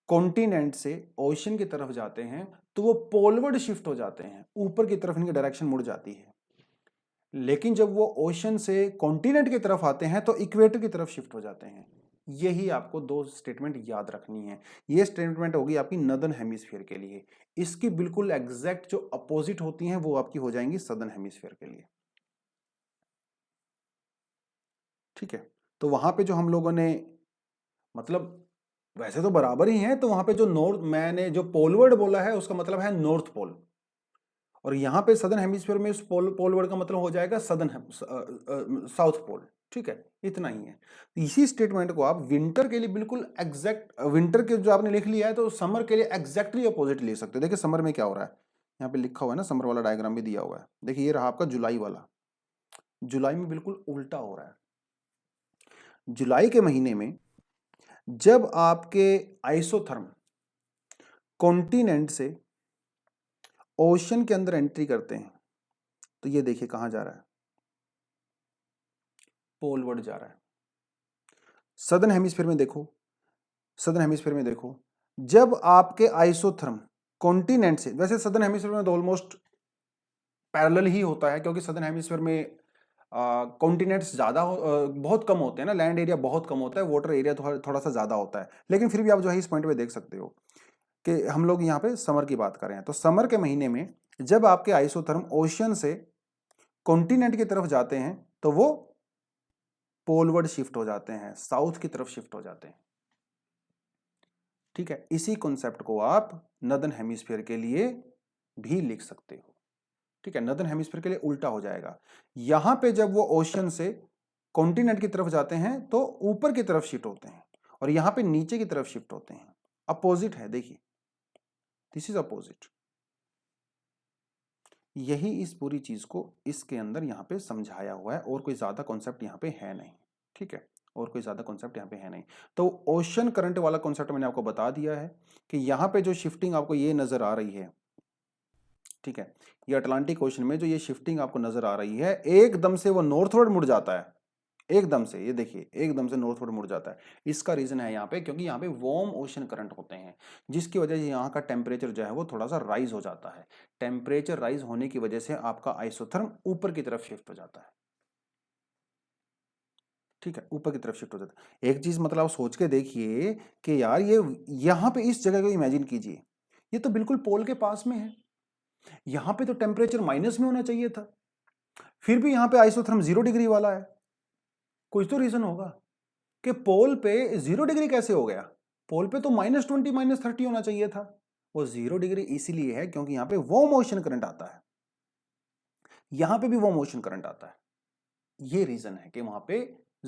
कॉन्टिनेंट से ओशन की तरफ जाते हैं तो वो पोलवर्ड शिफ्ट हो जाते हैं, ऊपर की तरफ इनकी डायरेक्शन मुड़ जाती है। लेकिन जब वो ओशन से कॉन्टिनेंट की तरफ आते हैं तो इक्वेटर की तरफ शिफ्ट हो जाते हैं। यही आपको दो स्टेटमेंट याद रखनी है। ये स्टेटमेंट होगी आपकी नदर्न हेमिस्फीयर के लिए, इसकी बिल्कुल एग्जैक्ट जो अपोजिट होती हैं वो आपकी हो जाएंगी सदर्न हेमिस्फीयर के लिए, ठीक है। तो वहां पे जो हम लोगों ने, मतलब वैसे तो बराबर ही हैं, तो वहां पे जो नॉर्थ, मैंने जो पोलवर्ड बोला है उसका मतलब है नॉर्थ पोल, और यहां पे सदर्न हेमिस्फीयर में उस पोलवर्ड का मतलब हो जाएगा साउथ पोल, ठीक है। इतना ही है। इसी स्टेटमेंट को आप विंटर के लिए बिल्कुल एग्जैक्ट, विंटर के जो आपने लिख लिया है तो समर के लिए एग्जैक्टली अपोजिट ले सकते हो। देखिए समर में क्या हो रहा है, यहाँ पे लिखा हुआ है ना, समर वाला डायग्राम भी दिया हुआ है। देखिए ये रहा आपका जुलाई वाला, जुलाई में बिल्कुल उल्टा हो रहा है। जुलाई के महीने में जब आपके आइसोथर्म कॉन्टिनेंट से ओशन के अंदर एंट्री करते हैं तो ये देखिए कहां जा रहा है, पोलवर्ड जा रहा है। सदर्न हेमिस्फीयर में देखो, सदर्न हेमिस्फीयर में देखो, जब आपके आइसोथर्म कॉन्टिनेंट से, वैसे सदर्न हेमिस्फीयर में तो ऑलमोस्ट पैरेलल ही होता है, क्योंकि सदर्न हेमिस्फीयर में कॉन्टिनेंट्स ज्यादा बहुत कम होते हैं ना, लैंड एरिया बहुत कम होता है, वाटर एरिया थोड़ा सा ज्यादा होता है। लेकिन फिर भी आप जो है इस पॉइंट पे देख सकते हो कि हम लोग यहाँ पे समर की बात कर रहे हैं। तो समर के महीने में जब आपके आइसोथर्म ओशन से कॉन्टिनेंट की तरफ जाते हैं तो वो पोलवर्ड शिफ्ट हो जाते हैं, साउथ की तरफ शिफ्ट हो जाते हैं, ठीक है। इसी कॉन्सेप्ट को आप नदर्न हेमिस्फीयर के लिए भी लिख सकते हो, ठीक है, नॉर्दर्न हेमिस्फीयर के लिए उल्टा हो जाएगा। यहां पे जब वो ओशन से कॉन्टिनेंट की तरफ जाते हैं तो ऊपर की तरफ शिफ्ट होते हैं, और यहां पे नीचे की तरफ शिफ्ट होते हैं। अपोजिट है, देखिए दिस इज अपोजिट। यही इस पूरी चीज को इसके अंदर यहां पे समझाया हुआ है, और कोई ज्यादा कॉन्सेप्ट यहां पे है नहीं। ठीक है, और कोई ज्यादा कॉन्सेप्ट यहां पे है नहीं। तो ओशन करंट वाला कॉन्सेप्ट मैंने आपको बता दिया है कि यहां पे जो शिफ्टिंग आपको ये नजर आ रही है, ठीक है, ये अटलांटिक ओशन में जो ये शिफ्टिंग आपको नजर आ रही है, एकदम से वो नॉर्थवर्ड मुड़ जाता है, एकदम से, ये देखिए एकदम से नॉर्थवर्ड मुड़ जाता है। इसका रीजन है यहाँ पे, क्योंकि यहाँ पे वार्म ओशन करंट होते हैं, जिसकी वजह से यहाँ का टेम्परेचर जो है वो थोड़ा सा राइज हो जाता है। टेम्परेचर राइज होने की वजह से आपका आइसोथर्म ऊपर की तरफ शिफ्ट हो जाता है। ठीक है, ऊपर की तरफ शिफ्ट हो जाता है। एक चीज मतलब आप सोच के देखिए कि यार ये यहाँ पे इस जगह को इमेजिन कीजिए, ये तो बिल्कुल पोल के पास में है, यहाँ पे तो टेम्परेचर माइनस में होना चाहिए था, फिर भी यहाँ पे आइसोथर्म 0 डिग्री वाला है। कुछ तो रीजन होगा कि पोल पे 0 डिग्री कैसे हो गया। पोल पे तो -20 -30 होना चाहिए था। वो 0 डिग्री इसीलिए है क्योंकि यहाँ पे वार्म ओशन करंट आता है, यहाँ पे भी वार्म ओशन करंट आता है। ये रीजन है कि वहां पे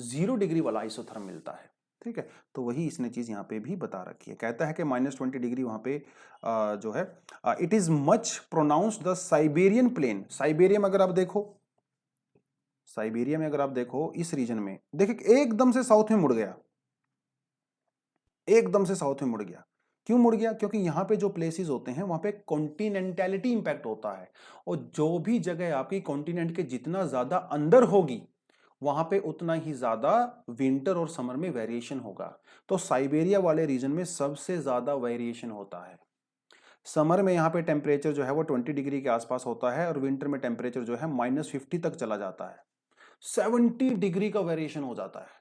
0 डिग्री वाला आइसोथर्म मिलता है। ठीक है, तो वही इसने चीज यहाँ पे भी बता रखी है। कहता है कि -20 डिग्री वहां पे जो है it is much pronounce the Siberian plain. Siberia में अगर आप देखो, साइबेरिया में अगर आप देखो इस रीजन में देखिए एकदम से साउथ में मुड़ गया, एकदम से साउथ में मुड़ गया। क्यों मुड़ गया? क्योंकि यहाँ पे जो प्लेसेस होते हैं वहां पे कॉन्टिनेंटैलिटी इंपैक्ट होता है, और जो भी जगह आपकी कॉन्टिनेंट के जितना ज्यादा अंदर होगी वहां पे उतना ही ज्यादा विंटर और समर में वेरिएशन होगा। तो साइबेरिया वाले रीजन में सबसे ज्यादा वेरिएशन होता है। समर में यहाँ पे टेम्परेचर जो है वो 20 डिग्री के आसपास होता है, और विंटर में टेम्परेचर जो है -50 तक चला जाता है, 70 डिग्री का वेरिएशन हो जाता है।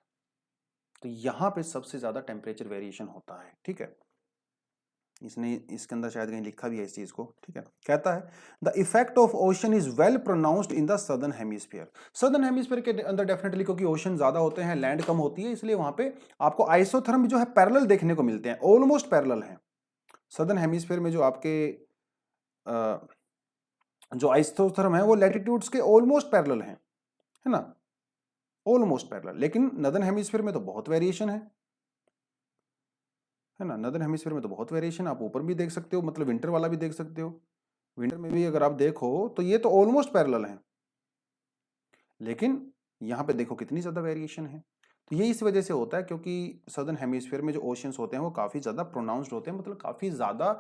तो यहां पे सबसे ज्यादा टेम्परेचर वेरिएशन होता है। ठीक है, इसने इसके अंदर शायद कहीं लिखा भी है इस चीज को। ठीक है, कहता है the effect of ocean is well pronounced in the southern hemisphere. Southern hemisphere के अंदर डेफिनेटली, क्योंकि ओशन ज्यादा होते हैं, लैंड कम होती है, इसलिए वहां पे आपको आइसोथर्म जो है पैरेलल देखने को मिलते हैं, ऑलमोस्ट पैरेलल हैं। सदर्न हेमिस्फीयर में जो आपके जो आइसोथर्म है वो लैटिट्यूड्स के ऑलमोस्ट पैरेलल हैं, है ना, ऑलमोस्ट पैरेलल। लेकिन नदर्न हेमिस्फीयर में तो बहुत वेरिएशन है ना, नदर्न हेमिस्फीयर में तो बहुत वेरिएशन, आप ऊपर भी देख सकते हो, मतलब विंटर वाला भी देख सकते हो। विंटर में भी अगर आप देखो तो ये तो ऑलमोस्ट पैरेलल है, लेकिन यहाँ पे देखो कितनी ज्यादा वेरिएशन है। तो ये इस वजह से होता है क्योंकि सदर्न हेमिस्फीयर में जो ओशंस होते हैं वो काफी ज्यादा प्रोनाउंस्ड होते हैं, मतलब काफी ज्यादा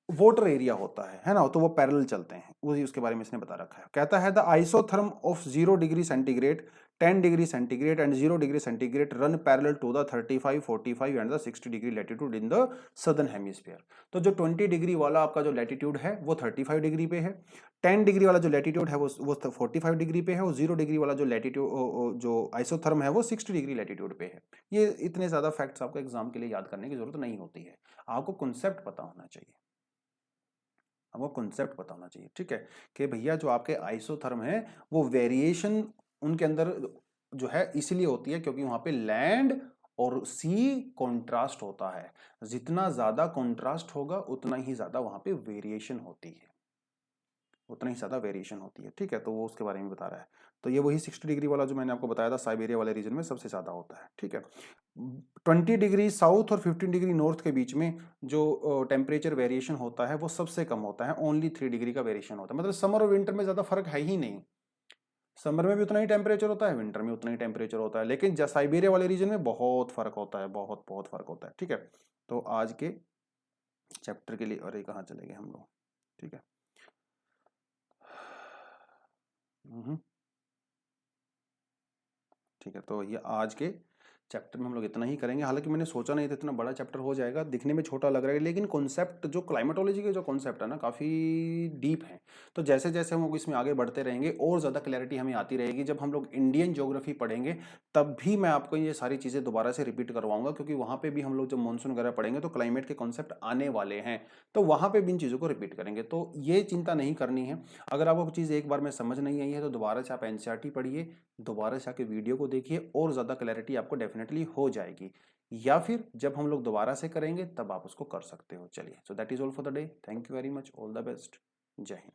वाटर एरिया होता है ना, तो वो पैरेलल चलते हैं, वही उसके बारे में इसने बता रखा है। कहता है the isotherm of 0 degree centigrade, 10 degree centigrade and 0 degree centigrade run parallel to the 35, 45 and the 60 degree latitude in the southern hemisphere. तो जो 20 डिग्री वाला आपका जो लैटिट्यूड है वो 35 डिग्री पे है, 10 डिग्री वाला जो लैटिट्यूड है वो 45 डिग्री पे है, और 0 डिग्री वाला जो लैटिट्यूड जो आइसोथर्म है वो 60 डिग्री लैटिट्यूड पे है। ये इतने ज्यादा फैक्ट्स आपको एग्जाम के लिए याद करने की जरूरत नहीं होती है, आपको कॉन्सेप्ट पता होना चाहिए, आपको कॉन्सेप्ट पता होना चाहिए। ठीक है, कि भैया जो आपके आइसोथर्म है वो वेरिएशन उनके अंदर जो है इसलिए होती है क्योंकि वहां पे लैंड और सी कॉन्ट्रास्ट होता है। जितना ज्यादा कॉन्ट्रास्ट होगा उतना ही ज्यादा वहां पे वेरिएशन होती है, उतना ही ज्यादा वेरिएशन होती है। ठीक है, तो वो उसके बारे में बता रहा है। तो ये वही 60 डिग्री वाला जो मैंने आपको बताया था, साइबेरिया वाले रीजन में सबसे ज्यादा होता है। ठीक है, 20 डिग्री साउथ और 15 डिग्री नॉर्थ के बीच में जो टेम्परेचर वेरिएशन होता है वो सबसे कम होता है, ओनली 3 डिग्री का वेरिएशन होता है। मतलब समर और विंटर में ज्यादा फर्क है ही नहीं, समर में भी उतना ही टेम्परेचर होता है, विंटर में उतना ही टेम्परेचर होता है, लेकिन साइबेरिया वाले रीजन में बहुत फर्क होता है, बहुत बहुत फर्क होता है। ठीक है, तो आज के चैप्टर के लिए, अरे कहाँ चले गए हम लोग। ठीक है, ठीक है, तो ये आज के चैप्टर में हम लोग इतना ही करेंगे। हालांकि मैंने सोचा नहीं था इतना बड़ा चैप्टर हो जाएगा, दिखने में छोटा लग रहा है, लेकिन कॉन्सेप्ट जो क्लाइमेटोलॉजी के जो कॉन्सेप्ट है ना काफ़ी डीप है। तो जैसे जैसे हम लोग इसमें आगे बढ़ते रहेंगे और ज़्यादा क्लैरिटी हमें आती रहेगी। जब हम लोग इंडियन ज्योग्राफी पढ़ेंगे तब भी मैं आपको ये सारी चीज़ें दोबारा से रिपीट करवाऊंगा, क्योंकि वहाँ पर भी हम लोग जब मानसून वगैरह पढ़ेंगे तो क्लाइमेट के कॉन्सेप्ट आने वाले हैं, तो वहाँ पर भी इन चीज़ों को रिपीट करेंगे। तो ये चिंता नहीं करनी है। अगर आपको चीज़ एक बार में समझ नहीं आई है तो दोबारा से आप एनसीईआरटी पढ़िए, दोबारा से आके वीडियो को देखिए, और ज़्यादा क्लैरिटी आपको डेफिनेटली हो जाएगी। या फिर जब हम लोग दोबारा से करेंगे तब आप उसको कर सकते हो। चलिए, so that is all for the day. Thank you very much, all the best, जय हिंद।